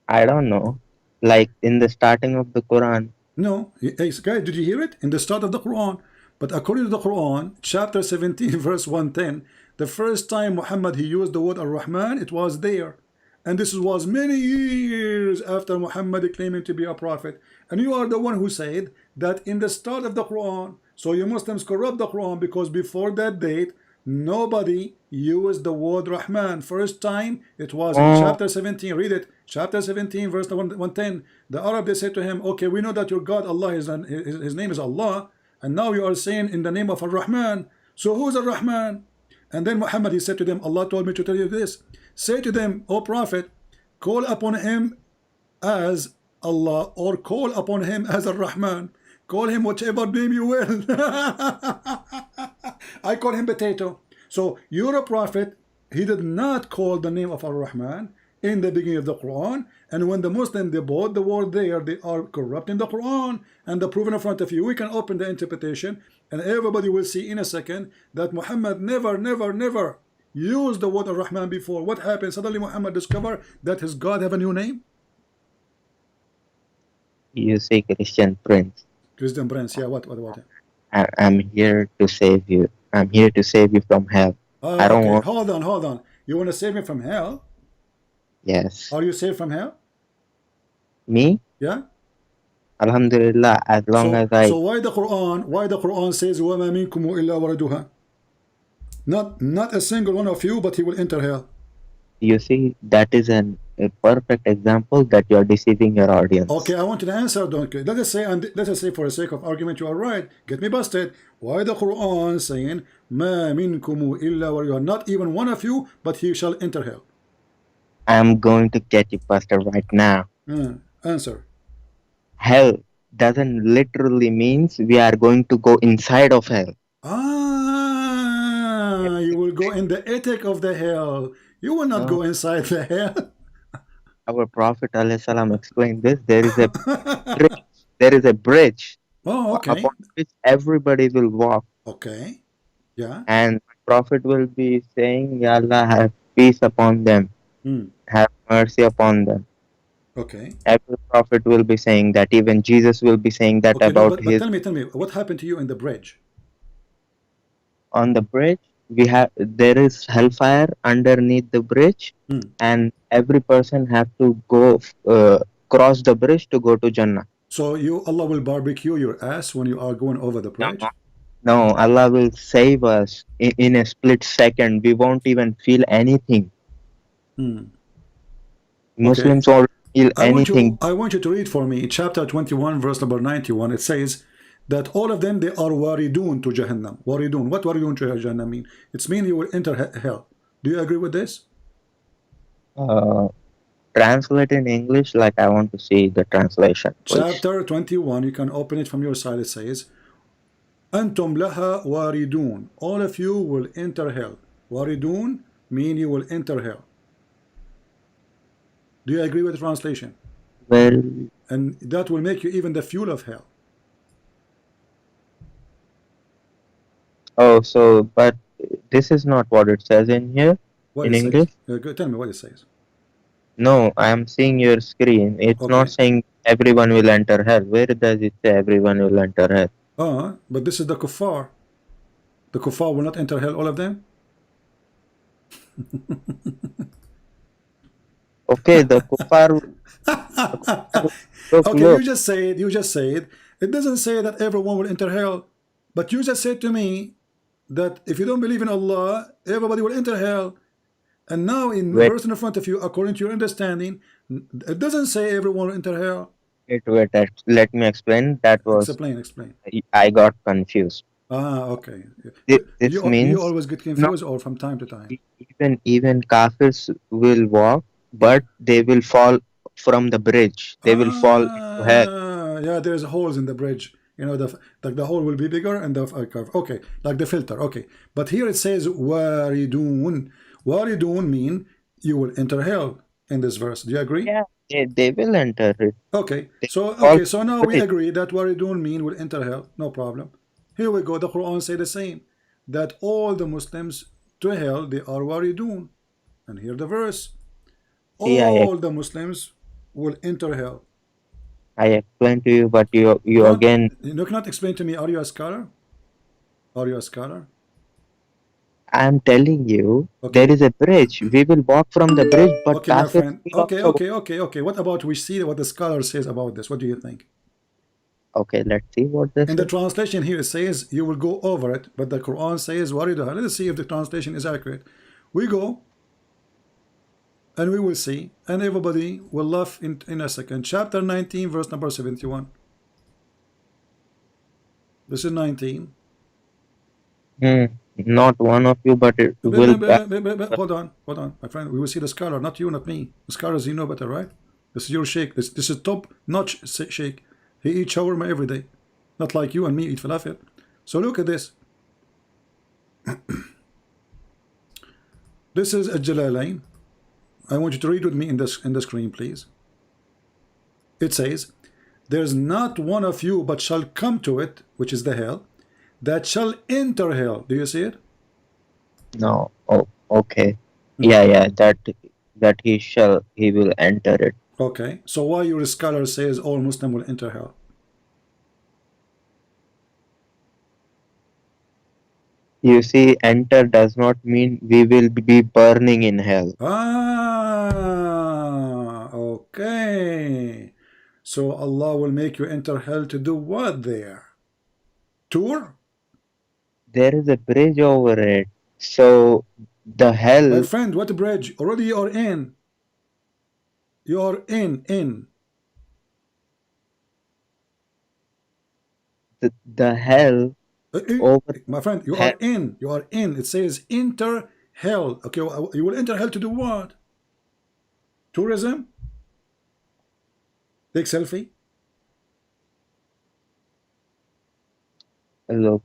E: I don't know. Like in the starting of the Quran.
A: No. Hey, guys, did you hear it? In the start of the Quran. But according to the Quran, chapter 17, verse 110, the first time Muhammad he used the word Ar-Rahman, it was there. And this was many years after Muhammad claiming to be a prophet. And you are the one who said that in the start of the Quran, so you Muslims corrupt the Quran because before that date, nobody used the word Rahman. First time, it was in chapter 17. Read it. chapter 17, verse 110. The Arab, they said to him, okay, we know that your God, Allah, his name is Allah, and now you are saying in the name of Ar-Rahman. So who's Ar-Rahman? And then Muhammad, he said to them, Allah told me to tell you this. Say to them, O Prophet, call upon him as Allah, or call upon him as Ar-Rahman. Call him whichever name you will. I call him potato. So you're a prophet. He did not call the name of Ar-Rahman in the beginning of the Quran, and when the Muslim, they bought the word there, they are corrupting the Quran, and the proof in front of you. We can open the interpretation, and everybody will see in a second that Muhammad never used the word Ar-Rahman before. What happened? Suddenly Muhammad discovered that his God have a new name.
E: You say Christian Prince.
A: Christian Prince, yeah, what about it?
E: I'm here to save you. I'm here to save you from hell. I don't want...
A: Hold on. You want to save me from hell?
E: Yes.
A: Are you saved from hell?
E: Me?
A: Yeah.
E: Alhamdulillah, as long as I...
A: So why the Quran says وَمَا مِنْكُمُ إِلَّا وَرَدُهَا? Not a single one of you, but he will enter hell.
E: You see, that is a perfect example that you are deceiving your audience.
A: Okay, I want an answer. Don't let us say, and let us say for the sake of argument, you are right. Get me busted. Why the Quran saying مَا مِنْكُمُ إِلَّا وَرَدُهَا? Not even one of you, but he shall enter hell.
E: I'm going to get you busted right now.
A: Answer.
E: Hell doesn't literally means we are going to go inside of hell.
A: You will go in the attic of the hell. You will not go inside the hell.
E: Our Prophet ﷺ explained this. There is a bridge. There is a bridge.
A: Oh, okay.
E: Upon which everybody will walk.
A: Okay. Yeah.
E: And Prophet will be saying, Ya Allah, have peace upon them. Have mercy upon them.
A: Okay.
E: Every prophet will be saying that. Even Jesus will be saying that about his...
A: But tell me, what happened to you in the bridge?
E: On the bridge, there is hellfire underneath the bridge, and every person have to go cross the bridge to go to Jannah.
A: So Allah will barbecue your ass when you are going over the bridge?
E: No, Allah will save us in a split second. We won't even feel anything. Muslims won't feel anything.
A: I want you to read for me chapter 21, verse number 91. It says that all of them, they are waridun to Jahannam. Waridun. What waridun to Jahannam mean? It's mean you will enter hell. Do you agree with this?
E: Translate in English, like I want to see the translation. Please.
A: Chapter 21, you can open it from your side. It says, Antum laha waridun. All of you will enter hell. Waridun mean you will enter hell. Do you agree with the translation?
E: Well,
A: and that will make you even the fuel of hell.
E: Oh, so, but this is not what it says in here, in English?
A: Tell me what it says.
E: No, I am seeing your screen. It's not saying everyone will enter hell. Where does it say everyone will enter hell?
A: But this is the kuffar. The kuffar will not enter hell, all of them?
E: Okay, the kuffar.
A: Okay, you just said it doesn't say that everyone will enter hell, but you just said to me that if you don't believe in Allah, everybody will enter hell. And now in the verse in front of you, according to your understanding, it doesn't say everyone will enter hell.
E: Wait, let me explain. That was
A: explain.
E: I got confused.
A: Okay.
E: This means
A: you always get confused, or from time to time.
E: Even kafirs will walk, but they will fall from the bridge. They will fall into hell.
A: Yeah, there's holes in the bridge. You know, the hole will be bigger and the curve. Okay, like the filter. Okay, but here it says waridun. Waridun mean you will enter hell in this verse. Do you agree?
E: Yeah, they will enter it.
A: Okay, so now we agree that waridun mean will enter hell. No problem. Here we go. The Quran say the same, that all the Muslims to hell, they are waridun. And here the verse, all the Muslims will enter hell.
E: I explained to you, but you again.
A: You cannot explain to me. Are you a scholar? Are you a scholar?
E: I'm telling you, there is a bridge. We will walk from the bridge, but
A: okay, my friend. Okay. What about we see what the scholar says about this? What do you think?
E: Okay, let's see what this.
A: In the translation here it says you will go over it, but the Quran says wariduha. Let's see if the translation is accurate. We go. And we will see, and everybody will laugh in a second. Chapter 19, verse number 71. This is 19.
E: Not one of you, but it will.
A: Hold on, my friend. We will see the scholar, not you, not me. The scholars, you know better, right? This is your sheikh. This is top-notch sheikh. He eats shawarma every day, not like you and me eat falafel. So look at this. This is a Jalalain. I want you to read with me in the screen, please. It says, "There's not one of you but shall come to it, which is the hell, that shall enter hell." Do you see it?
E: No. Oh, okay. Yeah. That he will enter it.
A: Okay. So why your scholar says all Muslim will enter hell?
E: You see, enter does not mean we will be burning in hell.
A: Okay. So Allah will make you enter hell to do what there? Tour?
E: There is a bridge over it. So the hell.
A: My friend, what bridge? Already you are in. You are in.
E: The hell. Over
A: my friend, you are in. You are in. It says enter hell. Okay, you will enter hell to do what? Tourism? Take selfie?
E: Look,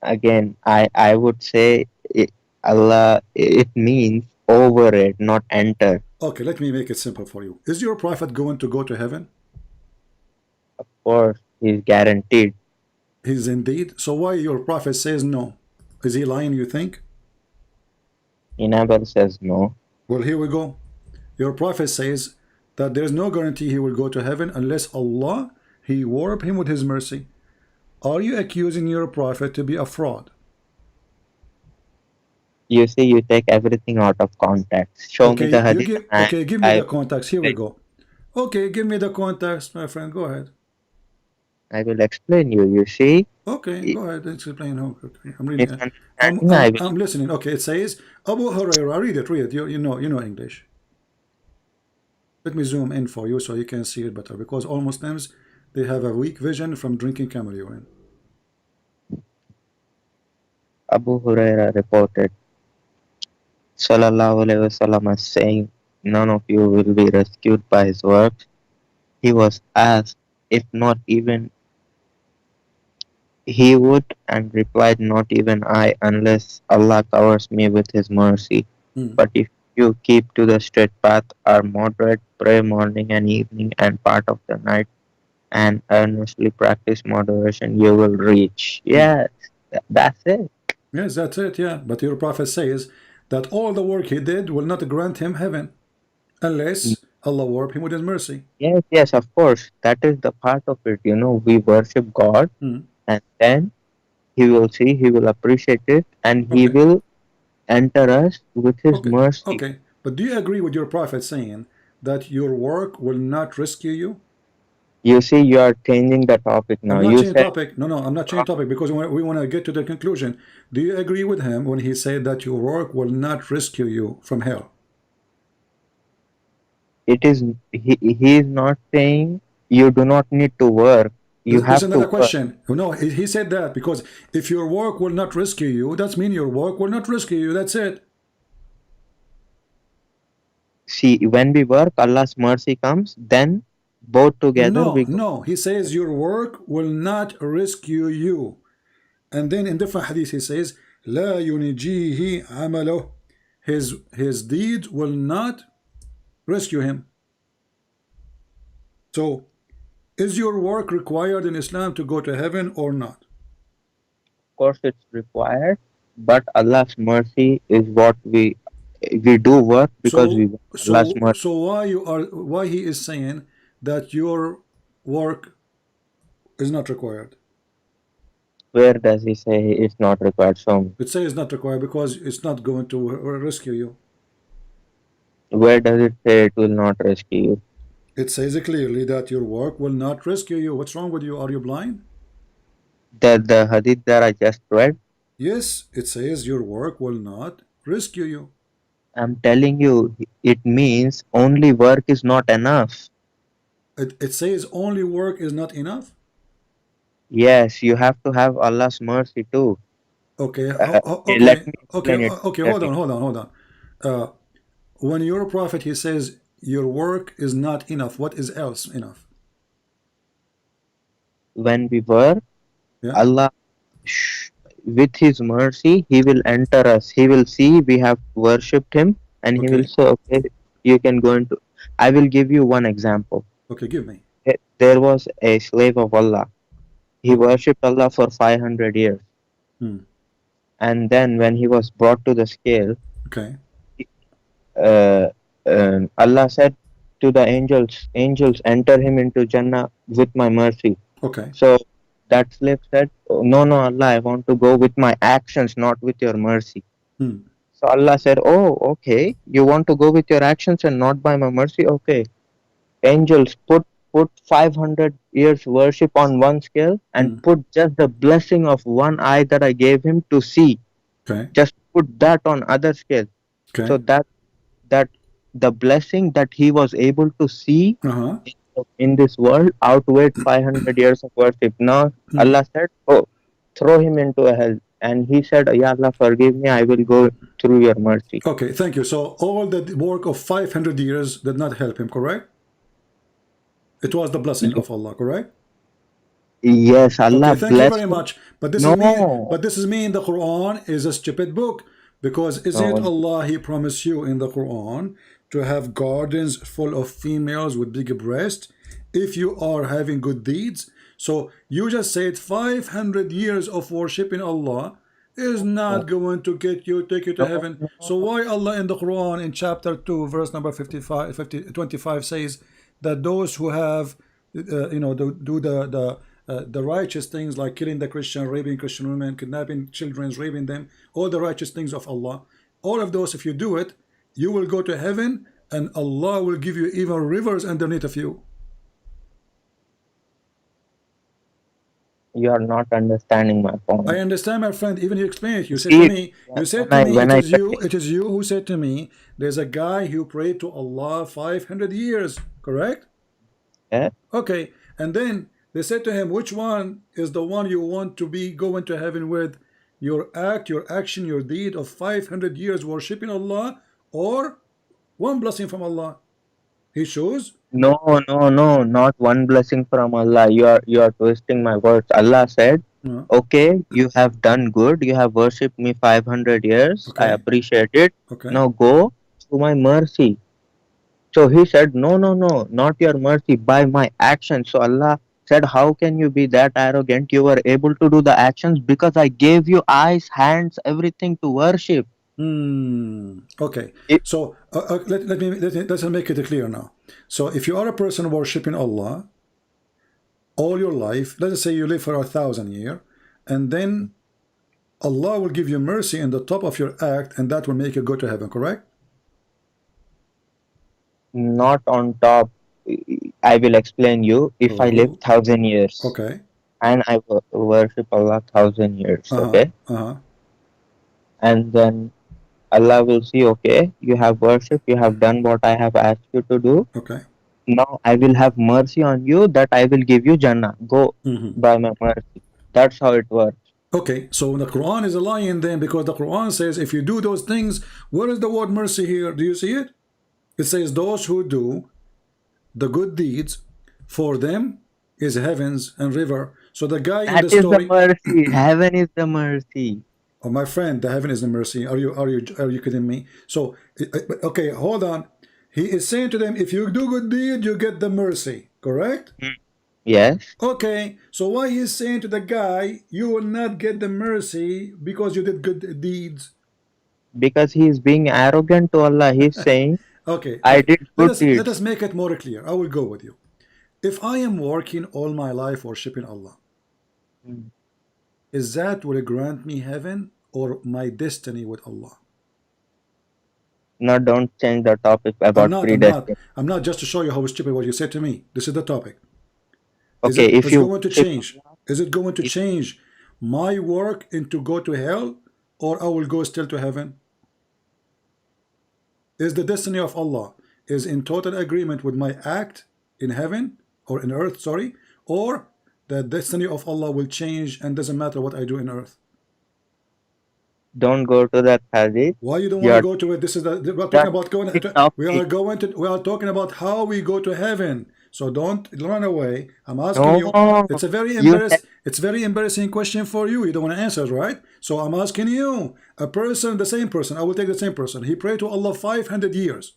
E: again, I would say Allah, it means over it, not enter.
A: Okay, let me make it simple for you. Is your prophet going to go to heaven?
E: Of course, he's guaranteed.
A: He's indeed. So why your prophet says no? Is he lying, you think?
E: He never says no.
A: Well, here we go. Your prophet says that there's no guarantee he will go to heaven unless Allah, he warp him with his mercy. Are you accusing your prophet to be a fraud?
E: You see, you take everything out of context. Show me the hadith.
A: Give me the context. Here we go. Okay, give me the context, my friend. Go ahead.
E: I will explain you see.
A: Okay, go ahead. Explain. I'm reading. I'm listening. Okay, it says Abu Hurairah. Read it. You know English. Let me zoom in for you so you can see it better, because all Muslims, they have a weak vision from drinking camel urine.
E: Abu Hurairah reported, Sallallahu Alaihi Wasallam is saying, none of you will be rescued by his works. He was asked if not even he would, and replied, not even I, unless Allah covers me with his mercy. But if you keep to the straight path, are moderate, pray morning and evening and part of the night, and earnestly practice moderation, you will reach. Yes, that's it.
A: Yes, that's it, yeah. But your prophet says that all the work he did will not grant him heaven unless Allah warp him with his mercy.
E: Yes, of course. That is the part of it. We worship God, and then he will see, he will appreciate it, and he will enter us with his mercy.
A: Okay, but do you agree with your prophet saying that your work will not rescue you?
E: You see, you are changing the topic now.
A: I'm not changing topic. No, I'm not changing topic, because we want to get to the conclusion. Do you agree with him when he said that your work will not rescue you from hell?
E: It is, he is not saying you do not need to work. You have to.
A: Another question. No, he said that because if your work will not rescue you, that means your work will not rescue you. That's it.
E: See, when we work, Allah's mercy comes, then both together
A: No, he says your work will not rescue you. And then in different hadith he says, لا ينجيه عمله. His deeds will not rescue him. So, is your work required in Islam to go to heaven or not?
E: Of course it's required, but Allah's mercy is what we do work because we want Allah's mercy.
A: So why he is saying that your work is not required?
E: Where does he say it's not required? So
A: it says it's not required because it's not going to rescue you.
E: Where does it say it will not rescue you?
A: It says clearly that your work will not rescue you. What's wrong with you? Are you blind?
E: The hadith that I just read?
A: Yes, it says your work will not rescue you.
E: I'm telling you, it means only work is not enough.
A: It says only work is not enough.
E: Yes, you have to have Allah's mercy too.
A: Okay,
E: Okay, let
A: okay,
E: me
A: okay,
E: explain it
A: okay. Hold
E: clearly.
A: on, hold on, hold on. Uh, when your prophet he says your work is not enough, what is else enough?
E: When we work,
A: Yeah.
E: Allah, with His mercy, He will enter us. He will see we have worshipped Him, and He will
A: Okay.
E: say, "Okay, you can go into." I will give you one example.
A: Okay. Give me.
E: There was a slave of Allah. He
A: Okay.
E: worshipped Allah for 500 years,
A: Hmm.
E: and then when he was brought to the scale,
A: Okay.
E: uh, Allah said to the angels, "Angels, enter him into Jannah with my mercy."
A: Okay.
E: So that slave said, "Oh, no, no, Allah, I want to go with my actions, not with your mercy."
A: Hmm.
E: So Allah said, "Oh, okay, you want to go with your actions and not by my mercy? Okay, angels, put 500 years worship on one scale and
A: Hmm.
E: put just the blessing of one eye that I gave him to see.
A: Okay.
E: Just put that on other scale." So
A: Okay.
E: that the blessing that he was able to see
A: Uh-huh.
E: in this world outweighed 500 years of worship. Now
A: Hmm.
E: Allah said, "Oh, throw him into a hell." And he said, "Ya Allah, forgive me. I will go through your mercy."
A: Okay. Thank you. So all the work of 500 years did not help him, correct? It was the blessing of Allah, correct?
E: Yes, Allah
A: Okay, thank you
E: bless
A: very
E: him.
A: much. But this is me.
E: No,
A: But this is me in the Quran is a stupid book, because isn't
E: no,
A: Allah He promised you in the Quran to have gardens full of females with big breasts if you are having good deeds? So you just said 500 years of worshiping Allah is not going to take you to
E: no,
A: heaven. So
E: no.
A: why Allah in the Quran in chapter 2 verse number 25 says that those who have do the righteous things like killing the Christian, raping Christian women, kidnapping children, raping them, all the righteous things of Allah, all of those, if you do it, you will go to heaven, and Allah will give you even rivers underneath of you.
E: You are not understanding my
A: I
E: point.
A: understand, my friend. Even you explain it. You said to
E: See,
A: me,
E: when I tell you,
A: it is you who said to me, there's a guy who prayed to Allah 500 years, correct?
E: eh,
A: Okay, and then they said to him, which one is the one you want to be going to heaven with? Your act, your action, your deed of 500 years worshiping Allah, or one blessing from Allah? He chose.
E: no, no, no, not one blessing from Allah. You are twisting my words. Allah said,
A: uh,
E: "Okay, you have done good. You have worshipped me 500 years. I
A: okay,
E: appreciate it.
A: okay.
E: Now go to my mercy." So he said, "No, no, no, not your mercy, by my action." So Allah said, "How can you be that arrogant? You were able to do the actions because I gave you eyes, hands, everything to worship."
A: Okay.
E: It,
A: So let's make it clear now. So if you are a person worshiping Allah all your life, let's say you live for 1,000 years, and then Allah will give you mercy in the top of your act, and that will make you go to heaven, correct?
E: not on top. I will explain you. If I live
A: Oh,
E: 1,000 years
A: okay.
E: and I worship Allah 1,000 years,
A: Uh-huh.
E: okay,
A: Uh-huh.
E: and then Allah will see, okay, you have worshipped, you have done what I have asked you to do.
A: Okay.
E: Now I will have mercy on you, that I will give you Jannah. Go by my mercy. That's how it works.
A: Okay, so the Quran is a lying then, because the Quran says if you do those things, where is the word mercy here? Do you see it? It says those who do the good deeds, for them is heavens and river. So the guy in
E: That
A: the
E: is the
A: story,
E: mercy. Heaven is the mercy.
A: oh my friend, the heaven is the mercy. Are you kidding me? So okay, hold on. He is saying to them, if you do good deed, you get the mercy, correct?
E: Yes,
A: Okay, so why he's saying to the guy, you will not get the mercy because you did good deeds?
E: because he is being arrogant to Allah. He's saying,
A: Okay,
E: I
A: okay.
E: did
A: Let
E: good
A: us let
E: deeds.
A: us make it more clear. I will go with you. If I am working all my life worshiping Allah, is that will grant me heaven or my destiny with Allah?
E: No, don't change the topic
A: I'm
E: about
A: not. I'm not.
E: predestined.
A: I'm not just to show you how stupid what you said to me. This is the topic. Is
E: Okay,
A: it
E: if
A: is
E: you
A: going to
E: worship
A: change? Is it going to
E: if,
A: change my work into go to hell, or I will go still to heaven? Is the destiny of Allah is in total agreement with my act in heaven or in earth, sorry, or the destiny of Allah will change and doesn't matter what I do in earth?
E: Don't go to that hadith.
A: Why you don't want to go to it? This is we're talking about going. We are talking about how we go to heaven. So don't run away. I'm asking you. It's a very embarrassing question for you. You don't want to answer, right? So I'm asking you. A person, the same person. I will take the same person. He prayed to Allah 500 years.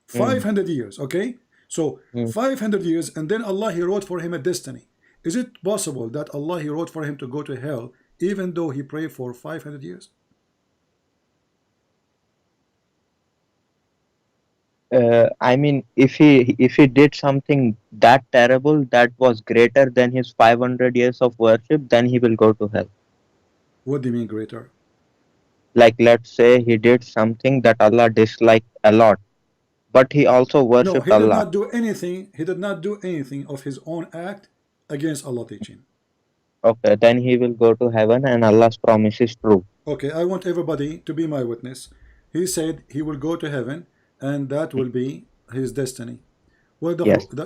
A: 500 years. Okay. So 500 years, and then Allah He wrote for him a destiny. Is it possible that Allah He wrote for him to go to hell, even though he prayed for 500 years?
E: I mean, if he did something that terrible that was greater than his 500 years of worship, then he will go to hell.
A: What do you mean greater?
E: Like, let's say he did something that Allah disliked a lot, but he also worshipped Allah.
A: No, he did not do anything. He did not do anything of his own act against Allah teaching.
E: Okay, then he will go to heaven, and Allah's promise is true.
A: Okay, I want everybody to be my witness. He said he will go to heaven, and that will be his destiny. Well,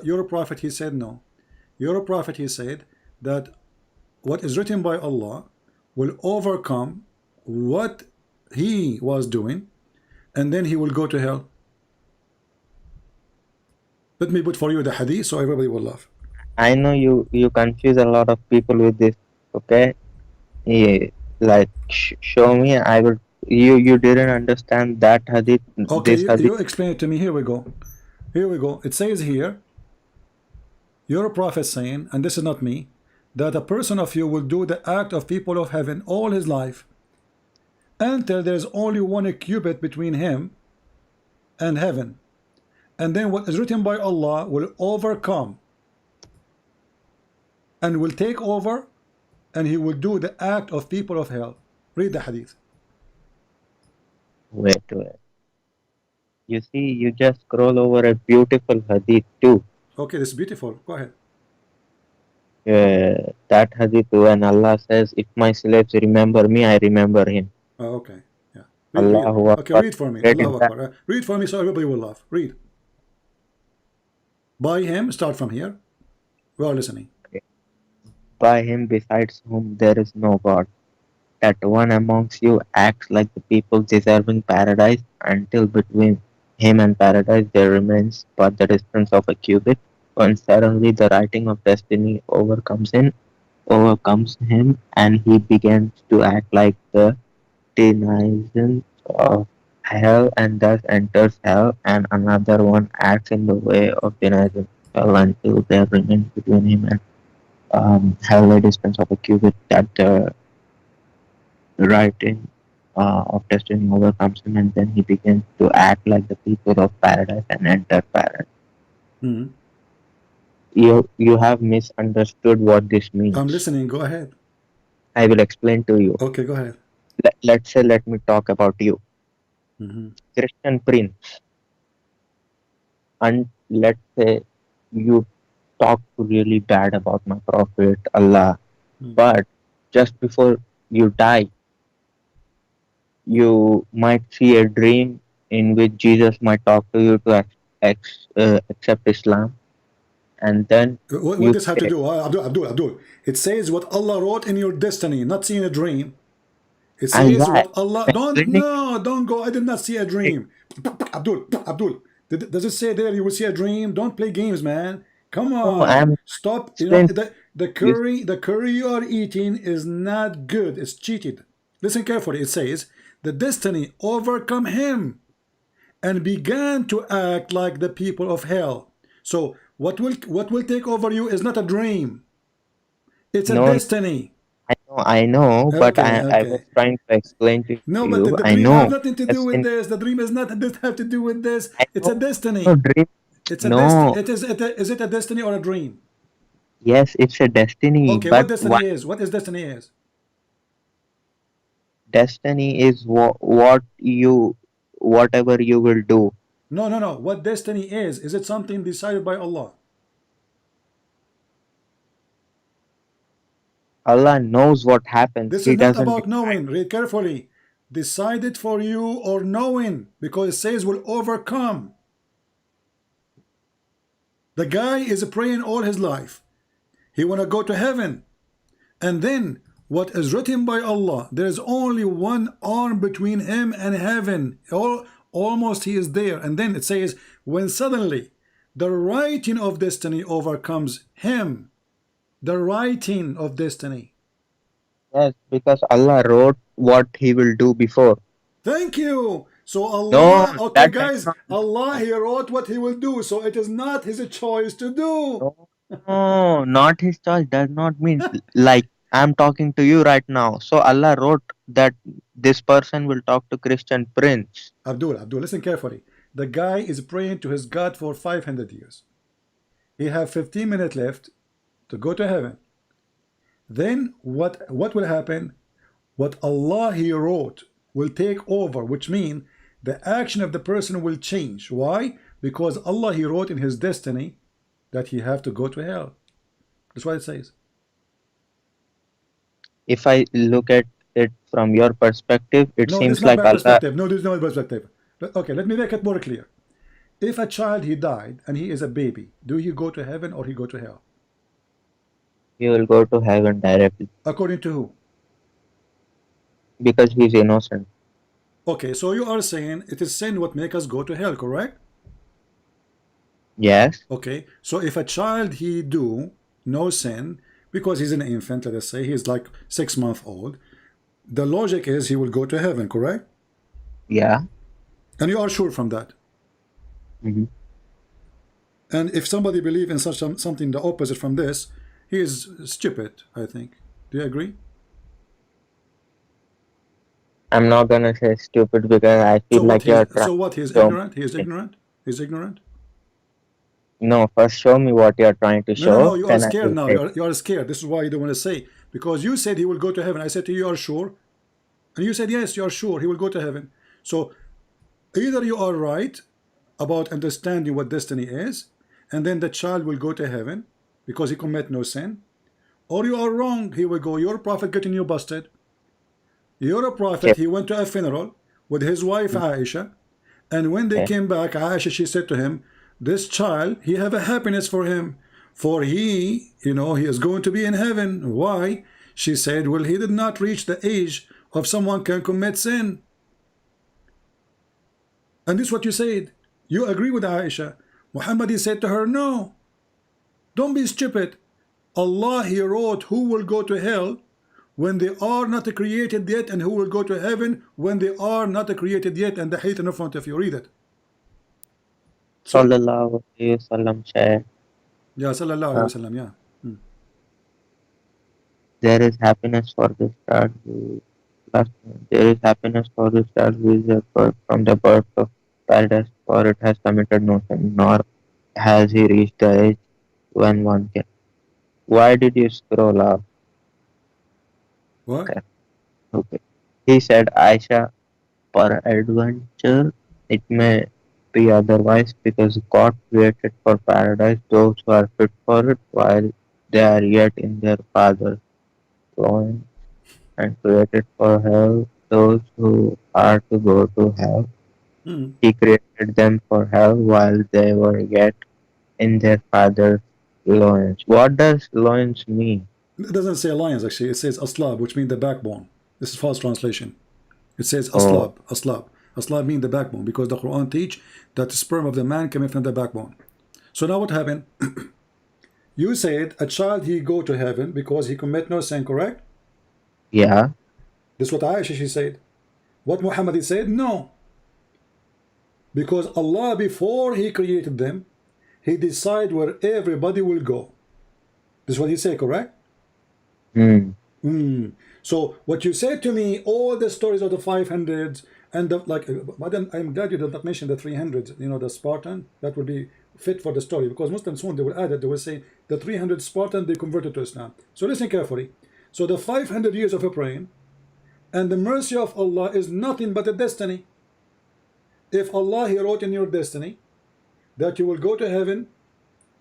A: your prophet, he said no. Your prophet, he said that what is written by Allah will overcome what he was doing, and then he will go to hell. Let me put for you the hadith so everybody will laugh.
E: I know you confuse a lot of people with this. Okay, like show me. I will. You didn't understand that hadith.
A: Okay, you explain it to me. Here we go. Here we go. It says here, your prophet saying, and this is not me, that a person of you will do the act of people of heaven all his life until there's only one cubit between him and heaven. And then what is written by Allah will overcome and will take over, and he will do the act of people of hell. Read the hadith.
E: Wait. You see, you just scroll over a beautiful hadith too.
A: Okay, this is beautiful. Go ahead.
E: That hadith when Allah says, if my slaves remember me, I remember him.
A: Oh, okay. Yeah.
E: Okay,
A: read for me. Read for me so everybody will laugh. Read. By him, start from here. We are listening.
E: By him besides whom there is no God, that one amongst you acts like the people deserving paradise, until between him and paradise there remains but the distance of a cubit, when suddenly the writing of destiny overcomes him, and he begins to act like the denizens of hell, and thus enters hell, and another one acts in the way of denizing hell, until there remains between him and hell a distance of a cubit, that the writing of destiny overcomes him, and then he begins to act like the people of paradise and enter paradise. You have misunderstood what this means.
A: I'm listening. Go ahead.
E: I will explain to you.
A: Okay, go ahead.
E: Let me talk about you. Christian Prince. And let's say you talk really bad about my prophet, Allah, but just before you die, you might see a dream in which Jesus might talk to you to accept Islam, and then
A: what does this have to do? Abdul, it says what Allah wrote in your destiny, not seeing a dream. It says what Allah. Don't go. I did not see a dream. Abdul, does it say there you will see a dream? Don't play games, man. Come on, stop. You know, the curry you are eating is not good. It's cheated. Listen carefully. It says the destiny overcome him and began to act like the people of hell. So what will take over you is not a dream. It's a destiny.
E: I know, but I was trying to explain to you.
A: No, but the dream has nothing to do with this. The dream is not have to do with this. It's a destiny.
E: No, dream.
A: It's a destiny. Is it a destiny or a dream?
E: Yes, it's a destiny.
A: Okay, what destiny is? What is destiny is?
E: Destiny is whatever you will do.
A: No. What destiny is it something decided by Allah?
E: Allah knows what happens.
A: This is not about knowing. Read carefully. decided for you or knowing, because it says will overcome. The guy is praying all his life. He want to go to heaven. And then what is written by Allah, there is only one arm between him and heaven. Almost he is there. And then it says, when suddenly the writing of destiny overcomes him. The writing of destiny.
E: Yes, because Allah wrote what He will do before.
A: Thank you. So Allah,
E: No,
A: okay
E: that's
A: guys,
E: not.
A: Allah, He wrote what He will do. So it is not His choice to do.
E: No, not His choice does not mean like I'm talking to you right now. So Allah wrote that this person will talk to Christian Prince.
A: Abdul, listen carefully. The guy is praying to his God for 500 years. He have 15 minutes left to go to heaven. Then what will happen? What Allah He wrote will take over, which means the action of the person will change. Why? Because Allah He wrote in his destiny that he have to go to hell. That's what it says.
E: If I look at it from your perspective, it
A: No, this
E: seems
A: is not
E: like
A: my
E: Allah.
A: perspective. No, this is not my perspective. Okay, let me make it more clear. If a child he died and he is a baby, do he go to heaven or he go to hell?
E: He will go to heaven directly
A: According to who?
E: because he's innocent.
A: Okay, so you are saying it is sin what make us go to hell, correct?
E: Yes.
A: Okay, so if a child he do no sin because he's an infant, let us say he's like 6 months old, the logic is he will go to heaven, correct?
E: Yeah.
A: And you are sure from that?
E: Mm-hmm.
A: And if somebody believe in such something the opposite from this, he is stupid, I think. Do you agree?
E: I'm not gonna say stupid because I feel like you're trying.
A: So what? He is
E: to-
A: ignorant? He is ignorant? He's ignorant?
E: No, first show me what you're trying to show.
A: No, you are
E: then I
A: scared
E: will
A: now.
E: say.
A: You are scared. This is why you don't want to say. Because you said he will go to heaven. I said to you, you are sure? And you said, yes, you are sure. He will go to heaven. So either you are right about understanding what destiny is, and then the child will go to heaven because he commit no sin, or you are wrong. He will go. Your prophet getting you busted. You're a prophet.
E: Okay.
A: He went to a funeral with his wife Aisha, and when they
E: Okay.
A: came back, Aisha, she said to him, this child, he have a happiness for him, for he, he is going to be in heaven. Why? She said, well, he did not reach the age of someone can commit sin. And this is what you said. You agree with Aisha. Muhammad, he said to her, no, don't be stupid. Allah, He wrote who will go to hell when they are not created yet, and who will go to heaven when they are not created yet. And the hadith in front of you, read it. So,
E: Sallallahu Alaihi Wasallam said,
A: yeah, sallallahu alayhi wasallam, yeah.
E: there is happiness for this child who there is happiness for this child who is a birth from the birth of paradise, for it has committed no sin, nor has he reached the age when one can. Why did you scroll up?
A: What?
E: Okay. He said, Aisha, for adventure, it may be otherwise because God created for paradise those who are fit for it while they are yet in their father's loin, and created for hell those who are to go to hell.
A: Hmm.
E: He created them for hell while they were yet in their father's loins. What does loins mean?
A: It doesn't say lions, actually. It says aslab, which means the backbone. This is false translation. It says aslab, aslab. Aslab means the backbone, because the Quran teach that the sperm of the man coming from the backbone. So now what happened? You said a child he go to heaven because he commit no sin, correct?
E: Yeah.
A: This is what Aisha she said. What Muhammad he said? No. Because Allah, before He created them, He decide where everybody will go. This is what He said, correct? So what you said to me, all the stories of the 500s and the, like, but then I'm glad you did not mention the 300s. The Spartan, that would be fit for the story, because Muslims soon they will add it. They will say the 300 Spartan they converted to Islam. So listen carefully. So the 500 years of a praying and the mercy of Allah is nothing but a destiny. If Allah He wrote in your destiny that you will go to heaven,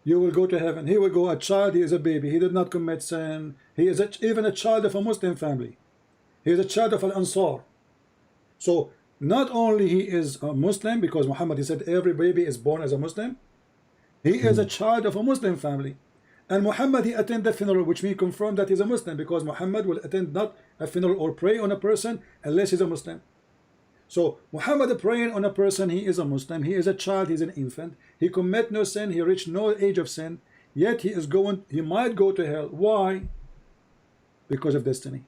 A: you will go to heaven. He will go. A child, he is a baby. He did not commit sin. He is even a child of a Muslim family. He is a child of Al Ansar. So not only he is a Muslim, because Muhammad, he said every baby is born as a Muslim, he is a child of a Muslim family. And Muhammad, he attend the funeral, which means confirm that he's a Muslim, because Muhammad will attend not a funeral or pray on a person unless he's a Muslim. So Muhammad praying on a person, he is a Muslim, he is a child, he's an infant, he commit no sin, he reached no age of sin, yet he might go to hell. Why? Because of destiny.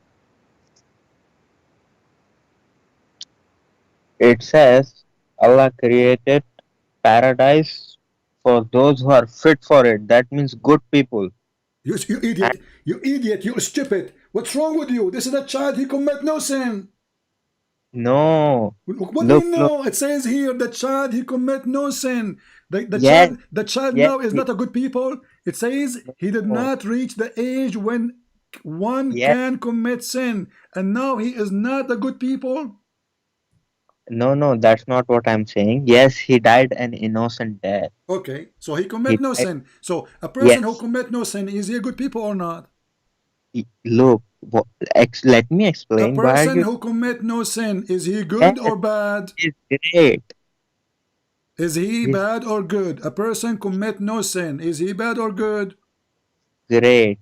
E: It says Allah created paradise for those who are fit for it. That means good people.
A: You idiot, you stupid. What's wrong with you? This is a child, he commit no sin.
E: No.
A: What do you know? It says here, the child, he commit no sin. The child now is not a good people. It says he did not reach the age when one can commit sin, and now he is not a good people.
E: No, that's not what I'm saying. Yes, he died an innocent death.
A: Okay, so he commit no sin. So a person who commit no sin, is he a good people or not?
E: Look, let me explain.
A: A person who commit no sin, is he good or bad?
E: He's great.
A: Is he bad or good? A person commit no sin, is he bad or good?
E: Great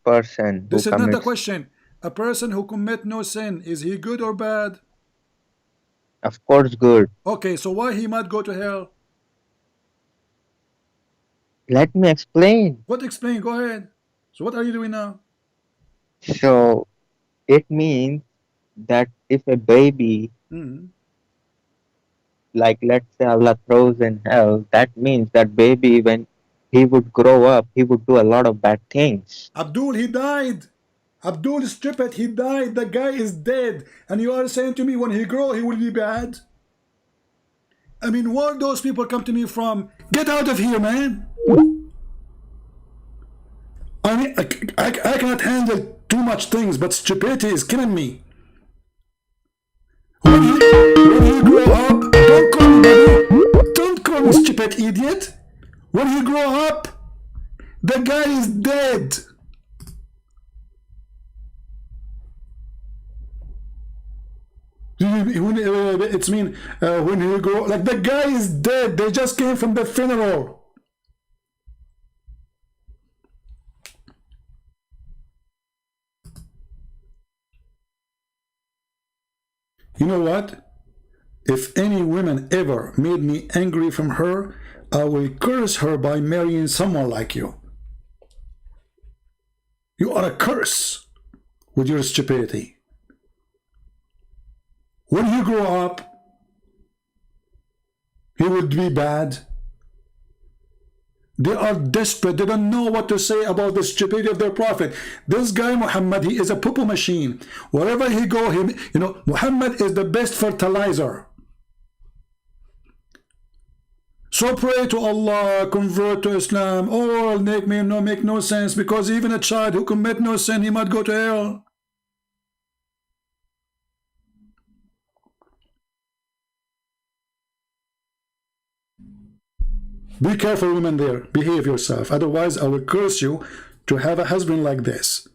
E: person.
A: This is not the question. A person who commit no sin, is he good or bad?
E: Of course good.
A: Okay, so why he might go to hell?
E: Let me explain.
A: What explain? Go ahead. So what are you doing now?
E: So it means that if a baby, like let's say Allah throws in hell, that means that baby, when he would grow up, he would do a lot of bad things.
A: Abdul, he died. Abdul is stupid, he died. The guy is dead. And you are saying to me when he grow, he will be bad? I mean, where those people come to me from? Get out of here, man. I mean, I cannot handle too much things, but stupidity is killing me. When he grow up, don't call me stupid idiot. When he grow up, the guy is dead. It's mean when he grow, like the guy is dead. They just came from the funeral. You know what? If any woman ever made me angry from her, I will curse her by marrying someone like you. You are a curse with your stupidity. When he grow up, he will be bad. They are desperate. They don't know what to say about the stupidity of their prophet. This guy Muhammad, he is a poo-poo machine. Wherever he go, Muhammad is the best fertilizer. So pray to Allah, convert to Islam. All make no sense, because even a child who commit no sin, he might go to hell. Be careful, women there. Behave yourself. Otherwise, I will curse you to have a husband like this.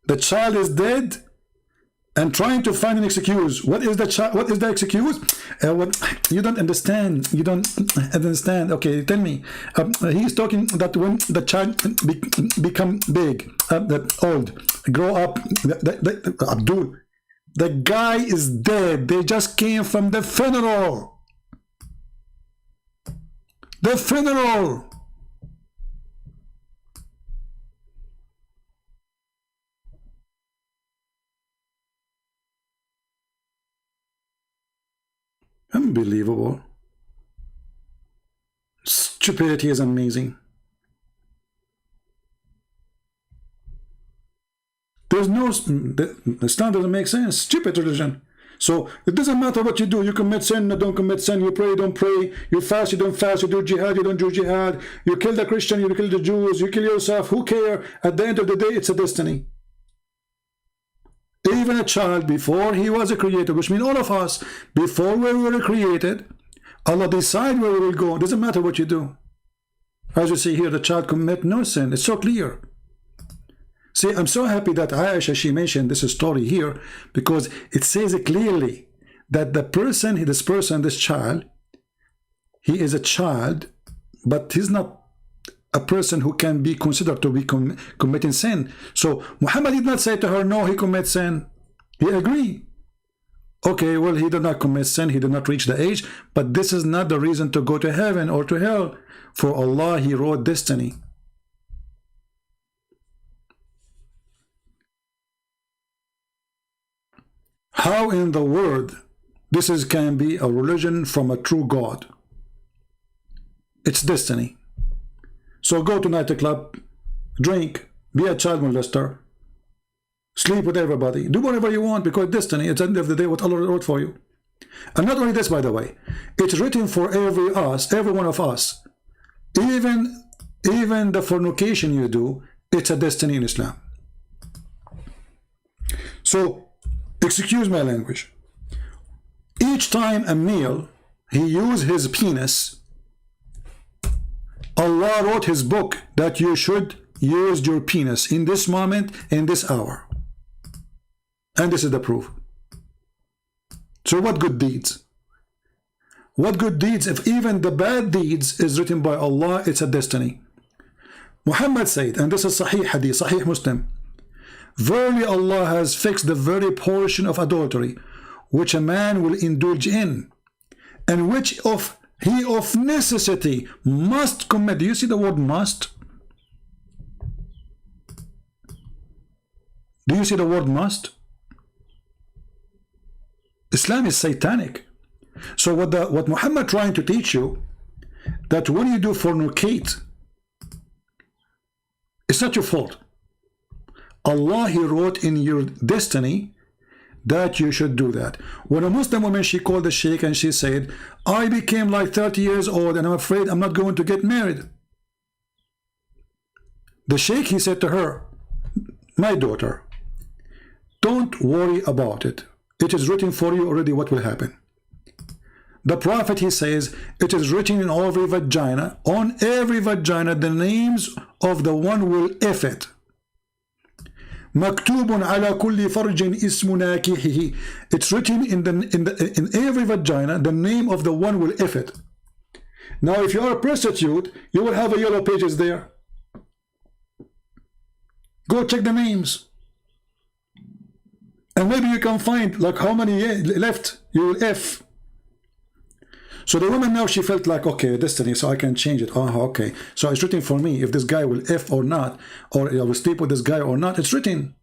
A: The child is dead and trying to find an excuse. What is the child? What is the excuse? You don't understand. You don't understand. Okay, tell me. He's talking that when the child become big, old, grow up. Abdul, the guy is dead. They just came from the funeral. The funeral. Unbelievable. Stupidity is amazing. There's no, the Islam doesn't make sense. Stupid religion. So it doesn't matter what you do. You commit sin, you don't commit sin. You pray, you don't pray. You fast, you don't fast. You do jihad, you don't do jihad. You kill the Christian, you kill the Jews. You kill yourself. Who cares? At the end of the day, it's a destiny. Even a child, before he was created, which means all of us, before we were created, Allah decide where we will go. It doesn't matter what you do. As you see here, the child commit no sin. It's so clear. See, I'm so happy that Aisha, she mentioned this story here, because it says clearly that this child, he is a child, but he's not a person who can be considered to be committing sin. So Muhammad did not say to her, no, he commits sin. He agreed. Okay, well, he did not commit sin, he did not reach the age, but this is not the reason to go to heaven or to hell. For Allah, He wrote destiny. How in the world this can be a religion from a true God? It's destiny. So go to nightclub, drink, be a child molester, sleep with everybody, do whatever you want, because destiny, at the end of the day, what Allah wrote for you. And not only this, by the way, it's written for every one of us. Even the fornication you do, it's a destiny in Islam. So, excuse my language. Each time a male, he used his penis, Allah wrote His book that you should use your penis in this moment, in this hour. And this is the proof. So what good deeds? What good deeds, if even the bad deeds is written by Allah, it's a destiny. Muhammad said, and this is Sahih Hadith, Sahih Muslim, verily Allah has fixed the very portion of adultery which a man will indulge in, and which he of necessity must commit. Do you see the word must? Do you see the word must? Islam is satanic. So what Muhammad trying to teach you, that when you do fornicate, it's not your fault. Allah, He wrote in your destiny that you should do that. When a Muslim woman, she called the sheikh and she said, I became like 30 years old and I'm afraid I'm not going to get married. The sheikh, he said to her, my daughter, don't worry about it. It is written for you already what will happen. The Prophet, he says, it is written in every vagina, on every vagina, the names of the one will if it. Maktubun ala kulli farjin ismu nakihihi. It's written in every vagina, the name of the one will if it. Now, if you are a prostitute, you will have a yellow pages there. Go check the names. And maybe you can find like how many left you will F. So the woman now, she felt like, okay, destiny, so I can change it. Oh, okay. So it's written for me if this guy will F or not, or I will sleep with this guy or not. It's written.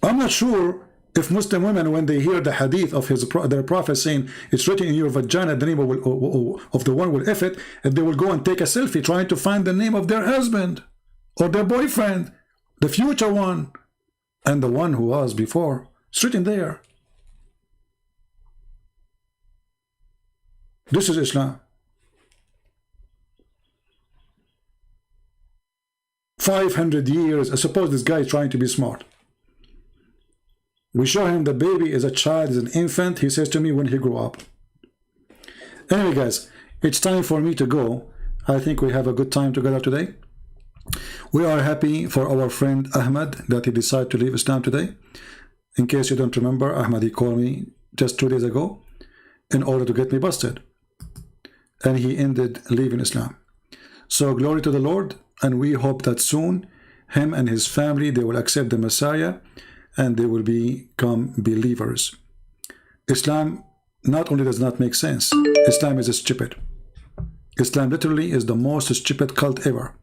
A: I'm not sure if Muslim women, when they hear the hadith of their prophet saying it's written in your vagina, the name of the one will F it, and they will go and take a selfie trying to find the name of their husband or their boyfriend, the future one, and the one who was before. It's written there. This is Islam. 500 years. I suppose this guy is trying to be smart. We show him the baby is a child, is an infant. He says to me when he grew up. Anyway, guys, it's time for me to go. I think we have a good time together today. We are happy for our friend Ahmad that he decided to leave Islam today. In case you don't remember, Ahmad, he called me just 2 days ago in order to get me busted. And he ended leaving Islam. So glory to the Lord, and we hope that soon him and his family, they will accept the Messiah and they will become believers. Islam not only does not make sense, Islam is stupid. Islam literally is the most stupid cult ever.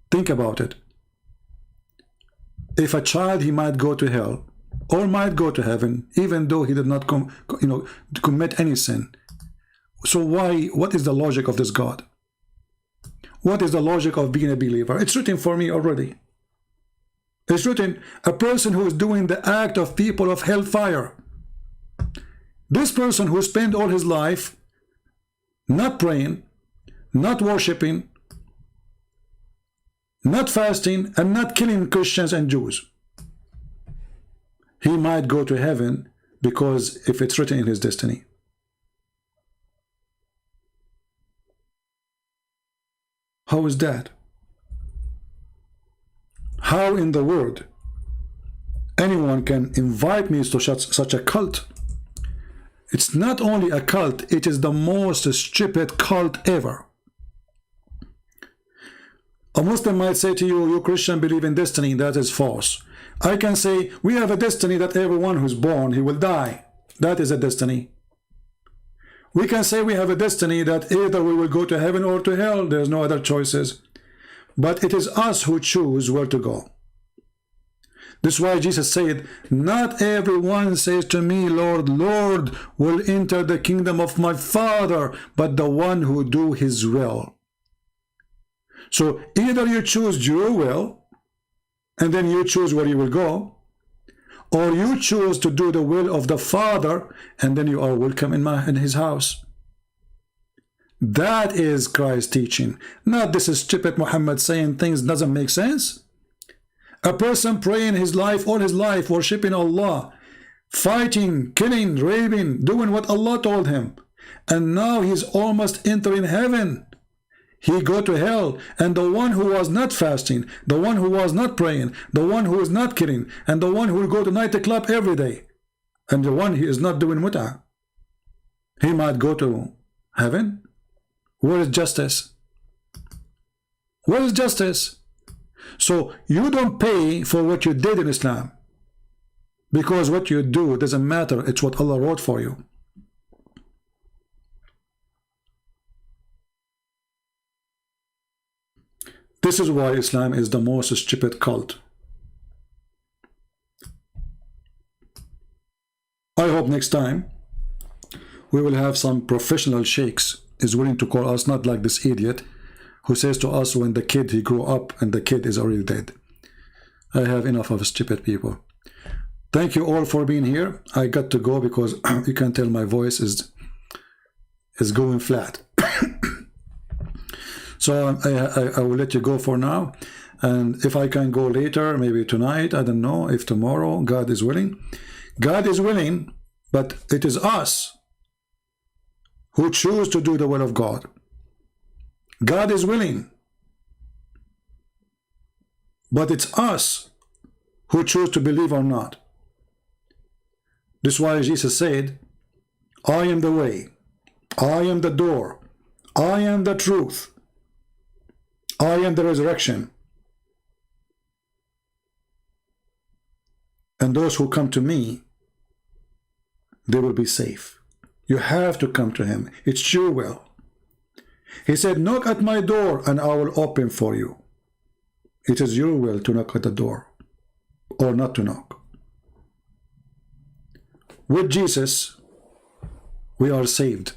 A: Think about it. If a child, he might go to hell or might go to heaven, even though he did not commit any sin. So what is the logic of this God? What is the logic of being a believer? It's written for me already. It's written, a person who is doing the act of people of hellfire. This person who spent all his life not praying, not worshiping, not fasting, and not killing Christians and Jews, he might go to heaven because if it's written in his destiny. How is that? How in the world anyone can invite me to such a cult? It's not only a cult, it is the most stupid cult ever. A Muslim might say to you, you Christian believe in destiny. That is false. I can say, we have a destiny that everyone who's born, he will die. That is a destiny. We can say we have a destiny that either we will go to heaven or to hell. There's no other choices. But it is us who choose where to go. This is why Jesus said, not everyone says to me, Lord, Lord, will enter the kingdom of my Father, but the one who do his will. So either you choose your will, and then you choose where you will go, or you choose to do the will of the Father, and then you are welcome in his house. That is Christ's teaching, not this stupid Muhammad saying things doesn't make sense. A person praying his life, all his life, worshipping Allah, fighting, killing, raping, doing what Allah told him, and now he's almost entering heaven. He go to hell, and the one who was not fasting, the one who was not praying, the one who is not killing, and the one who will go to nightclub every day, and the one who is not doing mut'ah, he might go to heaven. Where is justice? Where is justice? So you don't pay for what you did in Islam, because what you do doesn't matter. It's what Allah wrote for you. This is why Islam is the most stupid cult. I hope next time we will have some professional sheikhs is willing to call us, not like this idiot who says to us when the kid he grew up and the kid is already dead. I have enough of stupid people. Thank you all for being here. I got to go because you can tell my voice is going flat. So I will let you go for now, and if I can go later, maybe tonight, I don't know, if tomorrow, God is willing. God is willing, but it is us who choose to do the will of God. God is willing, but it's us who choose to believe or not. This is why Jesus said, I am the way, I am the door, I am the truth, I am the resurrection. And those who come to me, they will be safe. You have to come to him. It's your will. He said, knock at my door and I will open for you. It is your will to knock at the door or not to knock. With Jesus, we are saved.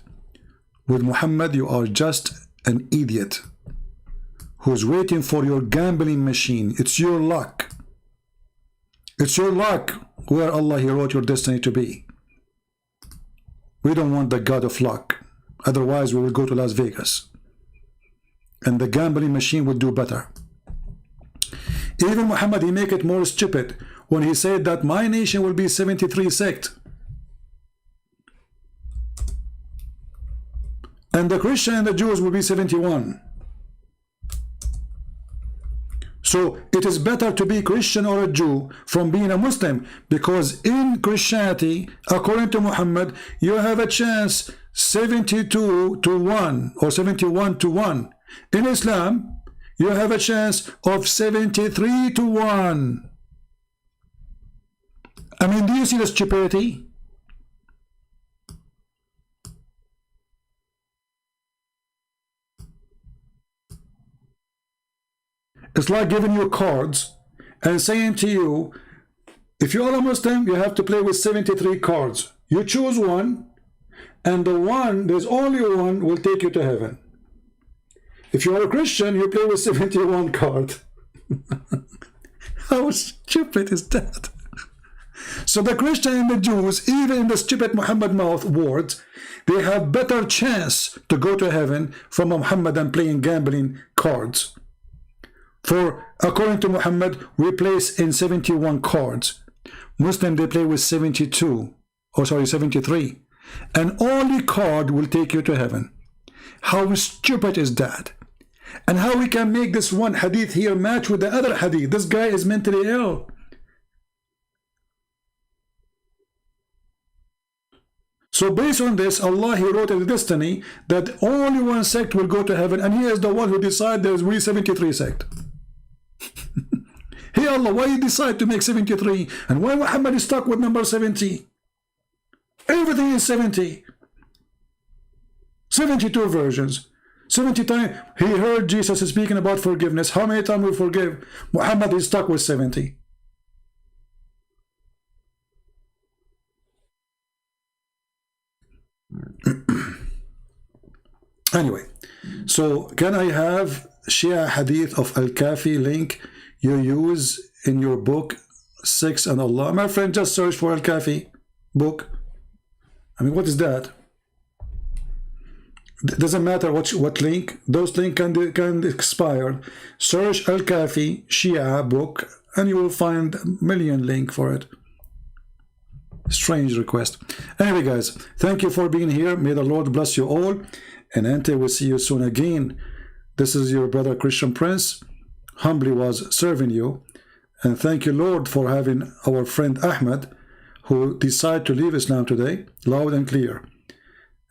A: With Muhammad, you are just an idiot who's waiting for your gambling machine. It's your luck. It's your luck where Allah, he wrote your destiny to be. We don't want the God of luck. Otherwise, we will go to Las Vegas. And the gambling machine will do better. Even Muhammad, he make it more stupid when he said that my nation will be 73 sects. And the Christian and the Jews will be 71. So it is better to be Christian or a Jew from being a Muslim, because in Christianity, according to Muhammad, you have a chance 72 to 1 or 71 to 1. In Islam, you have a chance of 73 to 1. I mean, do you see the stupidity? It's like giving you cards and saying to you, if you are a Muslim, you have to play with 73 cards. You choose one, and the one, there's only one, will take you to heaven. If you are a Christian, you play with 71 cards. How stupid is that? So the Christian and the Jews, even in the stupid Muhammad mouth words, they have better chance to go to heaven from Muhammad than playing gambling cards. For according to Muhammad, we place in 71 cards. Muslim, they play with 72, or sorry, 73. And only card will take you to heaven. How stupid is that? And how we can make this one hadith here match with the other hadith? This guy is mentally ill. So based on this, Allah, He wrote in the destiny that only one sect will go to heaven, and He is the one who decided there's we 73 sect. Hey Allah, why you decide to make 73? And why Muhammad is stuck with number 70? Everything is 70. 72 versions. 70 times he heard Jesus speaking about forgiveness. How many times we forgive? Muhammad is stuck with 70. Anyway, so can I have Shia Hadith of Al-Kafi link you use in your book 6 and Allah? My friend, just search for Al-Kafi book. I mean, what is that? Doesn't matter what link. Those links can expire. Search Al-Kafi Shia book and you will find a million link for it. Strange request. Anyway, guys, thank you for being here. May the Lord bless you all, and until we see you soon again, this is your brother Christian Prince, humbly was serving you. And thank you, Lord, for having our friend Ahmed, who decided to leave Islam today, loud and clear.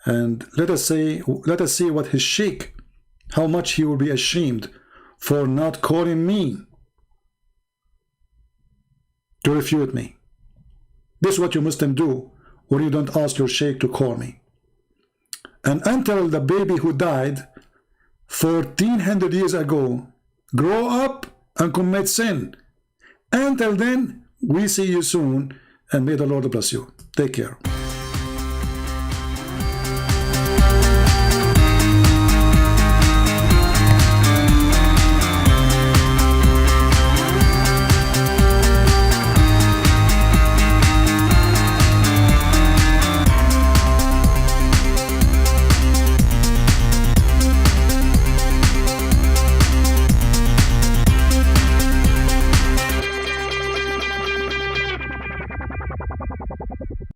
A: And let us see what his sheikh, how much he will be ashamed for not calling me to refute me. This is what you Muslims do when you don't ask your sheikh to call me. And until the baby who died 1400 years ago grow up and commit sin, until then, we see you soon, and may the Lord bless you. Take care.